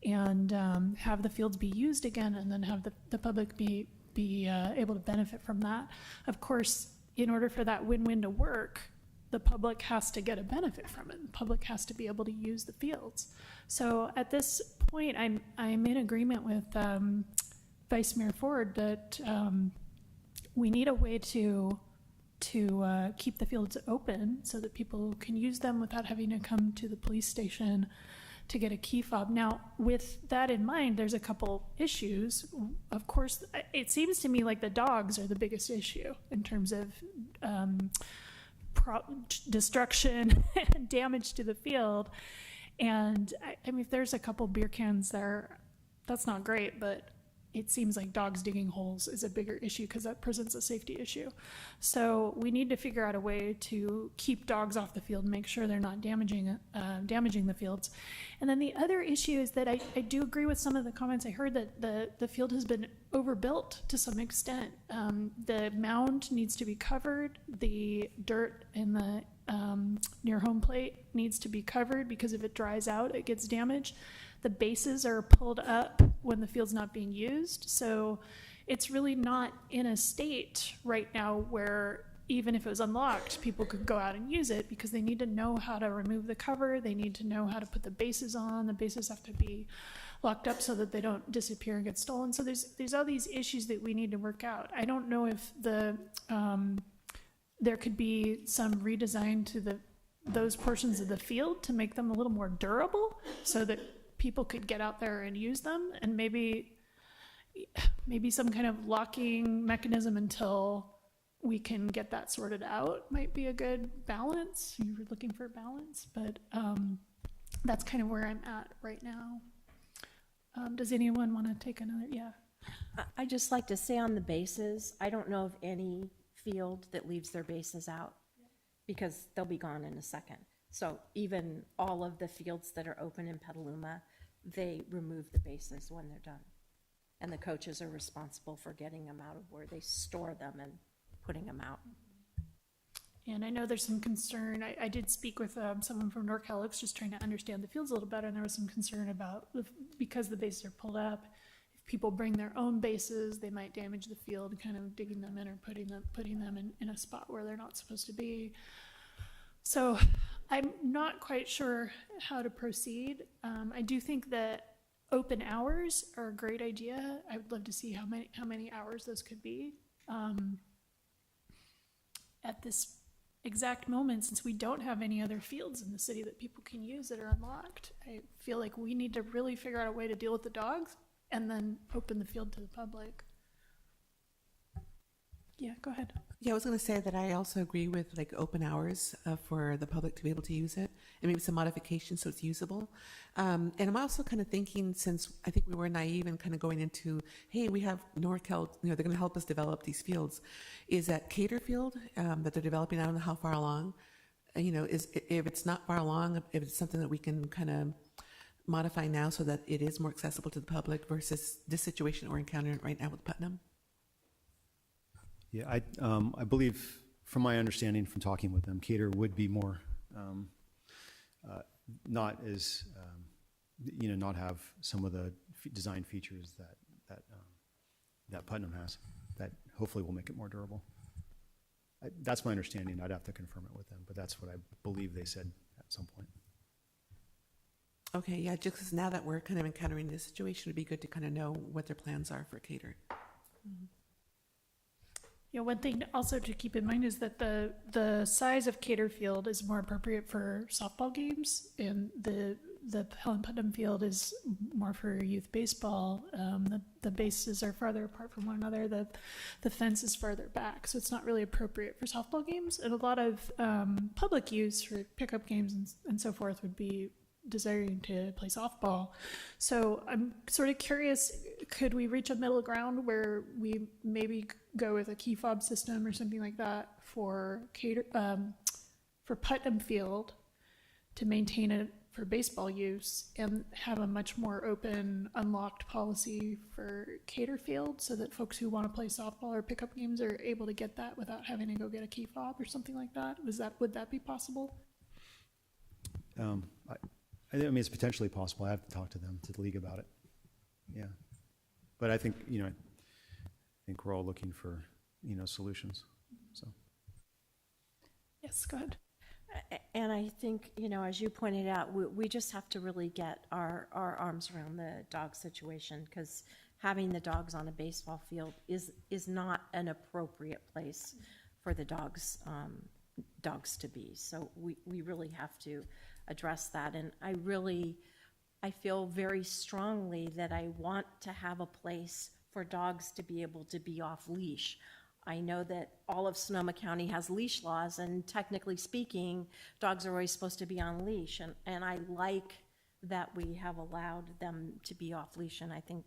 and have the fields be used again, and then have the public be able to benefit from that. Of course, in order for that win-win to work, the public has to get a benefit from it. The public has to be able to use the fields. So at this point, I'm in agreement with Vice Mayor Ford that we need a way to keep the fields open so that people can use them without having to come to the police station to get a key fob. Now, with that in mind, there's a couple issues. Of course, it seems to me like the dogs are the biggest issue in terms of destruction and damage to the field. And I mean, if there's a couple beer cans there, that's not great, but it seems like dogs digging holes is a bigger issue because that presents a safety issue. So we need to figure out a way to keep dogs off the field and make sure they're not damaging the fields. And then the other issue is that I do agree with some of the comments I heard that the field has been overbuilt to some extent. The mound needs to be covered. The dirt in the near home plate needs to be covered because if it dries out, it gets damaged. The bases are pulled up when the field's not being used. So it's really not in a state right now where even if it was unlocked, people could go out and use it because they need to know how to remove the cover. They need to know how to put the bases on. The bases have to be locked up so that they don't disappear and get stolen. So there's all these issues that we need to work out. I don't know if there could be some redesign to those portions of the field to make them a little more durable so that people could get out there and use them, and maybe some kind of locking mechanism until we can get that sorted out might be a good balance. You were looking for balance, but that's kind of where I'm at right now. Does anyone want to take another? Yeah. I just like to say on the bases, I don't know of any field that leaves their bases out because they'll be gone in a second. So even all of the fields that are open in Petaluma, they remove the bases when they're done. And the coaches are responsible for getting them out of where they store them and putting them out. And I know there's some concern. I did speak with someone from NorCal just trying to understand the fields a little better, and there was some concern about because the bases are pulled up, if people bring their own bases, they might damage the field, kind of digging them in or putting them in a spot where they're not supposed to be. So I'm not quite sure how to proceed. I do think that open hours are a great idea. I would love to see how many hours those could be. At this exact moment, since we don't have any other fields in the city that people can use that are unlocked, I feel like we need to really figure out a way to deal with the dogs and then open the field to the public. Yeah, go ahead. Yeah, I was going to say that I also agree with like open hours for the public to be able to use it, and maybe some modifications so it's usable. And I'm also kind of thinking, since I think we were naive and kind of going into, hey, we have NorCal, they're going to help us develop these fields. Is that Cater Field that they're developing? I don't know how far along. Is if it's not far along, if it's something that we can kind of modify now so that it is more accessible to the public versus this situation we're encountering right now with Putnam. Yeah, I believe, from my understanding from talking with them, Cater would be more, not as, not have some of the design features that Putnam has, that hopefully will make it more durable. That's my understanding. I'd have to confirm it with them, but that's what I believe they said at some point. Okay, yeah, just 'cause now that we're kind of encountering this situation, it'd be good to kind of know what their plans are for Cater. Mm-hmm. Yeah, one thing also to keep in mind is that the size of Cater Field is more appropriate for softball games, and the Helen Putnam Field is more for youth baseball. The bases are farther apart from one another. The fence is farther back, so it's not really appropriate for softball games. And a lot of public use for pickup games and so forth would be desiring to play softball. So I'm sort of curious, could we reach a middle ground where we maybe go with a key fob system or something like that for Putnam Field to maintain it for baseball use, and have a much more open, unlocked policy for Cater Field so that folks who want to play softball or pickup games are able to get that without having to go get a key fob or something like that? Would that be possible? I mean, it's potentially possible. I have to talk to them, to the league, about it. Yeah. But I think, I think we're all looking for, solutions, so. Yes, go ahead. And I think, as you pointed out, we just have to really get our arms around the dog situation, because having the dogs on a baseball field is not an appropriate place for the dogs to be. So we really have to address that. And I feel very strongly that I want to have a place for dogs to be able to be off leash. I know that all of Sonoma County has leash laws, and technically speaking, dogs are always supposed to be on leash. And I like that we have allowed them to be off leash, and I think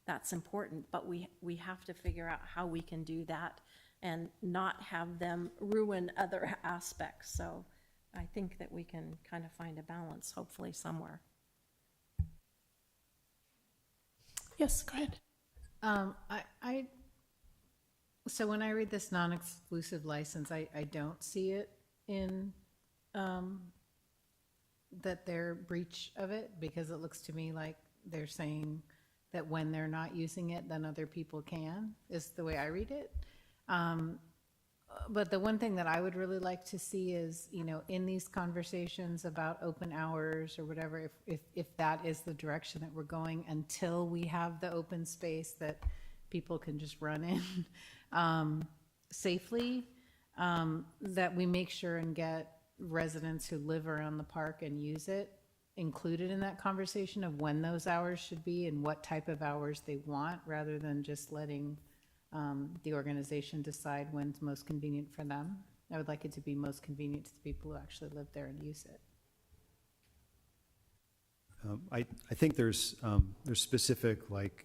that's important. But we have to figure out how we can do that and not have them ruin other aspects. So I think that we can kind of find a balance, hopefully somewhere. Yes, go ahead. So when I read this non-exclusive license, I don't see it in, that they're breach of it, because it looks to me like they're saying that when they're not using it, then other people can, is the way I read it. But the one thing that I would really like to see is, in these conversations about open hours or whatever, if that is the direction that we're going, until we have the open space that people can just run in safely, that we make sure and get residents who live around the park and use it included in that conversation of when those hours should be and what type of hours they want, rather than just letting the organization decide when's most convenient for them. I would like it to be most convenient to the people who actually live there and use it. I think there's specific, like,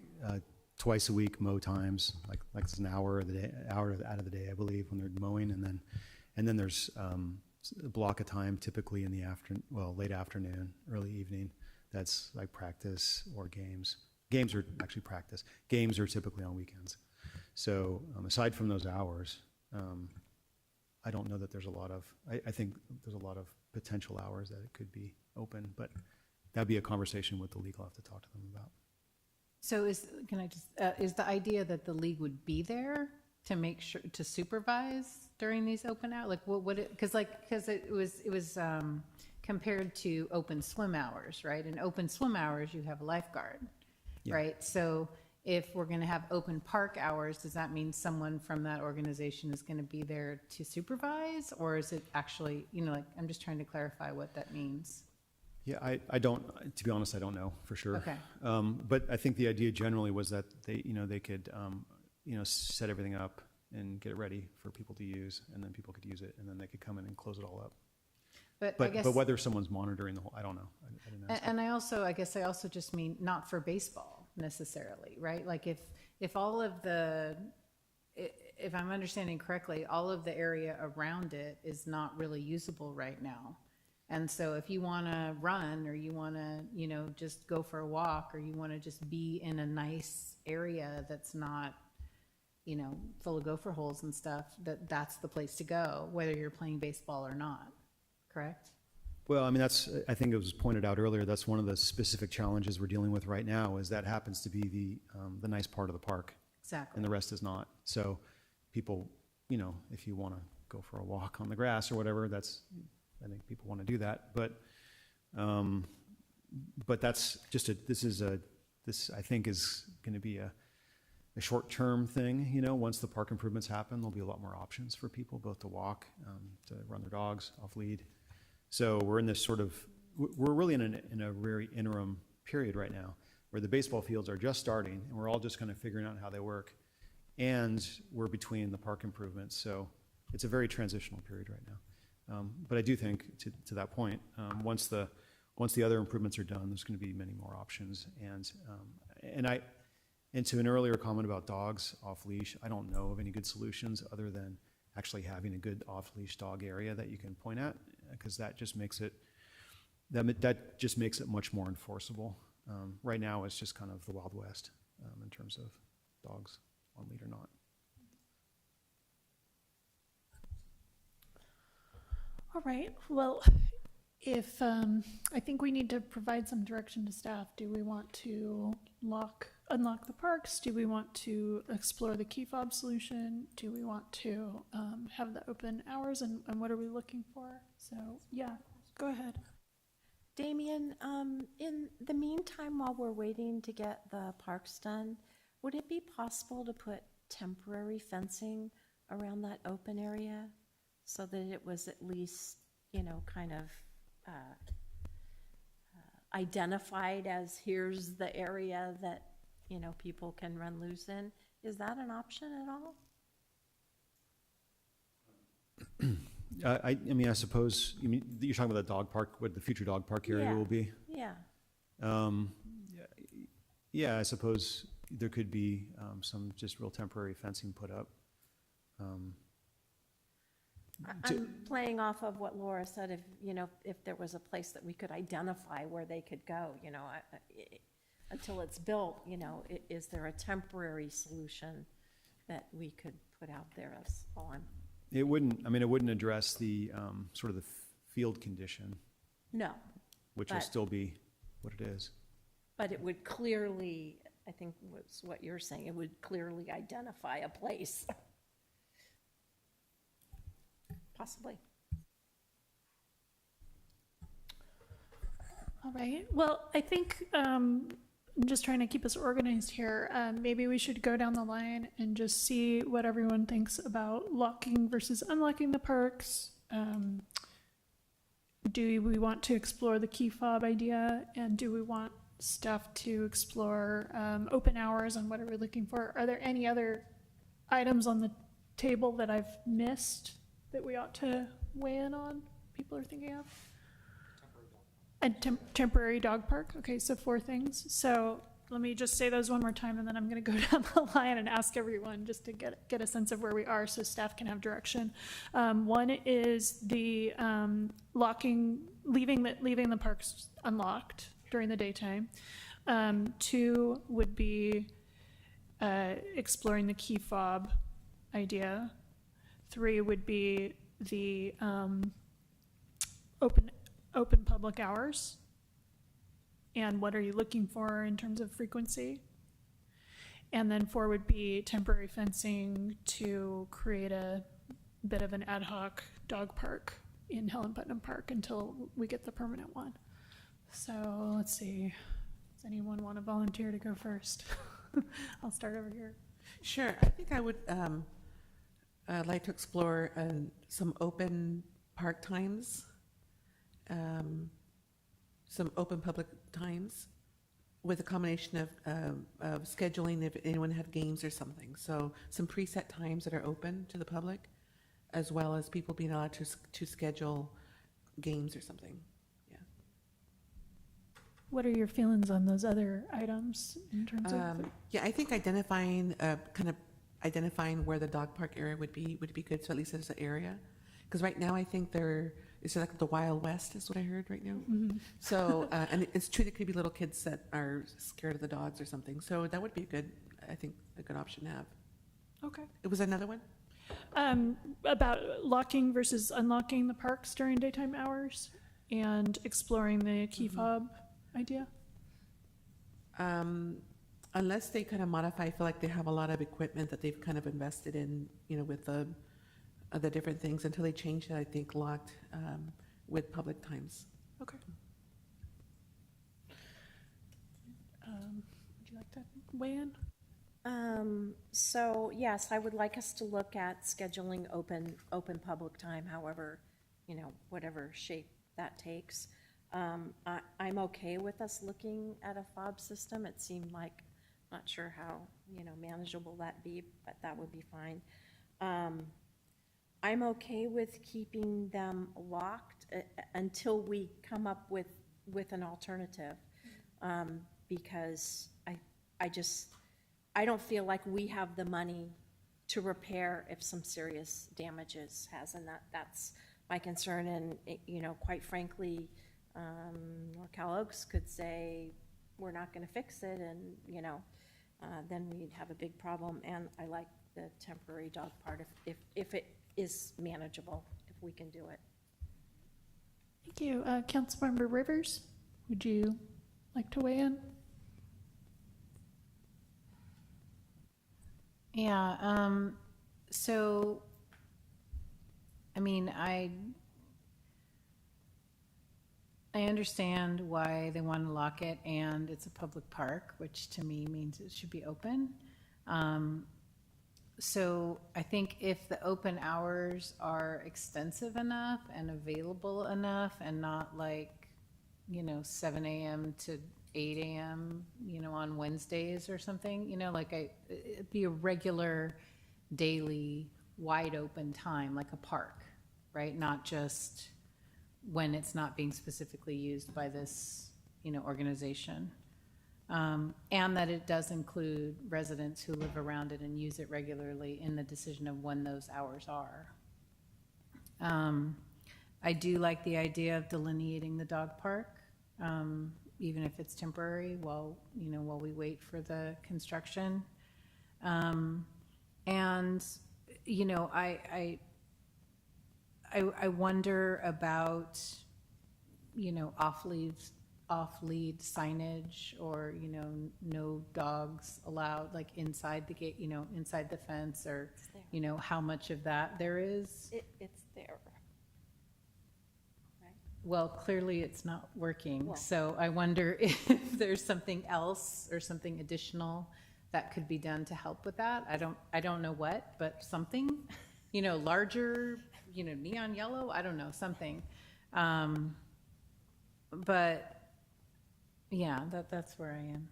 twice a week mow times, like it's an hour of the day, hour out of the day, I believe, when they're mowing, and then there's a block of time typically in the late afternoon, early evening, that's like practice or games. Games are actually practice. Games are typically on weekends. So aside from those hours, I don't know that there's a lot of, I think there's a lot of potential hours that it could be open, but that'd be a conversation with the league. I'll have to talk to them about. So is the idea that the league would be there to make sure, to supervise during these open hours? Like because it was compared to open swim hours, right? In open swim hours, you have a lifeguard, right? So if we're going to have open park hours, does that mean someone from that organization is going to be there to supervise? Or is it actually, I'm just trying to clarify what that means. Yeah, I don't, to be honest, I don't know for sure. Okay. But I think the idea generally was that they could, set everything up and get it ready for people to use, and then people could use it, and then they could come in and close it all up. But whether someone's monitoring the whole, I don't know. I didn't ask and I also just mean not for baseball necessarily, right? Like if all of if I'm understanding correctly, all of the area around it is not really usable right now. And so if you want to run, or you want to, just go for a walk, or you want to just be in a nice area that's not, full of gopher holes and stuff, that's the place to go, whether you're playing baseball or not. Correct? Well, I mean, I think it was pointed out earlier, that's one of the specific challenges we're dealing with right now, is that happens to be the nice part of the park. Exactly. And the rest is not. So people, if you want to go for a walk on the grass or whatever, I think people want to do that. But that's just this I think is going to be a short-term thing. Once the park improvements happen, there'll be a lot more options for people, both to walk, to run their dogs off lead. So we're in this we're really in a very interim period right now, where the baseball fields are just starting, and we're all just kind of figuring out how they work. And we're between the park improvements, so it's a very transitional period right now. But I do think, to that point, once the other improvements are done, there's going to be many more options. And to an earlier comment about dogs off leash, I don't know of any good solutions other than actually having a good off leash dog area that you can point at, because that just makes it much more enforceable. Right now, it's just kind of the Wild West in terms of dogs on lead or not. All right, well, if, I think we need to provide some direction to staff. Do we want to unlock the parks? Do we want to explore the key fob solution? Do we want to have the open hours, and what are we looking for? So, yeah, go ahead. Damien, in the meantime, while we're waiting to get the parks done, would it be possible to put temporary fencing around that open area so that it was at least, kind of identified as here's the area that, people can run loose in? Is that an option at all? I mean, I suppose you're talking about the dog park, what the future dog park area will be. Yeah. Yeah, I suppose there could be some just real temporary fencing put up. I'm playing off of what Laura said. If there was a place that we could identify where they could go, until it's built, is there a temporary solution that we could put out there as all I'm? It wouldn't address the sort of the field condition. No. Which will still be what it is. But it would clearly, I think was what you're saying, it would clearly identify a place. Possibly. All right, well, I think, I'm just trying to keep us organized here. Maybe we should go down the line and just see what everyone thinks about locking versus unlocking the parks. Do we want to explore the key fob idea, and do we want staff to explore open hours, and what are we looking for? Are there any other items on the table that I've missed that we ought to weigh in on, people are thinking of? A temporary dog park, okay, so 4 things. So let me just say those one more time, and then I'm gonna go down the line and ask everyone just to get a sense of where we are so staff can have direction. One is the leaving the parks unlocked during the daytime. 2 would be exploring the key fob idea. 3 would be the open public hours. And what are you looking for in terms of frequency? And then 4 would be temporary fencing to create a bit of an ad hoc dog park in Helen Putnam Park until we get the permanent one. So let's see, does anyone want to volunteer to go first? I'll start over here. Sure. I think I would like to explore some open park times, some open public times with a combination of scheduling if anyone had games or something. So some preset times that are open to the public, as well as people being allowed to schedule games or something. Yeah. What are your feelings on those other items in terms of? Yeah, I think identifying where the dog park area would be good. So at least there's an area, because right now I think it's like the Wild West is what I heard right now. Mhm. So and it's true, there could be little kids that are scared of the dogs or something. So that would be a good option to have. Okay. It was another one. About locking versus unlocking the parks during daytime hours and exploring the key fob idea. Unless they kind of modify, I feel like they have a lot of equipment that they've kind of invested in, with the different things until they change it, I think, locked with public times. Okay. Would you like to weigh in? So yes, I would like us to look at scheduling open public time, however, whatever shape that takes. I'm okay with us looking at a fob system. It seemed like, not sure how, manageable that'd be, but that would be fine. I'm okay with keeping them locked until we come up with an alternative, because I don't feel like we have the money to repair if some serious damages has, and that's my concern. And quite frankly, Cal Oaks could say we're not going to fix it, and then we'd have a big problem. And I like the temporary dog part if it is manageable, if we can do it. Thank you. Councilmember Rivers, would you like to weigh in? Yeah, so, I mean, I understand why they want to lock it, and it's a public park, which to me means it should be open. So I think if the open hours are extensive enough and available enough and not like, 7 a.m. to 8 a.m., on Wednesdays or something, it'd be a regular daily wide open time, like a park, right? Not just when it's not being specifically used by this, organization. And that it does include residents who live around it and use it regularly in the decision of when those hours are. I do like the idea of delineating the dog park, even if it's temporary, while we wait for the construction. And I wonder about off-lead signage, or no dogs allowed, like inside the gate, inside the fence, or how much of that there is. It's there. Well, clearly it's not working. Well. So I wonder if there's something else or something additional that could be done to help with that. I don't know what, but something, larger, neon yellow, I don't know, something. But yeah, that's where I am.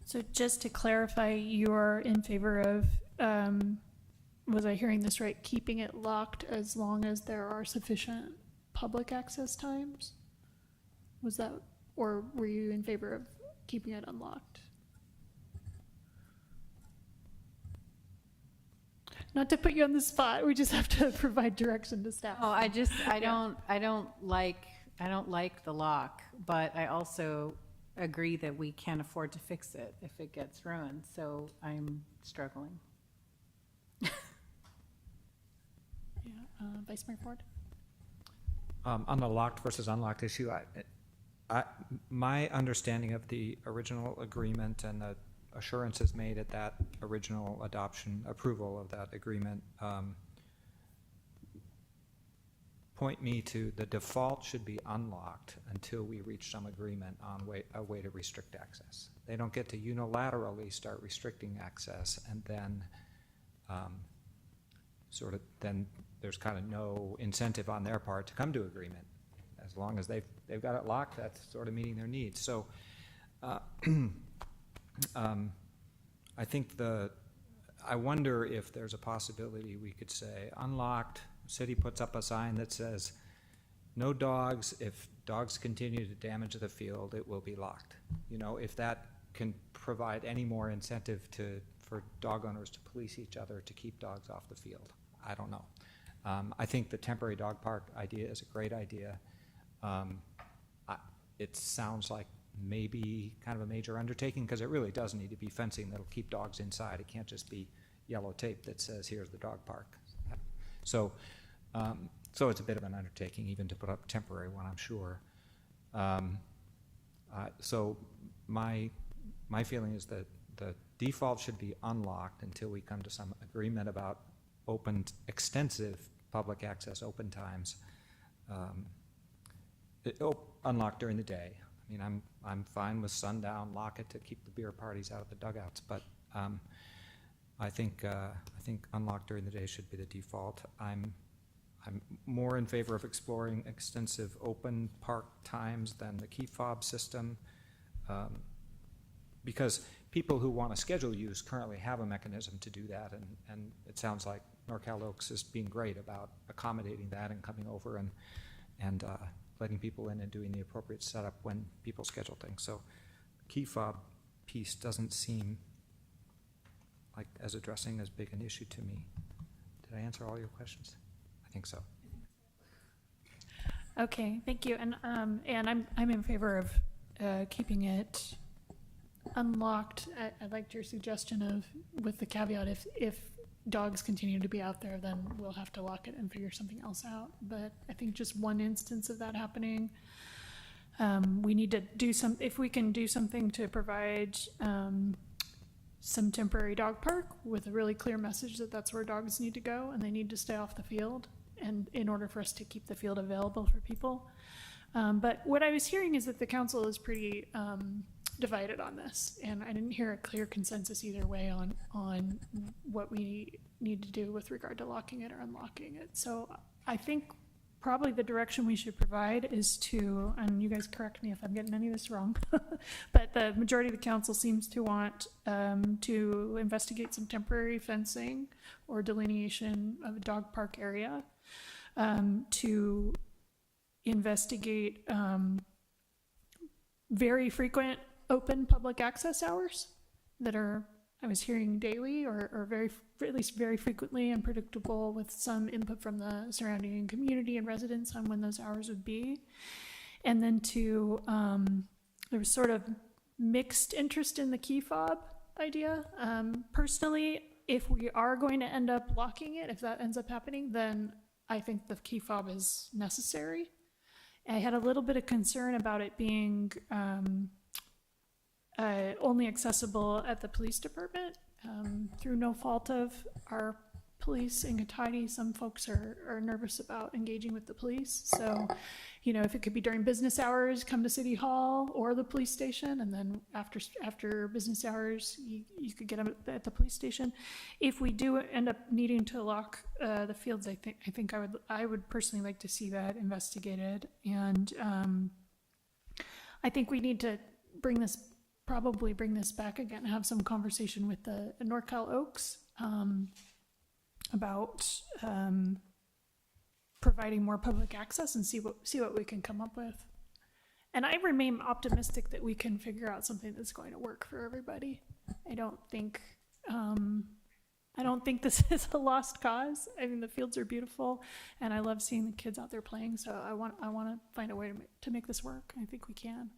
So just to clarify, you're in favor of, was I hearing this right, keeping it locked as long as there are sufficient public access times? Was that, or were you in favor of keeping it unlocked? Not to put you on the spot, we just have to provide direction to staff. Oh, I don't like the lock, but I also agree that we can't afford to fix it if it gets ruined, so I'm struggling. Yeah, Vice Mayor Ford? On the locked versus unlocked issue, my understanding of the original agreement and the assurances made at that original approval of that agreement point me to the default should be unlocked until we reach some agreement on a way to restrict access. They don't get to unilaterally start restricting access, and then then there's kind of no incentive on their part to come to agreement. As long as they've got it locked, that's sort of meeting their needs. So I think I wonder if there's a possibility we could say unlocked, city puts up a sign that says no dogs. If dogs continue to damage the field, it will be locked. You know, if that can provide any more incentive for dog owners to police each other to keep dogs off the field. I don't know. I think the temporary dog park idea is a great idea. It sounds like maybe kind of a major undertaking because it really does need to be fencing that'll keep dogs inside. It can't just be yellow tape that says here's the dog park. So it's a bit of an undertaking even to put up a temporary one, I'm sure. So my feeling is that the default should be unlocked until we come to some agreement about extensive public access open times. Unlocked during the day. I mean, I'm fine with sundown, lock it to keep the beer parties out of the dugouts, but I think unlocked during the day should be the default. I'm more in favor of exploring extensive open park times than the key fob system, because people who want to schedule use currently have a mechanism to do that, and it sounds like NorCal Oaks is being great about accommodating that and coming over and letting people in and doing the appropriate setup when people schedule things. So key fob piece doesn't seem like as addressing as big an issue to me. Did I answer all your questions? I think so. Okay, thank you. And I'm in favor of keeping it unlocked. I liked your suggestion of, with the caveat, if dogs continue to be out there, then we'll have to lock it and figure something else out. But I think just one instance of that happening, we need to do if we can do something to provide some temporary dog park with a really clear message that that's where dogs need to go and they need to stay off the field, and in order for us to keep the field available for people. But what I was hearing is that the council is pretty divided on this, and I didn't hear a clear consensus either way on what we need to do with regard to locking it or unlocking it. So I think probably the direction we should provide is to, and you guys correct me if I'm getting any of this wrong, but the majority of the council seems to want to investigate some temporary fencing or delineation of a dog park area, to investigate very frequent open public access hours that are, I was hearing daily or at least very frequently and predictable, with some input from the surrounding community and residents on when those hours would be. And then there was sort of mixed interest in the key fob idea. Personally, if we are going to end up locking it, if that ends up happening, then I think the key fob is necessary. I had a little bit of concern about it being only accessible at the police department, through no fault of our police in Cotati. Some folks are nervous about engaging with the police. So, you know, if it could be during business hours, come to City Hall or the police station, and then after business hours, you could get them at the police station. If we do end up needing to lock the fields, I think I would personally like to see that investigated. And I think we need to probably bring this back again and have some conversation with the NorCal Oaks about providing more public access and see what we can come up with. And I remain optimistic that we can figure out something that's going to work for everybody. I don't think this is a lost cause. I mean, the fields are beautiful, and I love seeing the kids out there playing. So I want to find a way to make this work. I think we can.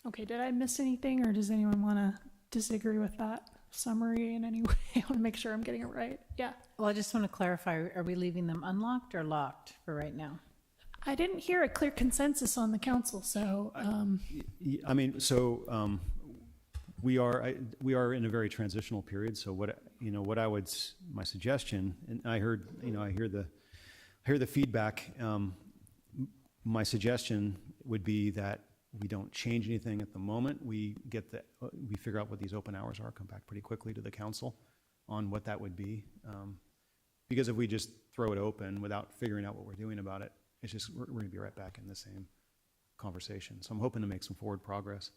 Okay, did I miss anything, or does anyone want to disagree with that summary in any way? I want to make sure I'm getting it right. Yeah. Well, I just want to clarify, are we leaving them unlocked or locked for right now? I didn't hear a clear consensus on the council, so I mean, so we are in a very transitional period. So what I would, my suggestion, and I heard, I hear the feedback. My suggestion would be that we don't change anything at the moment. We figure out what these open hours are, come back pretty quickly to the council on what that would be. Because if we just throw it open without figuring out what we're doing about it, it's just, we're going to be right back in the same conversation. So I'm hoping to make some forward progress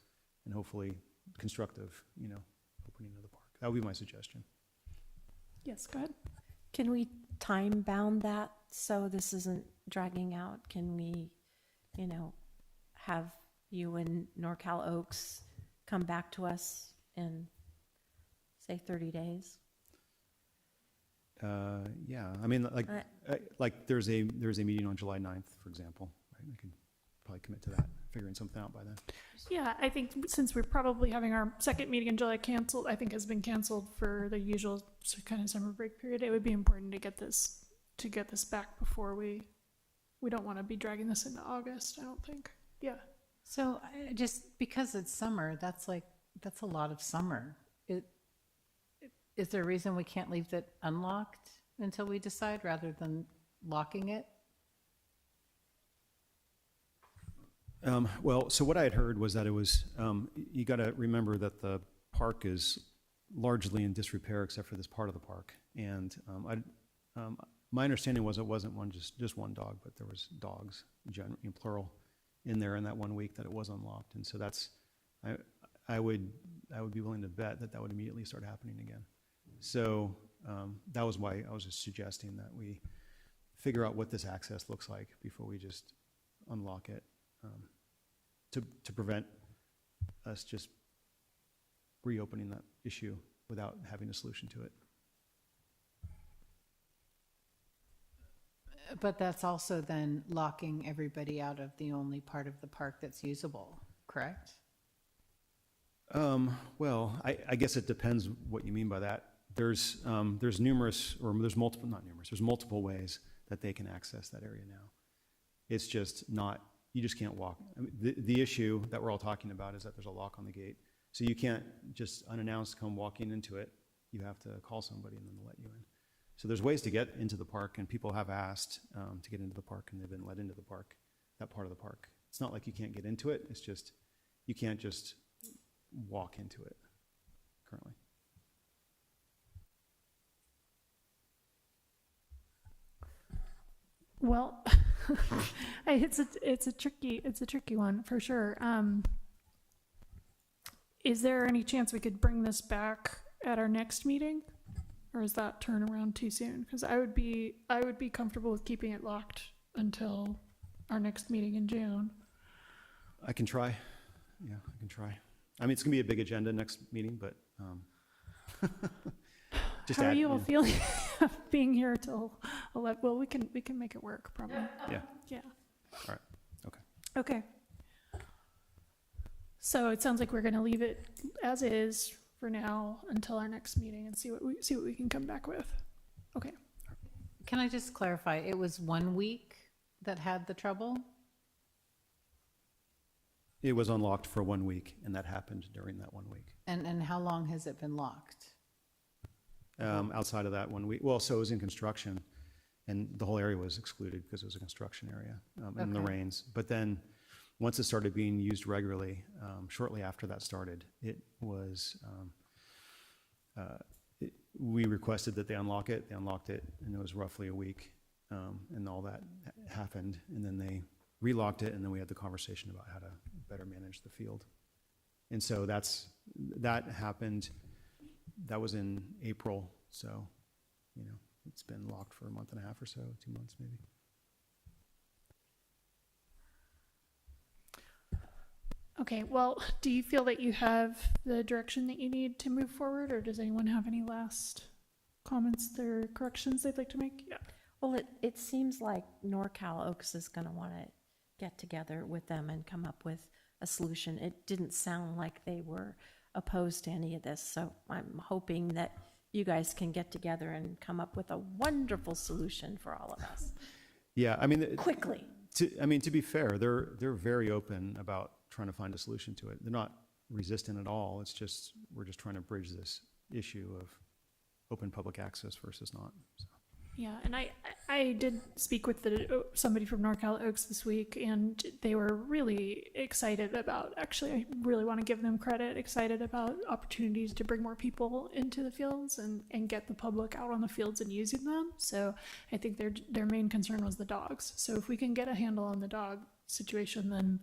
and hopefully constructive, opening of the park. That would be my suggestion. yes, go ahead. Can we time bound that so this isn't dragging out? Can we, have you and NorCal Oaks come back to us in, say, 30 days? Yeah, I mean, like there's a meeting on July 9th, for example. Right? We could probably commit to that, figuring something out by then. Yeah, I think since we're probably having our second meeting in July has been canceled for the usual kind of summer break period, it would be important to get this back before we don't want to be dragging this into August, I don't think. Yeah. So just because it's summer, that's a lot of summer. Is there a reason we can't leave it unlocked until we decide rather than locking it? Well, so what I had heard was that it was, you got to remember that the park is largely in disrepair except for this part of the park. And my understanding was it wasn't just one dog, but there was dogs, in plural, in there in that 1 week that it was unlocked. And so that's, I would be willing to bet that would immediately start happening again. So that was why I was just suggesting that we figure out what this access looks like before we just unlock it, to prevent us just reopening that issue without having a solution to it. But that's also then locking everybody out of the only part of the park that's usable, correct? Well, I guess it depends what you mean by that. There's multiple ways that they can access that area now. It's just not, you just can't walk. I mean, the issue that we're all talking about is that there's a lock on the gate. So you can't just unannounced come walking into it. You have to call somebody and then they'll let you in. So there's ways to get into the park, and people have asked to get into the park, and they've been let into the park, that part of the park. It's not like you can't get into it. It's just, you can't just walk into it currently. Well, it's a tricky one for sure. Is there any chance we could bring this back at our next meeting, or is that turnaround too soon? Because I would be comfortable with keeping it locked until our next meeting in June. I can try. Yeah, I can try. I mean, it's gonna be a big agenda next meeting, but just how are you all feeling being here till 11? Well, we can make it work probably. Yeah. Yeah. All right. Okay. Okay. So it sounds like we're going to leave it as is for now until our next meeting and see what we can come back with. Okay. Can I just clarify? It was 1 week that had the trouble? It was unlocked for 1 week, and that happened during that 1 week. And how long has it been locked? Outside of that 1 week, well, so it was in construction, and the whole area was excluded because it was a construction area in the Okay. rains. But then, once it started being used regularly, shortly after that started, it was, we requested that they unlock it. They unlocked it, and it was roughly a week, and all that happened. And then they relocked it, and then we had the conversation about how to better manage the field. And so that happened. That was in April, so, it's been locked for a month and a half or so, 2 months maybe. Okay, well, do you feel that you have the direction that you need to move forward, or does anyone have any last comments or corrections they'd like to make? Yeah. Well, it seems like NorCal Oaks is going to want to get together with them and come up with a solution. It didn't sound like they were opposed to any of this, so I'm hoping that you guys can get together and come up with a wonderful solution for all of us. Yeah, I mean, Quickly. to be fair, they're very open about trying to find a solution to it. They're not resistant at all. It's just, we're just trying to bridge this issue of open public access versus not. So. Yeah, and I did speak with somebody from NorCal Oaks this week, and they were really excited about, actually, I really want to give them credit, excited about opportunities to bring more people into the fields and get the public out on the fields and using them. So I think their main concern was the dogs. So if we can get a handle on the dog situation, then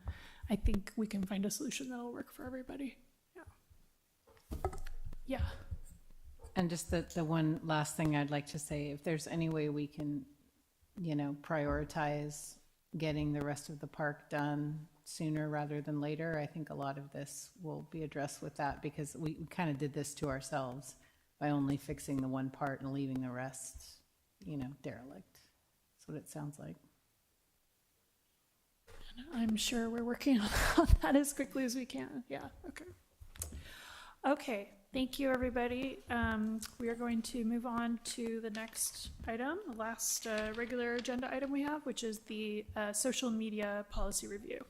I think we can find a solution that'll work for everybody. Yeah. Yeah. And just the one last thing I'd like to say, if there's any way we can, prioritize getting the rest of the park done sooner rather than later, I think a lot of this will be addressed with that, because we kind of did this to ourselves by only fixing the one part and leaving the rest, derelict. That's what it sounds like. I'm sure we're working on that as quickly as we can. Yeah, okay. Okay, thank you, everybody. We are going to move on to the next item, the last regular agenda item we have, which is the social media policy review.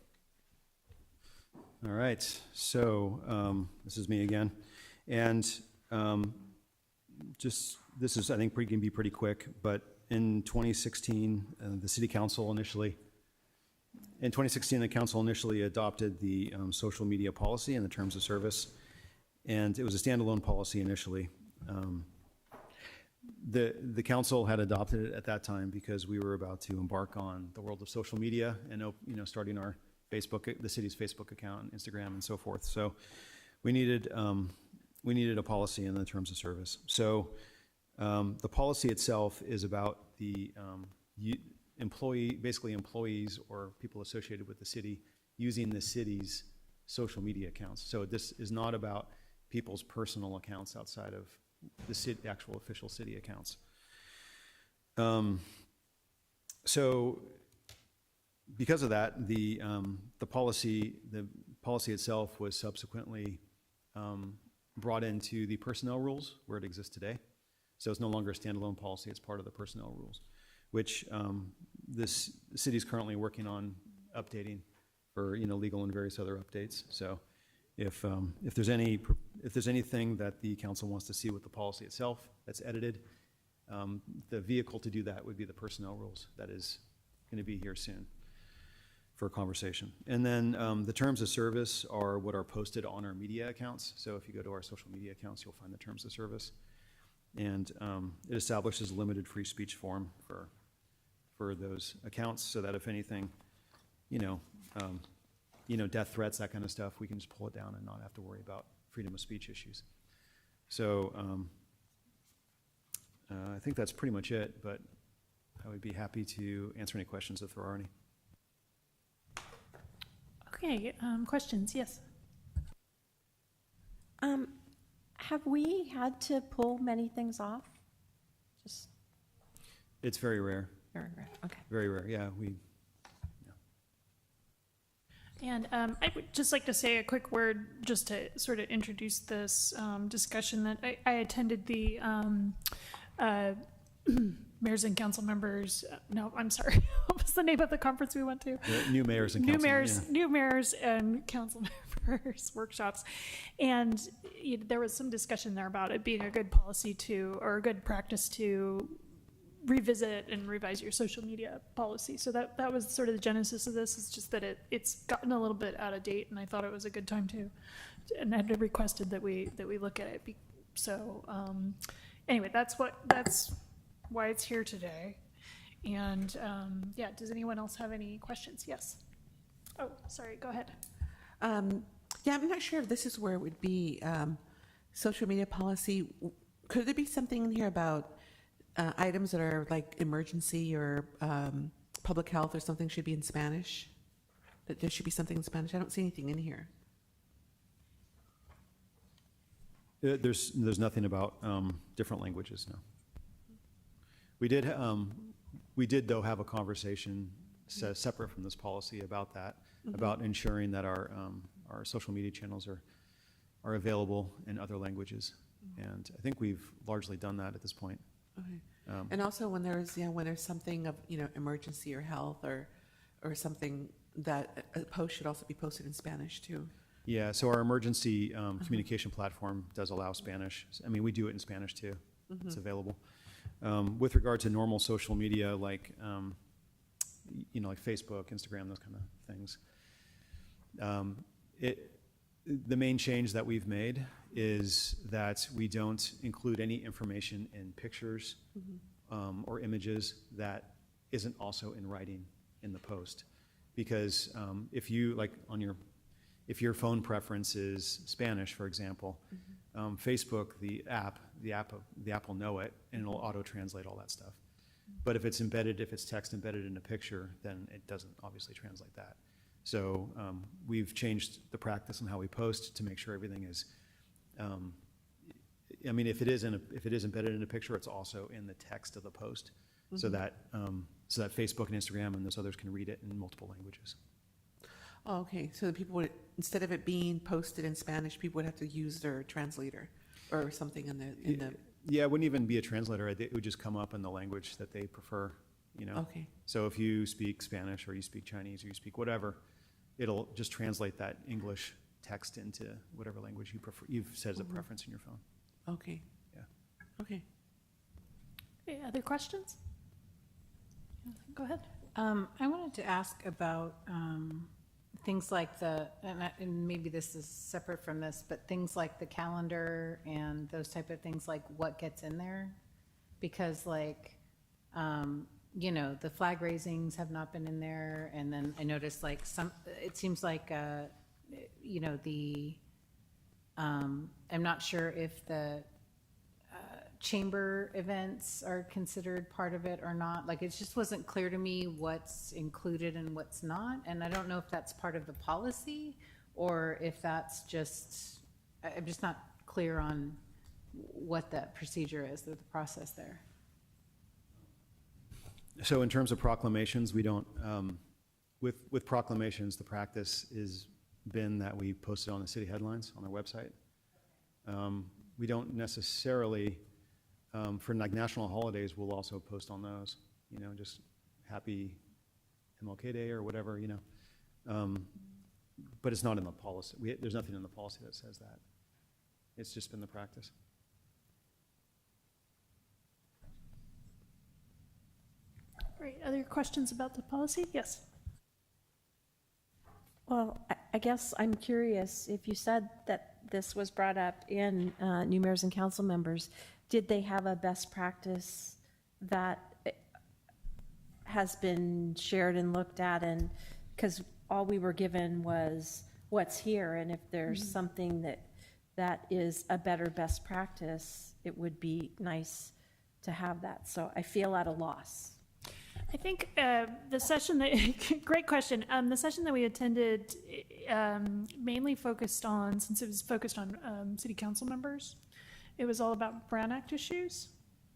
All right, so this is me again. And this is, I think, can be pretty quick, but in 2016, the city council initially adopted the social media policy and the terms of service. And it was a standalone policy initially. The council had adopted it at that time because we were about to embark on the world of social media and starting our the city's Facebook account, Instagram, and so forth. So we needed a policy in the terms of service. So the policy itself is about the employees or people associated with the city using the city's social media accounts. So this is not about people's personal accounts outside of the actual official city accounts. So because of that, the policy itself was subsequently brought into the personnel rules where it exists today. So it's no longer a standalone policy, it's part of the personnel rules, which the city is currently working on updating for legal and various other updates. So if there's anything that the council wants to see with the policy itself that's edited, the vehicle to do that would be the personnel rules that is going to be here soon for a conversation. And then the terms of service are what are posted on our media accounts. So if you go to our social media accounts, you'll find the terms of service. And it establishes a limited free speech form for those accounts, so that if anything, death threats, that kind of stuff, we can just pull it down and not have to worry about freedom of speech issues. So I think that's pretty much it, but I would be happy to answer any questions if there are any. Okay, questions? Yes. Have we had to pull many things off? Just It's very rare. very rare. Okay. Very rare, yeah. And I would just like to say a quick word just to sort of introduce this discussion that I attended the mayors and council members. No, I'm sorry. What was the name of the conference we went to? The new mayors and council. New mayors and council members workshops. And there was some discussion there about it being a good policy or a good practice to revisit and revise your social media policy. So that was sort of the genesis of this. It's just that it's gotten a little bit out of date, and I thought it was a good time and I had requested that we look at it. So anyway, that's why it's here today. And yeah, does anyone else have any questions? Yes. Oh, sorry, go ahead. Yeah, I'm not sure if this is where it would be. Social media policy, could there be something in here about items that are like emergency or public health or something should be in Spanish? that there should be something in Spanish? I don't see anything in here. There's nothing about different languages, no. We did though have a conversation separate from this policy about that, about ensuring that our social media channels are available in other languages. And I think we've largely done that at this point. Okay. And also when there's something of, emergency or health or something, that a post should also be posted in Spanish too. Yeah, so our emergency communication platform does allow Spanish. I mean, we do it in Spanish too. It's available. With regard to normal social media, like, like Facebook, Instagram, those kind of things, the main change that we've made is that we don't include any information in pictures or images that isn't also in writing in the post. Because if your phone preference is Spanish, for example, Facebook, the app will know it, and it'll auto-translate all that stuff. But if it's text embedded in a picture, then it doesn't obviously translate that. So we've changed the practice on how we post to make sure everything is, if it is embedded in a picture, it's also in the text of the post, so that Facebook and Instagram and those others can read it in multiple languages. Oh, okay. So the people would, instead of it being posted in Spanish, people would have to use their translator or something in the. Yeah, it wouldn't even be a translator. It would just come up in the language that they prefer, Okay. So if you speak Spanish or you speak Chinese or you speak whatever, it'll just translate that English text into whatever language you prefer. You've set as a preference in your phone. Okay. Yeah. Okay. Any other questions? Go ahead. I wanted to ask about things like and maybe this is separate from this, but things like the calendar and those type of things, like what gets in there? Because the flag raisings have not been in there, and then I noticed it seems like, I'm not sure if the chamber events are considered part of it or not. Like, it just wasn't clear to me what's included and what's not, and I don't know if that's part of the policy or if that's just, I'm just not clear on what the procedure is, the process there. So in terms of proclamations, we don't, with proclamations, the practice has been that we post it on the city headlines on our website. We don't necessarily, for national holidays, we'll also post on those, just happy MLK Day or whatever, but it's not in the policy. There's nothing in the policy that says that. It's just been the practice. Great. Other questions about the policy? Yes. Well, I guess I'm curious, if you said that this was brought up in new mayors and council members, did they have a best practice that has been shared and looked at? And because all we were given was what's here, and if there's something that is a better best practice, it would be nice to have that. So I feel at a loss. I think the session great question. The session that we attended mainly focused on, since it was focused on city council members, it was all about Brown Act issues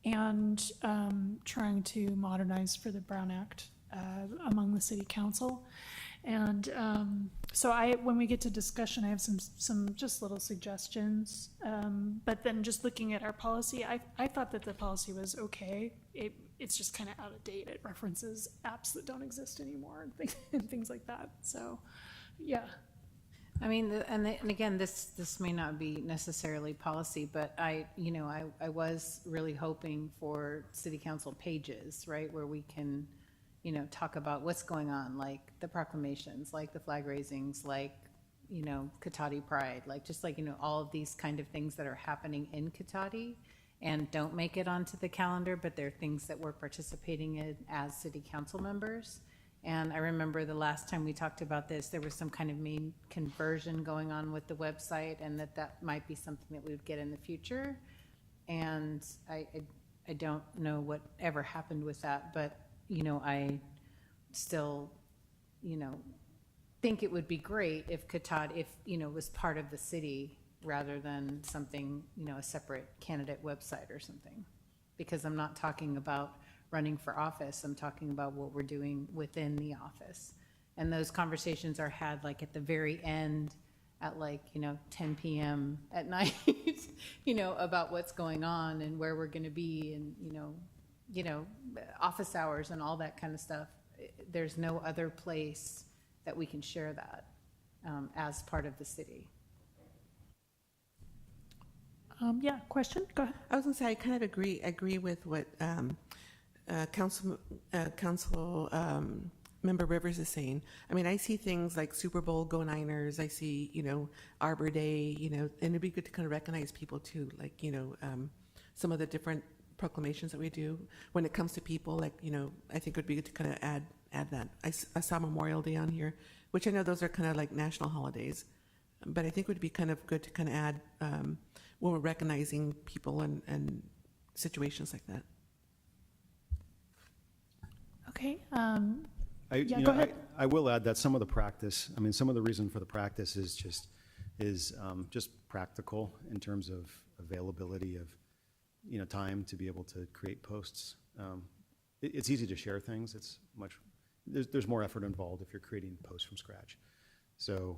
and trying to modernize for the Brown Act among the city council. And so when we get to discussion, I have some just little suggestions. But then just looking at our policy, I thought that the policy was okay. It's just kind of out of date. It references apps that don't exist anymore and things like that. So, yeah. I mean, and again, this may not be necessarily policy, but I was really hoping for city council pages, right, where we can, talk about what's going on, like the proclamations, like the flag raisings, like, Cotati Pride, all of these kind of things that are happening in Cotati and don't make it onto the calendar, but they're things that we're participating in as city council members. And I remember the last time we talked about this, there was some kind of main conversion going on with the website, and that might be something that we would get in the future. And I don't know what ever happened with that, but, I still, think it would be great if Katati, was part of the city rather than something, a separate candidate website or something. Because I'm not talking about running for office, I'm talking about what we're doing within the office. And those conversations are had like at the very end at 10 p.m. at night, about what's going on and where we're going to be and, office hours and all that kind of stuff. There's no other place that we can share that as part of the city. Yeah, question? Go ahead. I was going to say, I kind of agree with what Council Member Rivers is saying. I mean, I see things like Super Bowl, Go Niners. I see, Arbor Day, and it'd be good to kind of recognize people too, like, some of the different proclamations that we do. When it comes to people, like, I think it would be good to kind of add that. I saw Memorial Day on here, which I know those are kind of like national holidays, but I think it would be kind of good to kind of add when we're recognizing people and situations like that. Okay. You go know, ahead. I will add that some of the practice, I mean, some of the reason for the practice is just practical in terms of availability of, time to be able to create posts. It's easy to share things. It's there's more effort involved if you're creating posts from scratch. So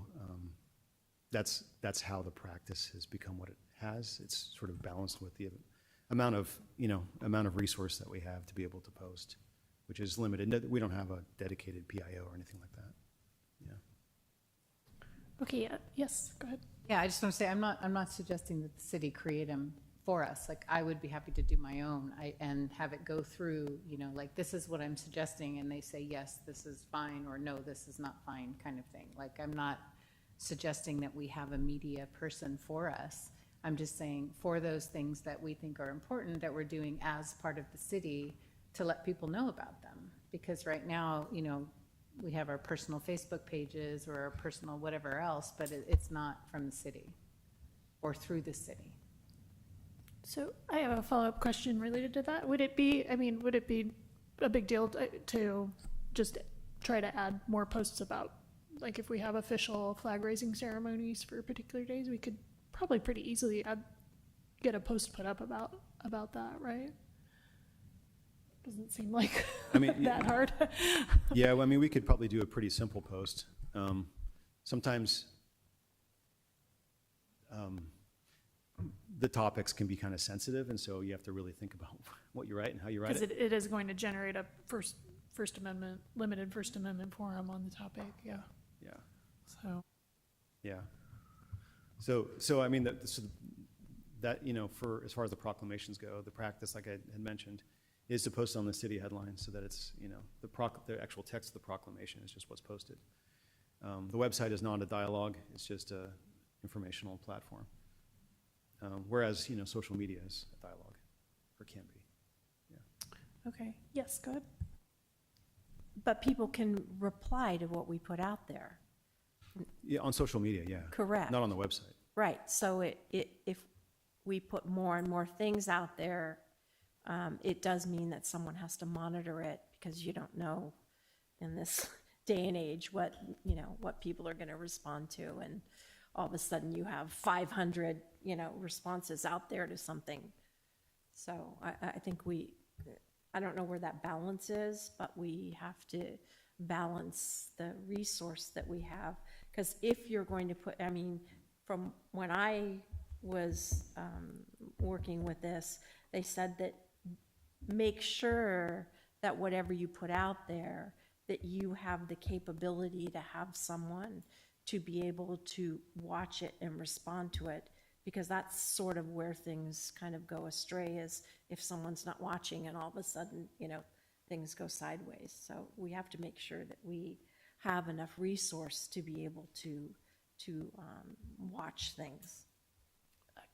that's how the practice has become what it has. It's sort of balanced with the amount of resource that we have to be able to post, which is limited. We don't have a dedicated PIO or anything like that. Yeah. Okay, yes, go ahead. Yeah, I just want to say, I'm not suggesting that the city create them for us. Like, I would be happy to do my own and have it go through, like, this is what I'm suggesting, and they say, yes, this is fine, or no, this is not fine, kind of thing. Like, I'm not suggesting that we have a media person for us. I'm just saying, for those things that we think are important that we're doing as part of the city, to let people know about them. Because right now, we have our personal Facebook pages or our personal whatever else, but it's not from the city or through the city. So I have a follow-up question related to that. Would it be a big deal to just try to add more posts about, like, if we have official flag raising ceremonies for particular days, we could probably pretty easily get a post put up about that, right? Doesn't seem like that hard. Yeah, well, I mean, we could probably do a pretty simple post. Sometimes the topics can be kind of sensitive, and so you have to really think about what you write and how you write it. Because it is going to generate a First Amendment, limited First Amendment forum on the topic, yeah. Yeah. So. Yeah. So I mean, that, for as far as the proclamations go, the practice, like I had mentioned, is to post on the city headlines so that it's, the actual text of the proclamation is just what's posted. The website is not a dialogue, it's just a informational platform. Whereas, social media is a dialogue, or can be. Yeah. Okay, yes, go ahead. But people can reply to what we put out there. Yeah, on social media, yeah. Correct. Not on the website. Right, so if we put more and more things out there, it does mean that someone has to monitor it, because you don't know in this day and age what people are going to respond to, and all of a sudden you have 500 responses out there to something. So I think I don't know where that balance is, but we have to balance the resource that we have, because if you're going to put, from when I was working with this, they said that make sure that whatever you put out there, that you have the capability to have someone to be able to watch it and respond to it, because that's sort of where things kind of go astray, is if someone's not watching and all of a sudden, things go sideways. So we have to make sure that we have enough resource to be able to watch things.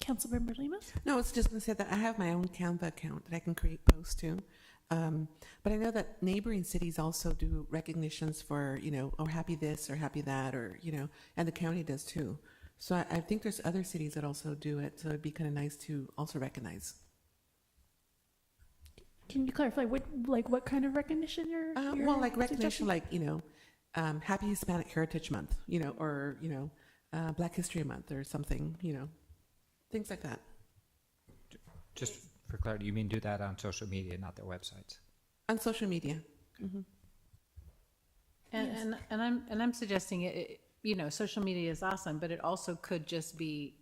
Councilmember Lima? No, I was just going to say that I have my own Canva account that I can create posts to. But I know that neighboring cities also do recognitions for, oh, happy this or happy that, or, and the county does too. So I think there's other cities that also do it. So it'd be kind of nice to also recognize. Can you clarify what kind of recognition you're well, like suggesting? recognition, like, Happy Hispanic Heritage Month, or, Black History Month or something, things like that. Just for clarity, you mean do that on social media, not their websites? On social media. Mm-hmm. And I'm suggesting it, social media is awesome, but it also could just be,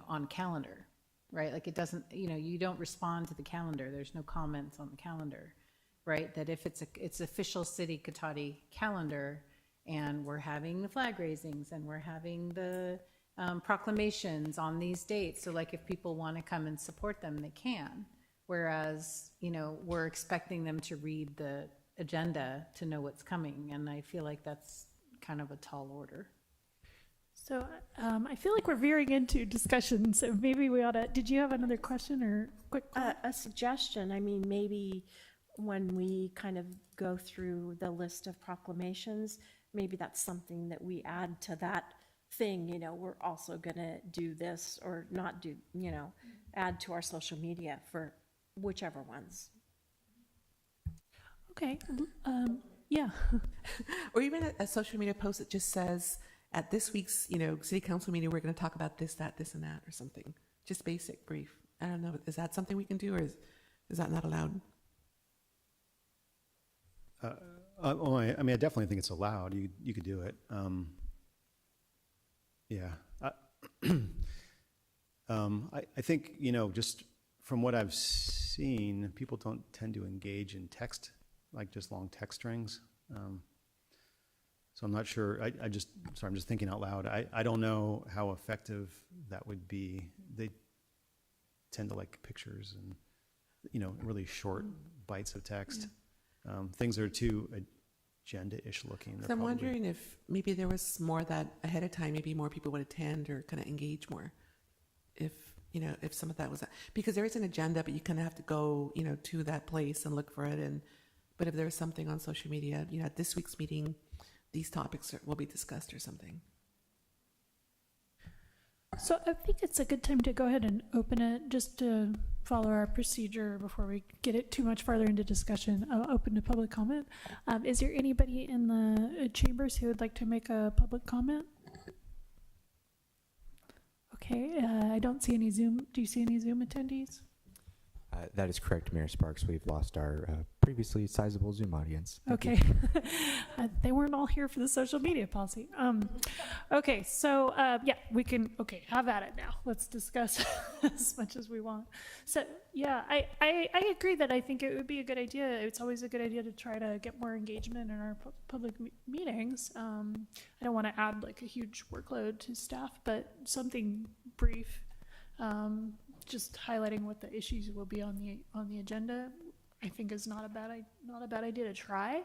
on calendar, right? Like it doesn't, you don't respond to the calendar. There's no comments on the calendar, right? That if it's official City Cotati calendar and we're having the flag raisings and we're having the proclamations on these dates. So like if people want to come and support them, they can. Whereas, we're expecting them to read the agenda to know what's coming. And I feel like that's kind of a tall order. So I feel like we're veering into discussion, so maybe we ought to, did you have another question or quick? A suggestion, I mean, maybe when we kind of go through the list of proclamations, maybe that's something that we add to that thing, we're also gonna do this or not do, add to our social media for whichever ones. Okay, yeah. Or even a social media post that just says, at this week's, city council meeting, we're going to talk about this, that, this, and that, or something. Just basic, brief. I don't know. Is that something we can do, or is that not allowed? I definitely think it's allowed. You could do it. Yeah. I think, just from what I've seen, people don't tend to engage in text, like just long text strings. So I'm not sure. I'm just thinking out loud. I don't know how effective that would be. They tend to like pictures and, really short bites of text. Yeah. Things that are too agenda-ish looking. So I'm wondering if maybe there was more that ahead of time, maybe more people would attend or kind of engage more. If some of that was, because there is an agenda, but you kind of have to go, to that place and look for it. But if there was something on social media, at this week's meeting, these topics will be discussed or something. So I think it's a good time to go ahead and open it, just to follow our procedure before we get it too much farther into discussion. I'll open to public comment. Is there anybody in the chambers who would like to make a public comment? Okay, I don't see any Zoom. Do you see any Zoom attendees? That is correct, Mayor Sparks. We've lost our previously sizable Zoom audience. Thank Okay. They weren't all here for the social media policy. Okay, so yeah, we can, have at it now. Let's discuss as much as we want. So yeah, I agree that I think it would be a good idea. It's always a good idea to try to get more engagement in our public meetings. I don't want to add like a huge workload to staff, but something brief. Just highlighting what the issues will be on the agenda, I think is not a bad idea to try.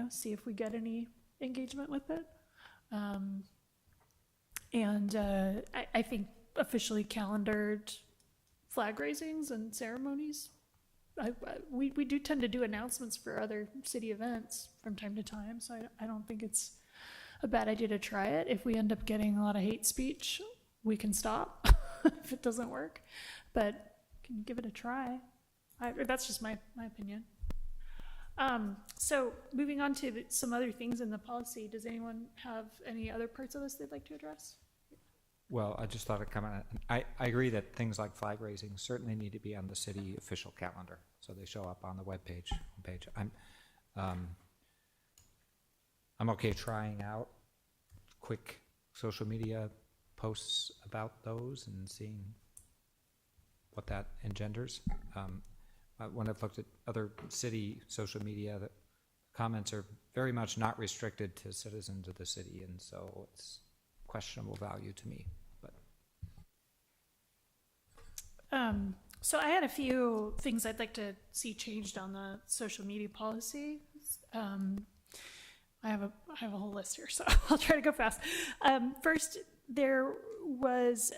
See if we get any engagement with it. I think officially calendared flag raisings and ceremonies. We do tend to do announcements for other city events from time to time, so I don't think it's a bad idea to try it. If we end up getting a lot of hate speech, we can stop if it doesn't work, but can you give it a try? That's just my opinion. So moving on to some other things in the policy, does anyone have any other parts of this they'd like to address? Well, I just thought I'd comment. I agree that things like flag raising certainly need to be on the city official calendar, so they show up on the webpage. I'm okay trying out quick social media posts about those and seeing what that engenders. When I've looked at other city social media, the comments are very much not restricted to citizens of the city, and so it's questionable value to me. But so I had a few things I'd like to see changed on the social media policy. I have a whole list here, so I'll try to go fast. First, there was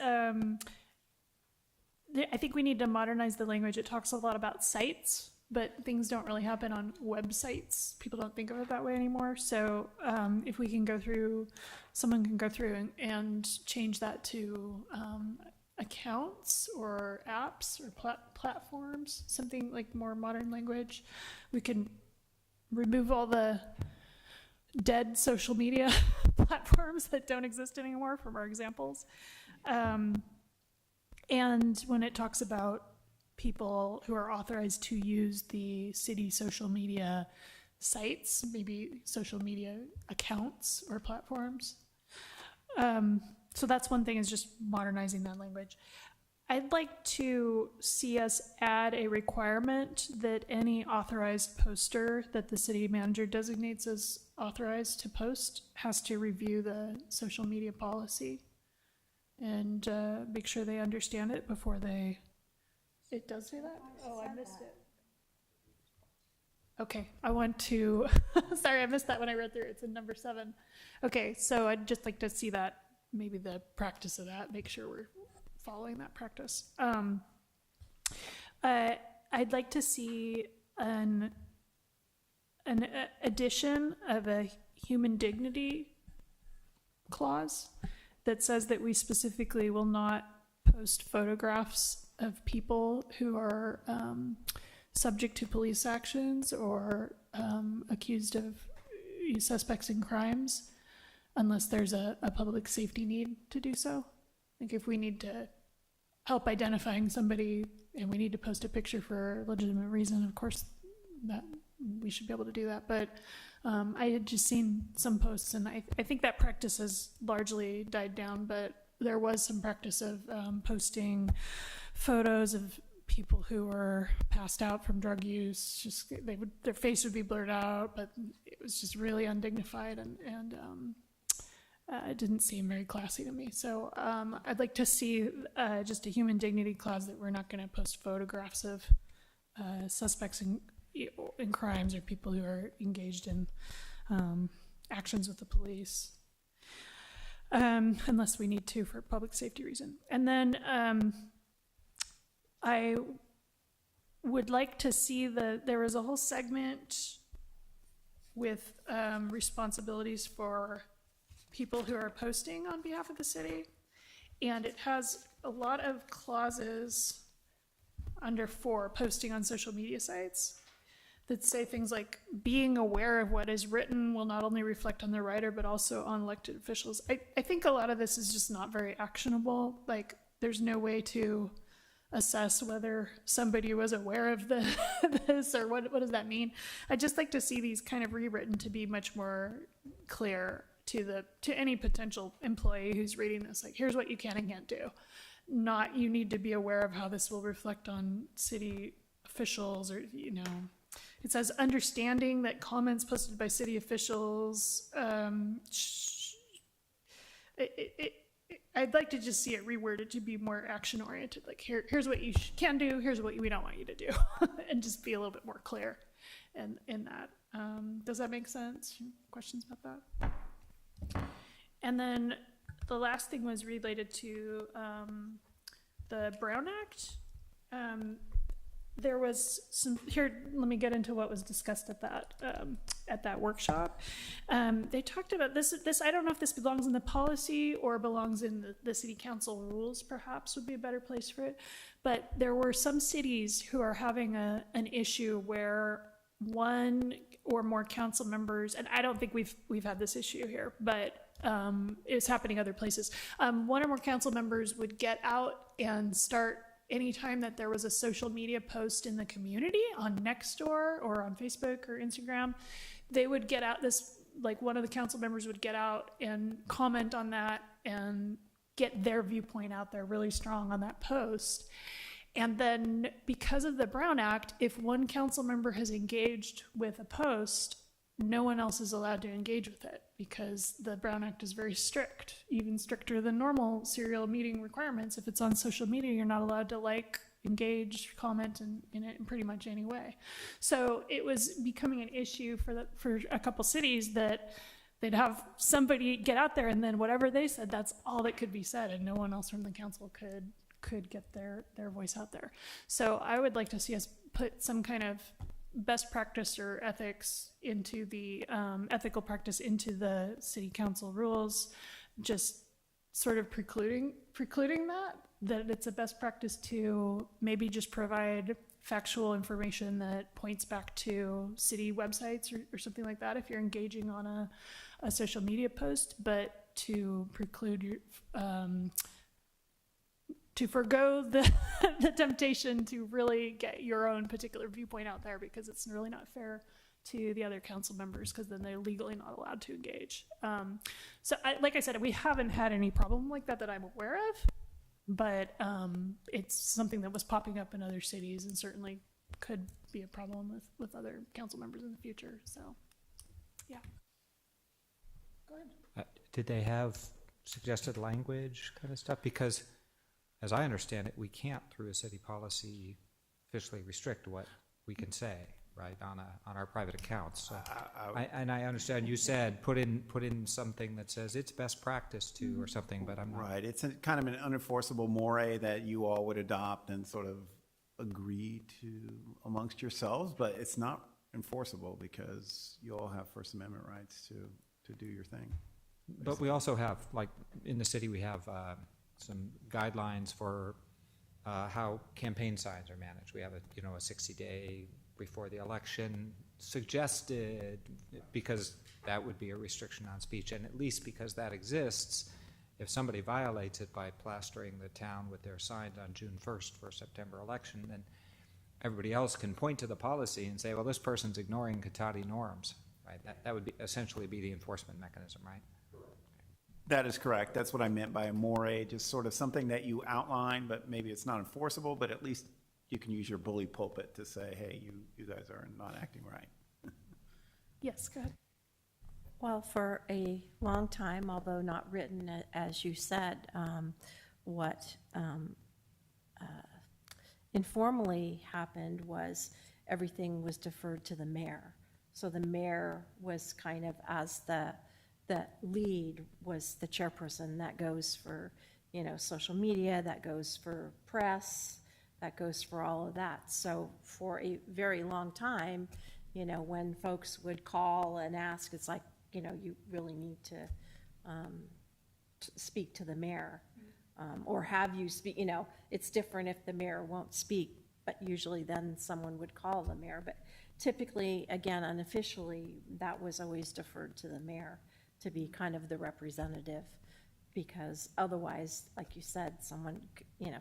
I think we need to modernize the language. It talks a lot about sites, but things don't really happen on websites. People don't think of it that way anymore. So if we can go through, someone can go through and change that to accounts or apps or platforms, something like more modern language. We can remove all the dead social media platforms that don't exist anymore from our examples. And when it talks about people who are authorized to use the city social media sites, maybe social media accounts or platforms. So that's one thing, is just modernizing that language. I'd like to see us add a requirement that any authorized poster that the city manager designates as authorized to post has to review the social media policy and make sure they understand it before they... It does say that? Oh, I missed it. Okay, I want to... Sorry, I missed that when I read through it. It's in number 7. Okay, so I'd just like to see that, maybe the practice of that, make sure we're following that practice. I'd like to see an addition of a human dignity clause that says that we specifically will not post photographs of people who are subject to police actions or accused of suspects in crimes unless there's a public safety need to do so. Like if we need to help identifying somebody and we need to post a picture for a legitimate reason, of course that we should be able to do that. But I had just seen some posts, and I think that practice has largely died down, but there was some practice of posting photos of people who were passed out from drug use. Just their face would be blurred out, but it was just really undignified, and it didn't seem very classy to me. So I'd like to see just a human dignity clause that we're not going to post photographs of suspects in crimes or people who are engaged in actions with the police, unless we need to for public safety reason. And then I would like to see there was a whole segment with responsibilities for people who are posting on behalf of the city, and it has a lot of clauses under 4, posting on social media sites, that say things like being aware of what is written will not only reflect on the writer but also on elected officials. I think a lot of this is just not very actionable. Like there's no way to assess whether somebody was aware of this or what does that mean. I'd just like to see these kind of rewritten to be much more clear to any potential employee who's reading this. Like, here's what you can and can't do. Not you need to be aware of how this will reflect on city officials, or it says understanding that comments posted by city officials. I'd like to just see it reworded to be more action oriented. Like here's what you can do, here's what we don't want you to do, and just be a little bit more clear in that. Does that make sense? Questions about that? And then the last thing was related to the Brown Act. There was some here. Let me get into what was discussed at that workshop. They talked about this. I don't know if this belongs in the policy or belongs in the city council rules. Perhaps would be a better place for it. But there were some cities who are having an issue where one or more council members, and I don't think we've had this issue here, but it's happening other places. One or more council members would get out and start. Anytime that there was a social media post in the community on Nextdoor or on Facebook or Instagram, they would get out one of the council members would get out and comment on that and get their viewpoint out there really strong on that post. And then because of the Brown Act, if one council member has engaged with a post, no one else is allowed to engage with it because the Brown Act is very strict, even stricter than normal serial meeting requirements. If it's on social media, you're not allowed to engage, comment in it in pretty much any way. So it was becoming an issue for a couple cities that they'd have somebody get out there and then whatever they said, that's all that could be said, and no one else from the council could get their voice out there. So I would like to see us put some kind of best practice or ethics into the ethical practice into the city council rules, just sort of precluding that it's a best practice to maybe just provide factual information that points back to city websites or something like that if you're engaging on a social media post, but to preclude your to forego the temptation to really get your own particular viewpoint out there, because it's really not fair to the other council members, because then they're legally not allowed to engage. So like I said, we haven't had any problem like that I'm aware of, but it's something that was popping up in other cities and certainly could be a problem with other council members in the future. So, yeah. Go ahead. Did they have suggested language kind of stuff? Because as I understand it, we can't, through a city policy, officially restrict what we can say, right, on our private accounts. So and I understand you said put in something that says it's best practice to or something, but I'm not. Right, it's kind of an unenforceable more that you all would adopt and sort of agree to amongst yourselves, but it's not enforceable because you all have First Amendment rights to do your thing. But we also have, like, in the city, we have some guidelines for how campaign signs are managed. We have a 60-day before the election suggested, because that would be a restriction on speech, and at least because that exists, if somebody violates it by plastering the town with their signs on June 1st for a September election, then everybody else can point to the policy and say, well, this person's ignoring Cotati norms, right? That would essentially be the enforcement mechanism, right? That is correct. That's what I meant by a more, just sort of something that you outline, but maybe it's not enforceable, but at least you can use your bully pulpit to say, hey, you guys are not acting right. Yes, go ahead. Well, for a long time, although not written, as you said, what informally happened was everything was deferred to the mayor. So the mayor was kind of, as the lead, was the chairperson. That goes for, social media, that goes for press, that goes for all of that. So for a very long time, when folks would call and ask, it's like, you really need to speak to the mayor, or have you speak, it's different if the mayor won't speak, but usually then someone would call the mayor. But typically, again, unofficially, that was always deferred to the mayor to be kind of the representative, because otherwise, like you said, someone,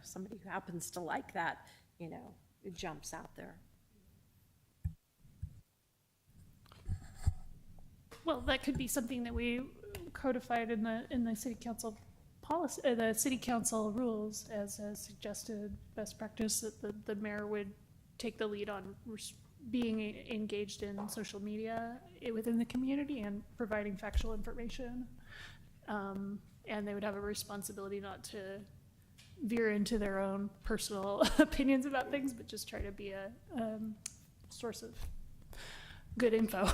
somebody who happens to like that, it jumps out there. Well, that could be something that we codified in the city council policy, the city council rules, as a suggested best practice, that the mayor would take the lead on being engaged in social media within the community and providing factual information. And they would have a responsibility not to veer into their own personal opinions about things, but just try to be a source of good info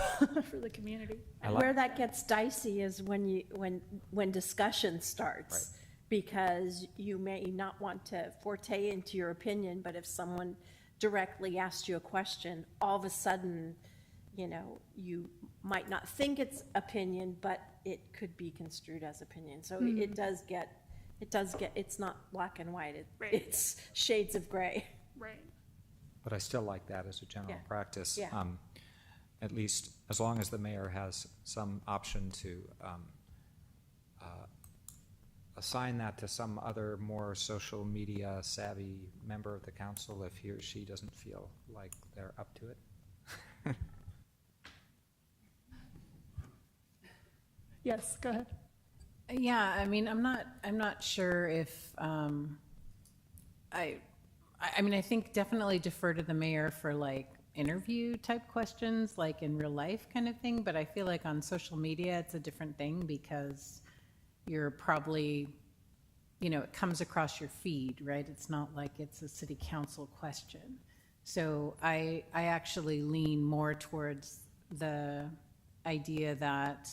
for the community. And where that gets dicey is when discussion starts, right. Because you may not want to forte into your opinion, but if someone directly asked you a question, all of a sudden, you might not think it's opinion, but it could be construed as opinion. So it does get, it's not black and white. It's shades of gray. Right. But I still like that as a general practice. Yeah. At least as long as the mayor has some option to assign that to some other more social media savvy member of the council if he or she doesn't feel like they're up to it. Yes, go ahead. Yeah, I mean, I'm not sure if, I think definitely defer to the mayor for like interview type questions, like in real life kind of thing. But I feel like on social media, it's a different thing because you're probably, it comes across your feed, right? It's not like it's a city council question. So I actually lean more towards the idea that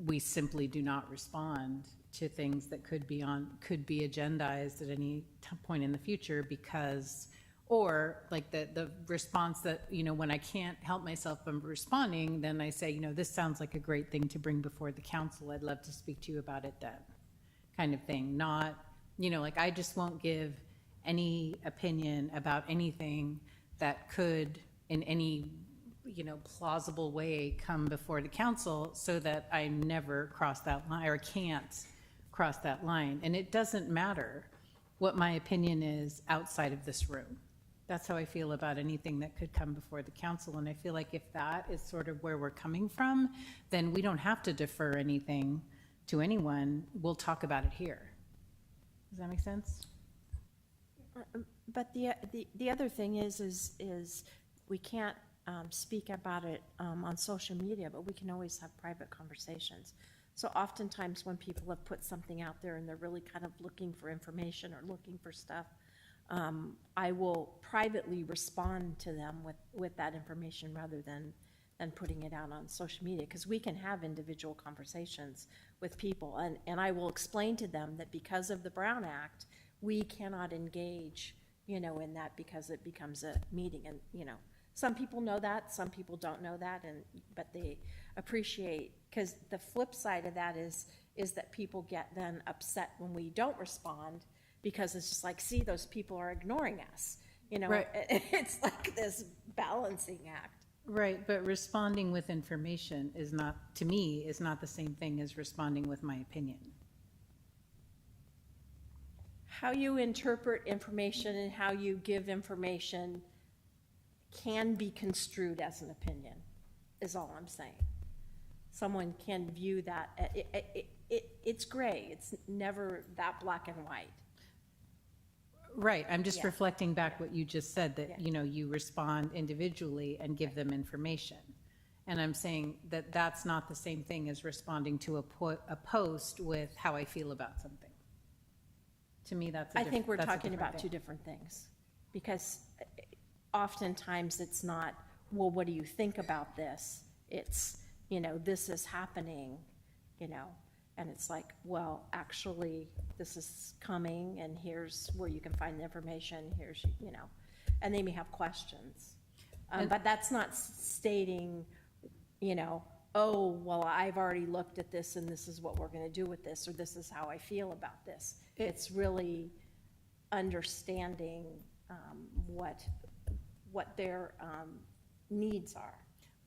we simply do not respond to things that could be agendized at any point in the future, because, or like the response that, when I can't help myself from responding, then I say, this sounds like a great thing to bring before the council. I'd love to speak to you about it then, kind of thing, not, like I just won't give any opinion about anything that could in any, plausible way come before the council so that I never cross that line or can't cross that line. And it doesn't matter what my opinion is outside of this room. That's how I feel about anything that could come before the council. And I feel like if that is sort of where we're coming from, then we don't have to defer anything to anyone. We'll talk about it here. Does that make sense? But the other thing is we can't speak about it on social media, but we can always have private conversations. So oftentimes when people have put something out there and they're really kind of looking for information or looking for stuff, I will privately respond to them with that information rather than putting it out on social media, because we can have individual conversations with people. And I will explain to them that because of the Brown Act, we cannot engage, in that because it becomes a meeting. And, some people know that, some people don't know that, but they appreciate, because the flip side of that is that people get then upset when we don't respond, because it's just like, see, those people are ignoring us. Right. It's like this balancing act. Right, but responding with information is not, to me, is not the same thing as responding with my opinion. How you interpret information and how you give information can be construed as an opinion, is all I'm saying. Someone can view that, it's gray, it's never that black and white. Right, I'm just Yeah. reflecting back what you just said, that, Yeah. You respond individually and give them information. And I'm saying that that's not the same thing as responding to a post with how I feel about something. To me, that's I think we're that's a talking different about thing. two different things, because oftentimes it's not, well, what do you think about this? It's, this is happening, and it's like, well, actually, this is coming, and here's where you can find the information, here's, and they may have questions. But that's not stating, oh, well, I've already looked at this, and this is what we're gonna do with this, or this is how I feel about this. It's really understanding what their needs are.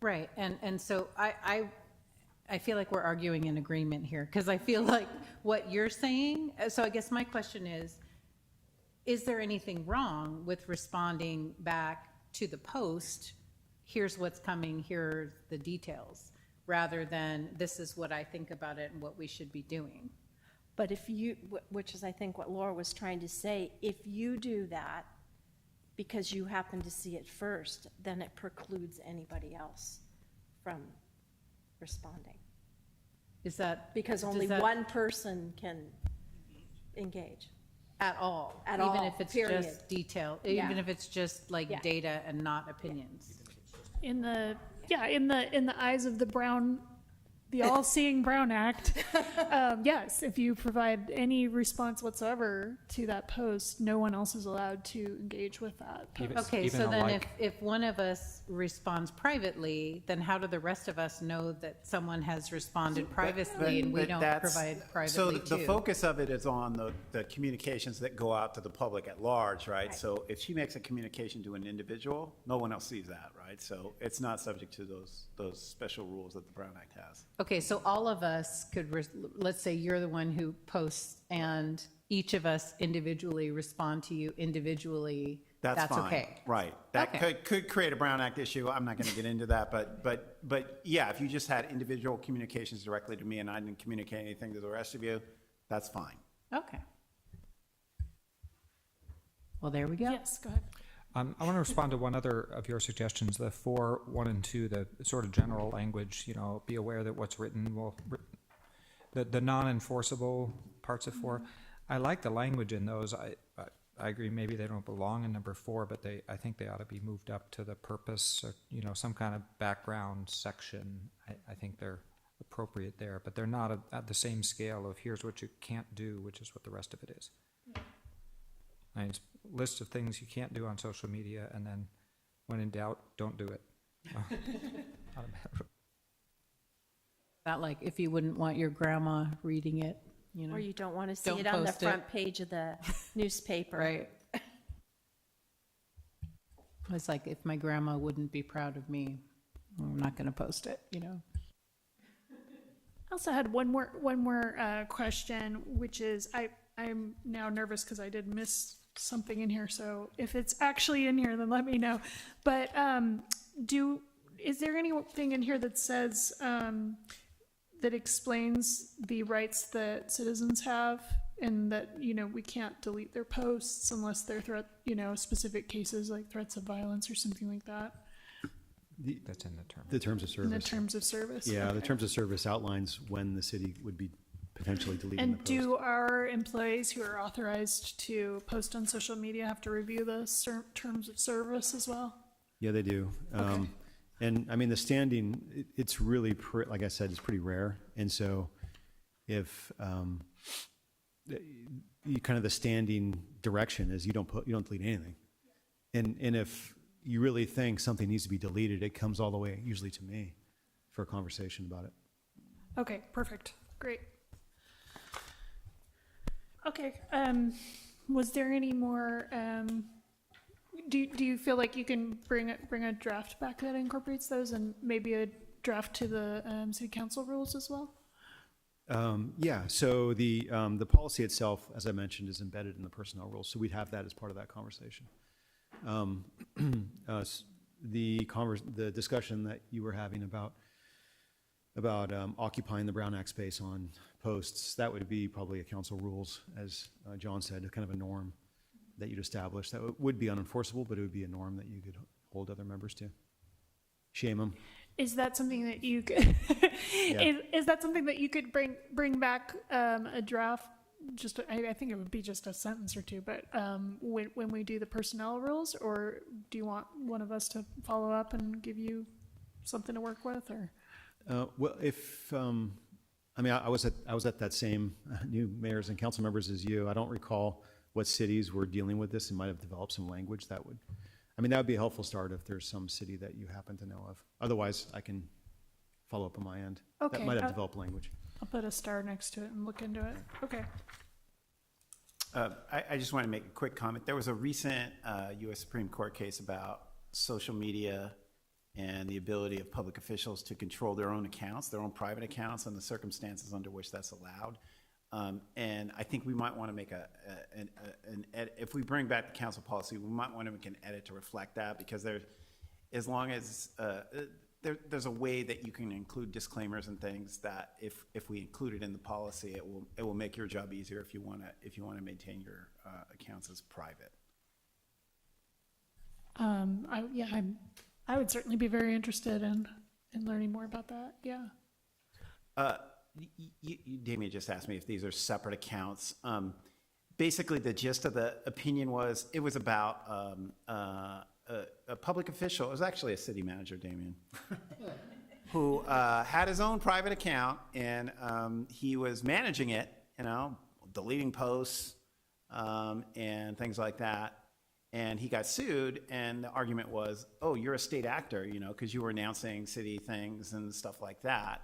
Right, and so I feel like we're arguing in agreement here, because I feel like what you're saying, so I guess my question is there anything wrong with responding back to the post, here's what's coming, here are the details, rather than this is what I think about it and what we should be doing? But if you, which is I think what Laura was trying to say, if you do that because you happen to see it first, then it precludes anybody else from responding. Is that? Because does only that- one person can engage. At all? At Even all, if it's period. just detail, Yeah. even if it's just like Yeah. data and not opinions? In the eyes of the all-seeing Brown Act, yes, if you provide any response whatsoever to that post, no one else is allowed to engage with that post. Okay, so then if one of us responds privately, then how do the rest of us know that someone has responded privately and we But don't that's- provide So privately the too? focus of it is on the communications that go out to the public at large, right? So if she makes a communication to an individual, no one else sees that, right? So it's not subject to those special rules that the Brown Act has. Okay, so all of us could, let's say you're the one who posts and each of us individually respond to you individually, that's fine. okay? Right. That Okay. could create a Brown Act issue. I'm not going to get into that, but yeah, if you just had individual communications directly to me and I didn't communicate anything to the rest of you, that's fine. Okay. Well, there we go. Yes, go ahead. I want to respond to one other of your suggestions, the 4.1 and 2, the sort of general language, be aware that what's written will, the non-enforceable parts of 4. I like the language in those. I agree, maybe they don't belong in number 4, but I think they ought to be moved up to the purpose, or, some kind of background section. I think they're appropriate there, but they're not at the same scale of here's what you can't do, which is what the rest of it is. It's a list of things you can't do on social media, and then when in doubt, don't do it. That like if you wouldn't want your grandma reading it. you know. Or you don't want to see Don't it on the post it. front page of the newspaper. Right. It's like, if my grandma wouldn't be proud of me, I'm not going to post it, you know? I also had one more question, which is I'm now nervous because I did miss something in here. So if it's actually in here, then let me know. But is there anything in here that says that explains the rights that citizens have, and that we can't delete their posts unless they're specific cases like threats of violence or something like that? That's in the term. The terms of service. In the terms of service. Yeah, the Okay. terms of service outlines when the city would be potentially deleting the And post. do our employees who are authorized to post on social media have to review the terms of service as well? Yeah, they do. Okay. And I mean, the standing, it's really, like I said, it's pretty rare. And so if you kind of the standing direction is you don't delete anything. And if you really think something needs to be deleted, it comes all the way usually to me for a conversation about it. Okay, perfect. Great. Okay, was there any more, do you feel like you can bring a draft back that incorporates those, and maybe a draft to the city council rules as well? Yeah, so the policy itself, as I mentioned, is embedded in the personnel rules, so we'd have that as part of that conversation. The discussion that you were having about occupying the Brown Act space on posts, that would be probably a council rules, as John said, kind of a norm that you'd establish. That would be unenforceable, but it would be a norm that you could hold other members to. Shame them. Is that something that you could, Yeah. is that something that you could bring back a draft? Just, I think it would be just a sentence or two, but when we do the personnel rules, or do you want one of us to follow up and give you something to work with, or? Well, if I mean, I was at that same new mayors and council members as you. I don't recall what cities were dealing with this and might have developed some language that would. I mean, that would be a helpful start if there's some city that you happen to know of. Otherwise, I can follow up on my end. Okay, That might have developed language. I'll put a star next to it and look into it. Okay. I just want to make a quick comment. There was a recent U.S. Supreme Court case about social media and the ability of public officials to control their own accounts, their own private accounts, and the circumstances under which that's allowed. And I think we might want to make an edit. If we bring back the council policy, we might want to make an edit to reflect that, because as long as there's a way that you can include disclaimers and things that if we include it in the policy, it will make your job easier if you want to maintain your accounts as private. I would certainly be very interested in learning more about that. Yeah. Damien just asked me if these are separate accounts. Basically, the gist of the opinion was it was about a public official. It was actually a city manager, Damien, who had his own private account, and he was managing it, deleting posts and things like that. And he got sued, and the argument was, oh, you're a state actor, because you were announcing city things and stuff like that.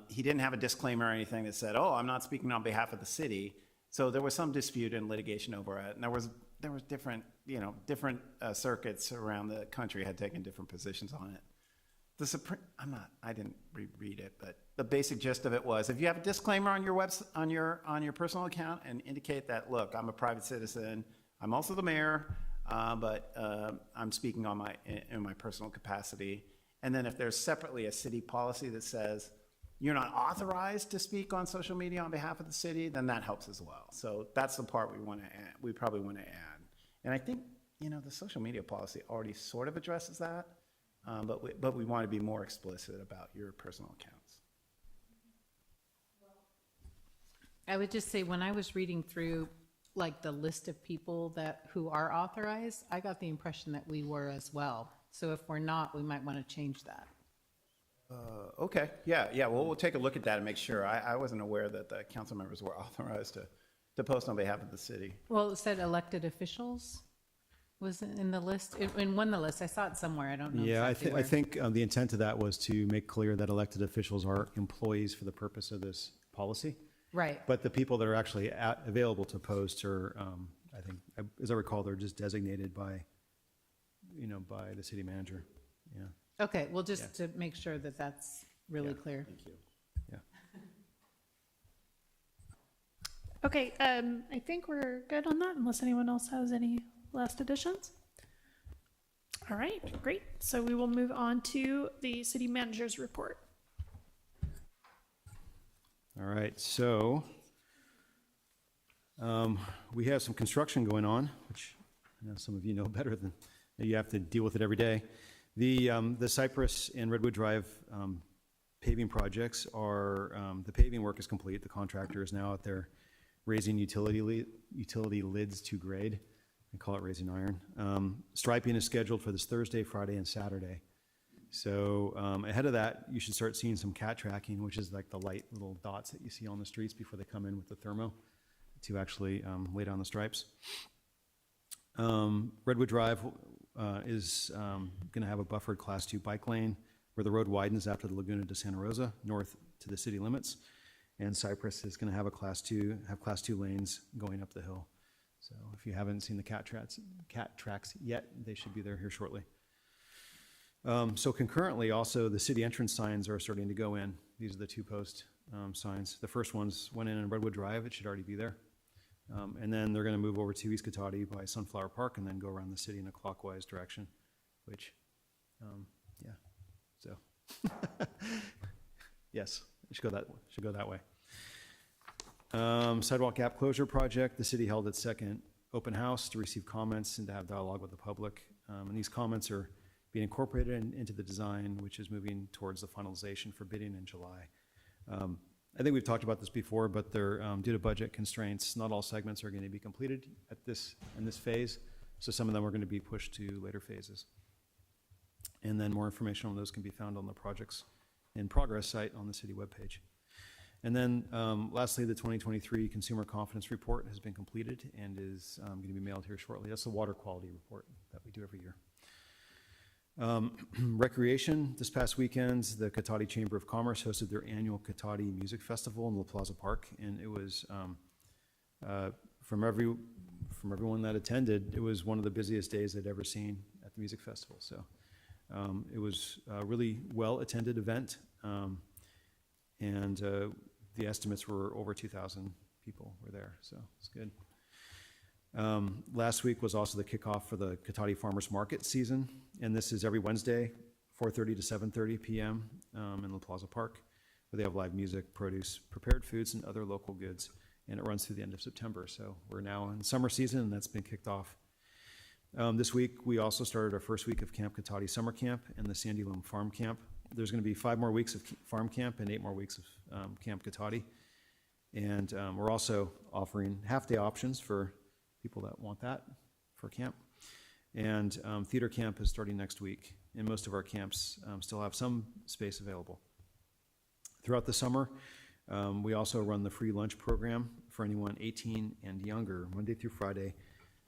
He didn't have a disclaimer or anything that said, oh, I'm not speaking on behalf of the city. So there was some dispute and litigation over it. And there was different circuits around the country had taken different positions on it. The Supreme, I didn't reread it, but the basic gist of it was, if you have a disclaimer on your on your personal account and indicate that, look, I'm a private citizen, I'm also the mayor, but I'm speaking in my personal capacity. And then if there's separately a city policy that says you're not authorized to speak on social media on behalf of the city, then that helps as well. So that's the part we probably want to add. And I think, the social media policy already sort of addresses that, but we want to be more explicit about your personal accounts. I would just say, when I was reading through like the list of people who are authorized, I got the impression that we were as well. So if we're not, we might want to change that. Okay, yeah. Well, we'll take a look at that and make sure. I wasn't aware that the council members were authorized to post on behalf of the city. Well, it said elected officials was in the list. In one of the lists, I saw it somewhere. I don't know. Yeah, exactly I think the intent of that was to make clear that elected officials are employees for the purpose of this policy. Right. But the people that are actually available to post are, I think, as I recall, they're just designated by, by the city manager. Yeah. Okay, well, just to make sure that that's really clear. Thank you. Yeah. Okay, I think we're good on that unless anyone else has any last additions. All right, great. So we will move on to the city manager's report. All right, so we have some construction going on, which I know some of you know better than you have to deal with it every day. The Cypress and Redwood Drive paving projects are, the paving work is complete. The contractor is now out there raising utility lids to grade. I call it raising iron. Striping is scheduled for this Thursday, Friday, and Saturday. So ahead of that, you should start seeing some cat tracking, which is like the light little dots that you see on the streets before they come in with the thermo to actually lay down the stripes. Redwood Drive is going to have a buffered Class 2 bike lane where the road widens after the Laguna de Santa Rosa, north to the city limits. And Cypress is going to have Class 2 lanes going up the hill. So if you haven't seen the cat tracks yet, they should be there here shortly. So concurrently, also, the city entrance signs are starting to go in. These are the 2-post signs. The first ones went in Redwood Drive. It should already be there. And then they're going to move over to East Cotati by Sunflower Park and then go around the city in a clockwise direction, which, so, yes, it should go that way. Sidewalk gap closure project, the city held its second open house to receive comments and to have dialogue with the public. And these comments are being incorporated into the design, which is moving towards the finalization for bidding in July. I think we've talked about this before, but they're, due to budget constraints, not all segments are going to be completed in this phase. So some of them are going to be pushed to later phases. And then more information on those can be found on the projects in progress site on the city webpage. And then lastly, the 2023 Consumer Confidence Report has been completed and is going to be mailed here shortly. That's the water quality report that we do every year. Recreation, this past weekend, the Cotati Chamber of Commerce hosted their annual Cotati Music Festival in La Plaza Park, and it was, from everyone that attended, it was one of the busiest days I'd ever seen at the music festival. So it was a really well-attended event, and the estimates were over 2,000 people were there, so it's good. Last week was also the kickoff for the Cotati Farmers Market season, and this is every Wednesday, 4:30 to 7:30 p.m. In La Plaza Park, where they have live music, produce, prepared foods, and other local goods, and it runs through the end of September. So we're now in summer season, and that's been kicked off. This week, we also started our first week of Camp Cotati Summer Camp and the Sandy Loam Farm Camp. There's going to be 5 more weeks of farm camp and 8 more weeks of Camp Cotati. And we're also offering half-day options for people that want that for camp. And theater camp is starting next week, and most of our camps still have some space available. Throughout the summer, we also run the free lunch program for anyone 18 and younger, Monday through Friday,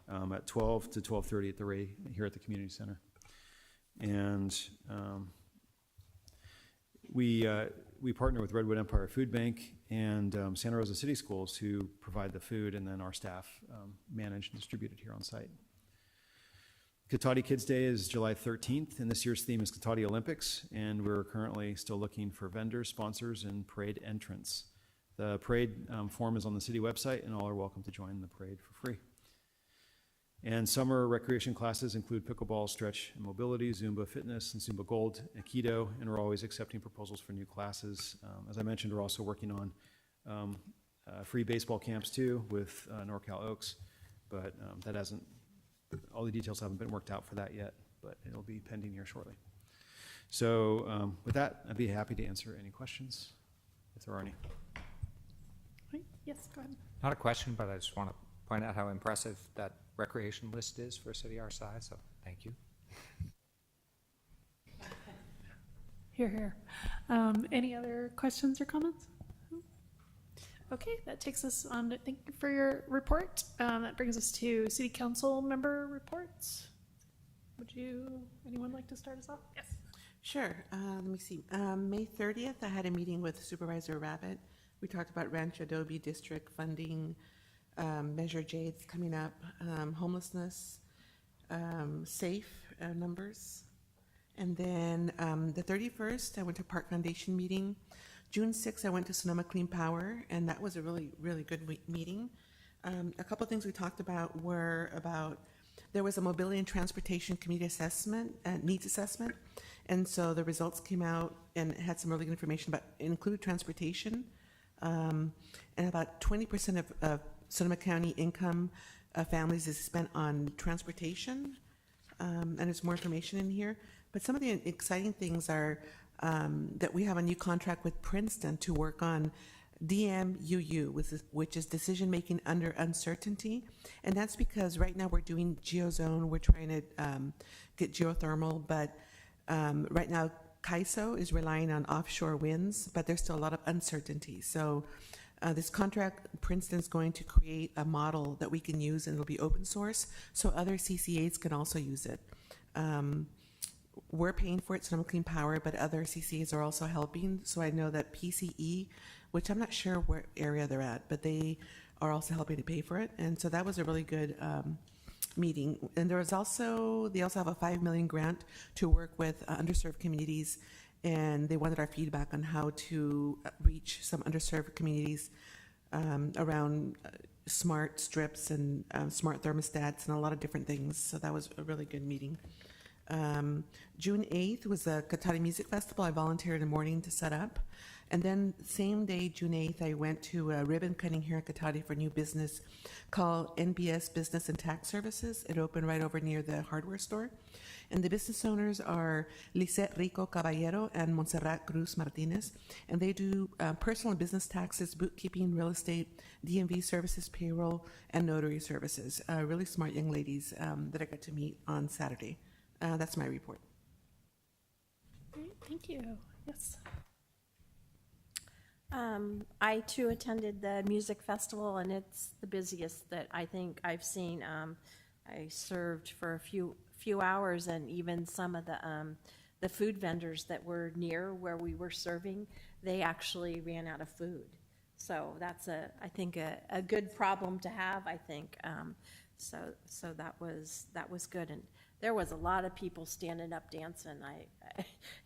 at 12 to 12:30 at the Ray here at the community center. And we partner with Redwood Empire Food Bank and Santa Rosa City Schools, who provide the food, and then our staff manage and distribute it here on site. Cotati Kids Day is July 13th, and this year's theme is Cotati Olympics, and we're currently still looking for vendors, sponsors, and parade entrants. The parade form is on the city website, and all are welcome to join the parade for free. And summer recreation classes include pickleball, stretch and mobility, Zumba fitness, and Zumba Gold, Aikido, and we're always accepting proposals for new classes. As I mentioned, we're also working on free baseball camps too with NorCal Oaks, but all the details haven't been worked out for that yet, but it'll be pending here shortly. So with that, I'd be happy to answer any questions if there are any. Yes, go ahead. Not a question, but I just want to point out how impressive that recreation list is for a city our size, so thank you. Hear, hear. Any other questions or comments? Okay, that takes us on to, thank you for your report. That brings us to city council member reports. Anyone like to start us off? Yes. Sure. Let me see. May 30th, I had a meeting with Supervisor Rabbit We talked about Rancho Adobe District funding, Measure J that's coming up, homelessness, safe numbers. And then the 31st, I went to Park Foundation meeting. June 6th, I went to Sonoma Clean Power, and that was a really, really good meeting. A couple of things we talked about were about, there was a mobility and transportation community assessment, needs assessment. And so the results came out and it had some really good information about, it included transportation. And about 20% of Sonoma County income families is spent on transportation. And there's more information in here. But some of the exciting things are that we have a new contract with Princeton to work on DMUU, which is decision making under uncertainty. And that's because right now we're doing geozone, we're trying to get geothermal, but right now CAISO is relying on offshore winds, but there's still a lot of uncertainty. So this contract, Princeton's going to create a model that we can use, and it'll be open source, so other CCAs can also use it. We're paying for it, Sonoma Clean Power, but other CCAs are also helping. So I know that PCE, which I'm not sure where area they're at, but they are also helping to pay for it. And so that was a really good meeting. And there was also, they also have a $5 million grant to work with underserved communities, and they wanted our feedback on how to reach some underserved communities around smart strips and smart thermostats and a lot of different things. So that was a really good meeting. June 8th was the Cotati Music Festival. I volunteered in the morning to set up. And then same day, June 8th, I went to a ribbon cutting here at Cotati for a new business called NBS Business and Tax Services. It opened right over near the hardware store. And the business owners are Lisette Rico Caballero and Montserrat Cruz Martinez. And they do personal and business taxes, bookkeeping, real estate, DMV services, payroll, and notary services. Really smart young ladies that I got to meet on Saturday. That's my report. Great, thank you. Yes. I too attended the music festival, and it's the busiest that I think I've seen. I served for a few hours, and even some of the food vendors that were near where we were serving, they actually ran out of food. So that's I think a good problem to have, I think. So that was good. And there was a lot of people standing up dancing.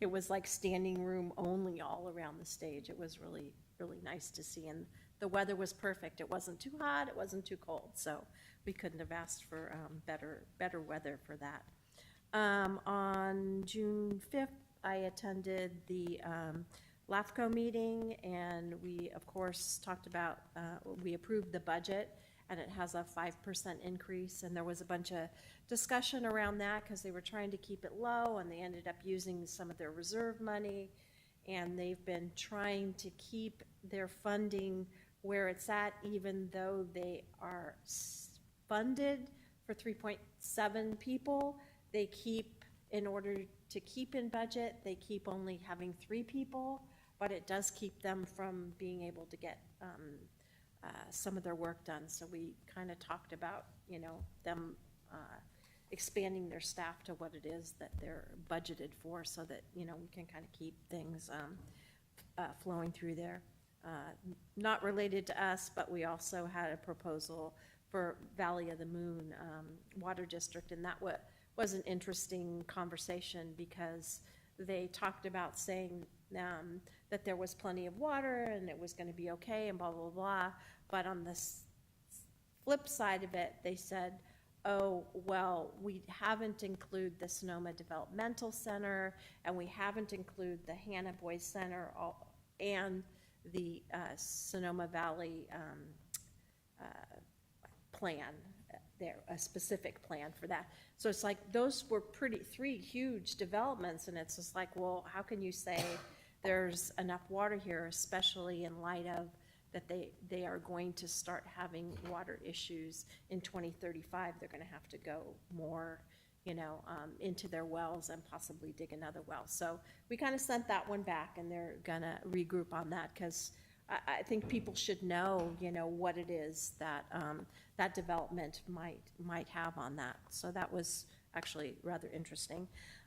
It was like standing room only all around the stage. It was really, really nice to see. And the weather was perfect. It wasn't too hot. It wasn't too cold. So we couldn't have asked for better weather for that. On June 5th, I attended the LAFCO meeting, and we, of course, talked about, we approved the budget, and it has a 5% increase, and there was a bunch of discussion around that because they were trying to keep it low, and they ended up using some of their reserve money, and they've been trying to keep their funding where it's at, even though they are funded for 3.7 people. They keep, in order to keep in budget, they keep only having 3 people, but it does keep them from being able to get some of their work done. So we kind of talked about, them expanding their staff to what it is that they're budgeted for, so that, we can kind of keep things flowing through there. Not related to us, but we also had a proposal for Valley of the Moon Water District, and that was an interesting conversation because they talked about saying that there was plenty of water and it was going to be okay and blah, blah, blah. But on the flip side of it, they said, oh, well, we haven't included the Sonoma Developmental Center, and we haven't included the Hannah Boys Center and the Sonoma Valley plan, a specific plan for that. So it's like those were 3 huge developments, and it's just like, well, how can you say there's enough water here, especially in light of that they are going to start having water issues in 2035. They're going to have to go more, into their wells and possibly dig another well. So we kind of sent that one back, and they're going to regroup on that because I think people should know, what it is that that development might have on that. So that was actually rather interesting.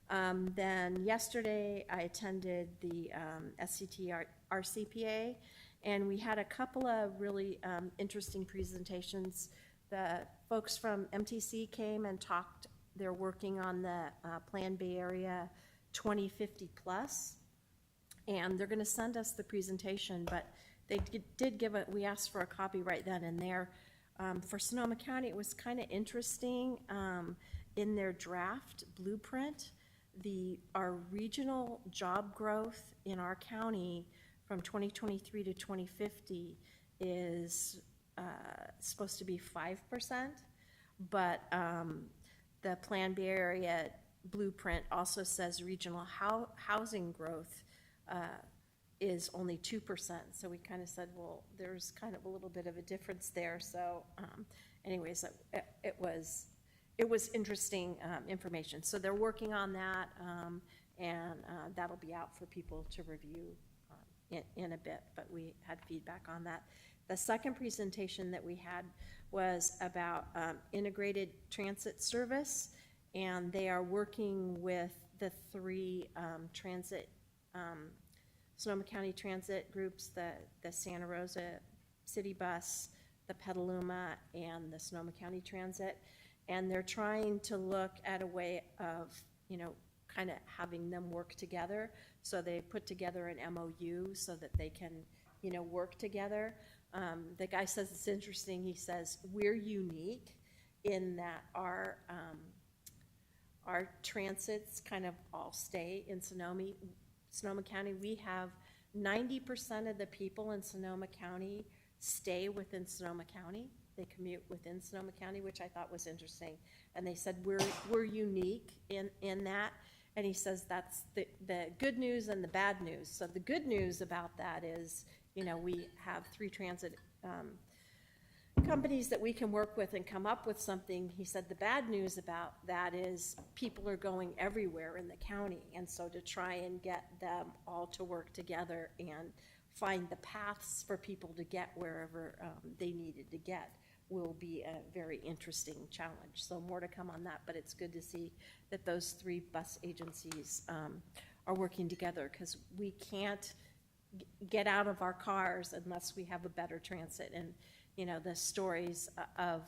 Then yesterday I attended the SCT RCPA, And we had a couple of really interesting presentations. The folks from MTC came and talked. They're working on the Plan Bay Area 2050 plus, and they're going to send us the presentation, but they did give it, we asked for a copy right then and there. For Sonoma County, it was kind of interesting. In their draft blueprint, our regional job growth in our county from 2023 to 2050 is supposed to be 5%, but the Plan Bay Area blueprint also says regional housing growth is only 2%. So we kind of said, well, there's kind of a little bit of a difference there. So anyways, it was interesting information. So they're working on that, and that'll be out for people to review in a bit, but we had feedback on that. The second presentation that we had was about integrated transit service, and they are working with the three transit Sonoma County Transit groups, the Santa Rosa City Bus, the Petaluma, and the Sonoma County Transit. And they're trying to look at a way of, kind of having them work together. So they put together an MOU so that they can, work together. The guy says it's interesting. He says, we're unique in that our transits kind of all stay in Sonoma County. We have 90% of the people in Sonoma County stay within Sonoma County. They commute within Sonoma County, which I thought was interesting. And they said we're unique in that. And he says that's the good news and the bad news. So the good news about that is, we have 3 transit companies that we can work with and come up with something. He said the bad news about that is people are going everywhere in the county, and so to try and get them all to work together and find the paths for people to get wherever they needed to get will be a very interesting challenge. So more to come on that, but it's good to see that those 3 bus agencies are working together, because we can't get out of our cars unless we have a better transit. And the stories of,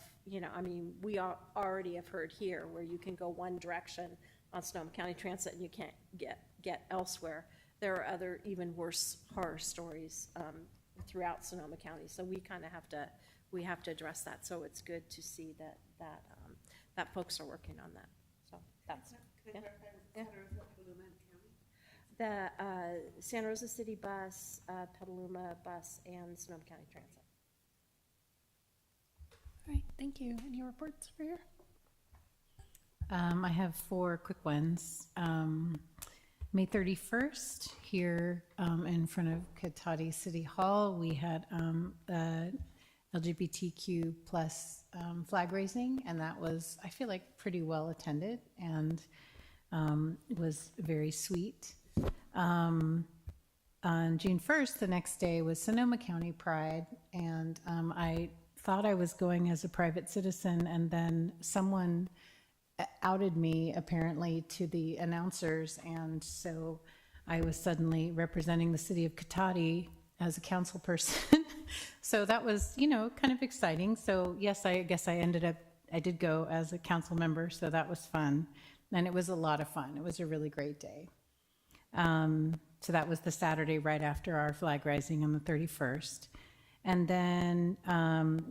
we already have heard here where you can go one direction on Sonoma County Transit and you can't get elsewhere. There are other even worse horror stories throughout Sonoma County. So we kind of have to address that. So it's good to see that folks are working on that. So that's the Santa Rosa City Bus, Petaluma Bus, and Sonoma County Transit. All right, thank you. Any reports for here? I have 4 quick ones. May 31st, here in front of Cotati City Hall, we had LGBTQ plus flag raising, and that was, I feel like, pretty well attended and was very sweet. On June 1st, the next day, was Sonoma County Pride, and I thought I was going as a private citizen, and then someone outed me apparently to the announcers, and so I was suddenly representing the city of Cotati as a council person. So that was, kind of exciting. So yes, I guess I did go as a council member, so that was fun, and it was a lot of fun. It was a really great day. So that was the Saturday right after our flag rising on the 31st. And then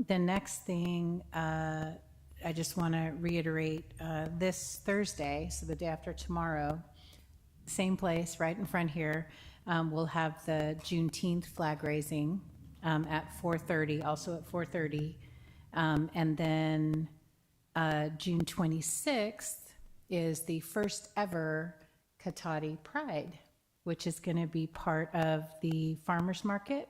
the next thing, I just want to reiterate, this Thursday, so the day after tomorrow, same place, right in front here, we'll have the Juneteenth flag raising at 4:30, also at 4:30. And then June 26th is the first ever Cotati Pride, which is going to be part of the farmers market.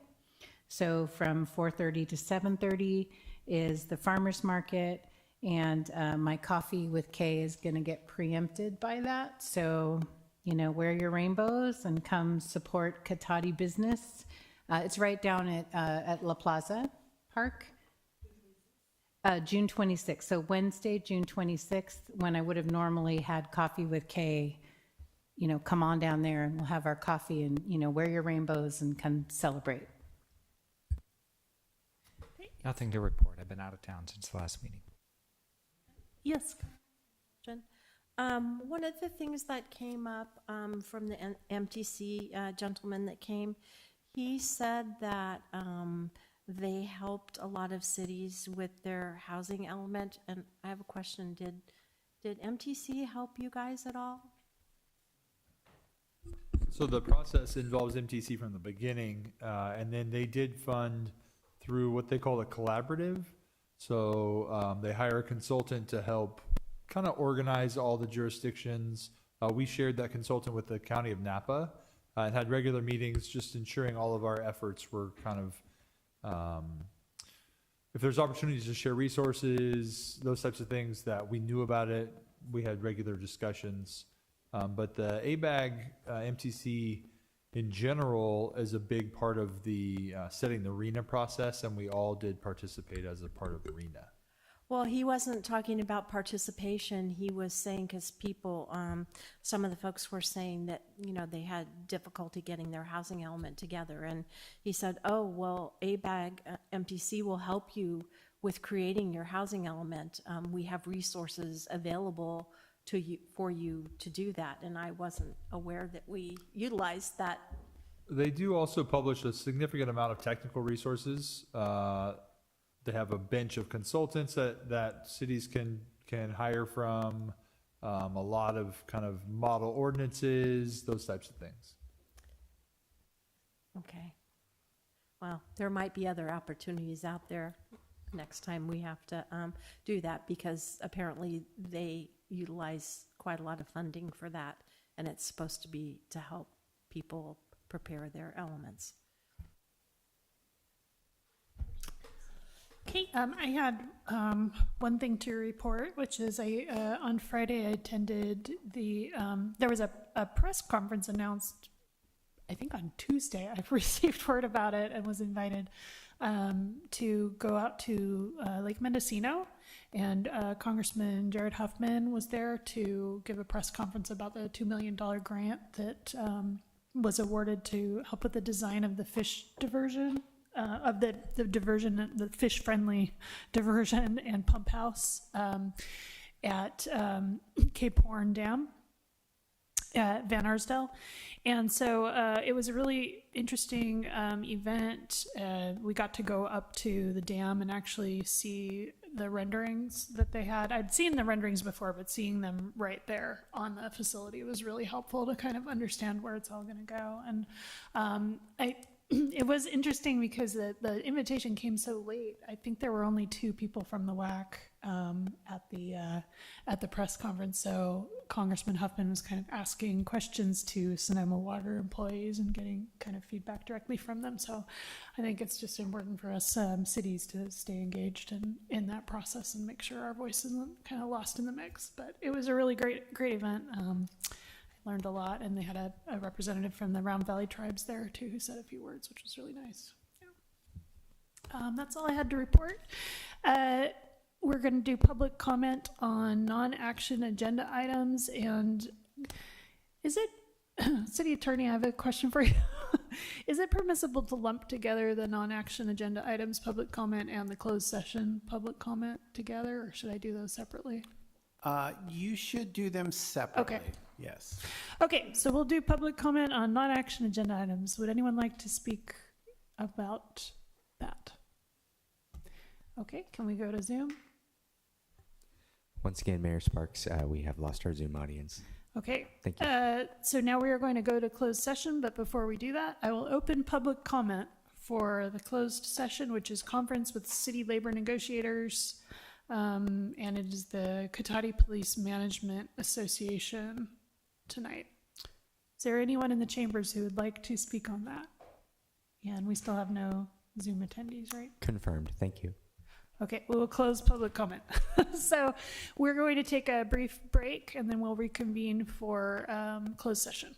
So from 4:30 to 7:30 is the farmers market, and my coffee with Kay is going to get preempted by that. So, wear your rainbows and come support Cotati business. It's right down at La Plaza Park. June 26th. So Wednesday, June 26th, when I would have normally had coffee with Kay, come on down there and we'll have our coffee and, wear your rainbows and come celebrate. Nothing to report. I've been out of town since the last meeting. Yes. Jen? One of the things that came up from the MTC gentleman that came, he said that they helped a lot of cities with their housing element. And I have a question. Did MTC help you guys at all? So the process involves MTC from the beginning, and then they did fund through what they call a collaborative. So they hire a consultant to help kind of organize all the jurisdictions. We shared that consultant with the County of Napa and had regular meetings, just ensuring all of our efforts were kind of, if there's opportunities to share resources, those types of things that we knew about it, we had regular discussions. But the ABAG MTC in general is a big part of the setting the RENA process, and we all did participate as a part of RENA. Well, he wasn't talking about participation. He was saying, because people, some of the folks were saying that, you know, they had difficulty getting their housing element together. And he said, oh, well, ABAG MTC will help you with creating your housing element. We have resources available to you, for you to do that. And I wasn't aware that we utilized that. They do also publish a significant amount of technical resources. They have a bench of consultants that cities can hire from, a lot of kind of model ordinances, those types of things. Okay. Well, there might be other opportunities out there next time we have to do that, because apparently they utilize quite a lot of funding for that, and it's supposed to be to help people prepare their elements. Okay, I had one thing to report, which is on Friday I attended there was a press conference announced, I think on Tuesday. I've received word about it and was invited to go out to Lake Mendocino, and Congressman Jared Huffman was there to give a press conference about the $2 million grant that was awarded to help with the design of the fish diversion. Of the diversion, the fish-friendly diversion and pump house at Cape Horn Dam at Van Arsdale. And so it was a really interesting event. We got to go up to the dam and actually see the renderings that they had. I'd seen the renderings before, but seeing them right there on the facility was really helpful to kind of understand where it's all going to go. And it was interesting because the invitation came so late. I think there were only 2 people from the WAC at the press conference. So Congressman Huffman was kind of asking questions to Sonoma Water employees and getting kind of feedback directly from them. So I think it's just important for us cities to stay engaged in that process and make sure our voice isn't kind of lost in the mix. But it was a really great event. Learned a lot, and they had a representative from the Round Valley tribes there too who said a few words, which was really nice. Yeah. That's all I had to report. We're going to do public comment on non-action agenda items, and is it, City Attorney, I have a question for you. Is it permissible to lump together the non-action agenda items public comment and the closed session public comment together, or should I do those separately? You should do them separately. Okay. Yes. Okay, so we'll do public comment on non-action agenda items. Would anyone like to speak about that? Okay, can we go to Zoom? Once again, Mayor Sparks, we have lost our Zoom audience. Okay. Thank you. So now we are going to go to closed session, but before we do that, I will open public comment for the closed session, which is conference with city labor negotiators, and it is the Cotati Police Management Association tonight. Is there anyone in the chambers who would like to speak on that? Yeah, and we still have no Zoom attendees, right? Confirmed. Thank you. Okay, we will close public comment. So we're going to take a brief break and then we'll reconvene for closed session.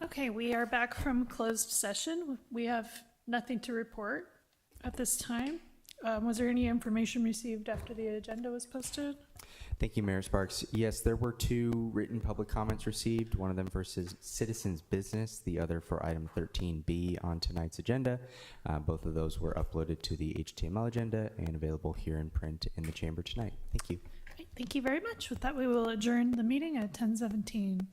Okay, we are back from closed session. We have nothing to report at this time. Was there any information received after the agenda was posted? Thank you, Mayor Sparks. Yes, there were 2 written public comments received, one of them for citizens business, the other for item 13B on tonight's agenda. Both of those were uploaded to the HTML agenda and available here in print in the chamber tonight. Thank you. Thank you very much. With that, we will adjourn the meeting at 10:17.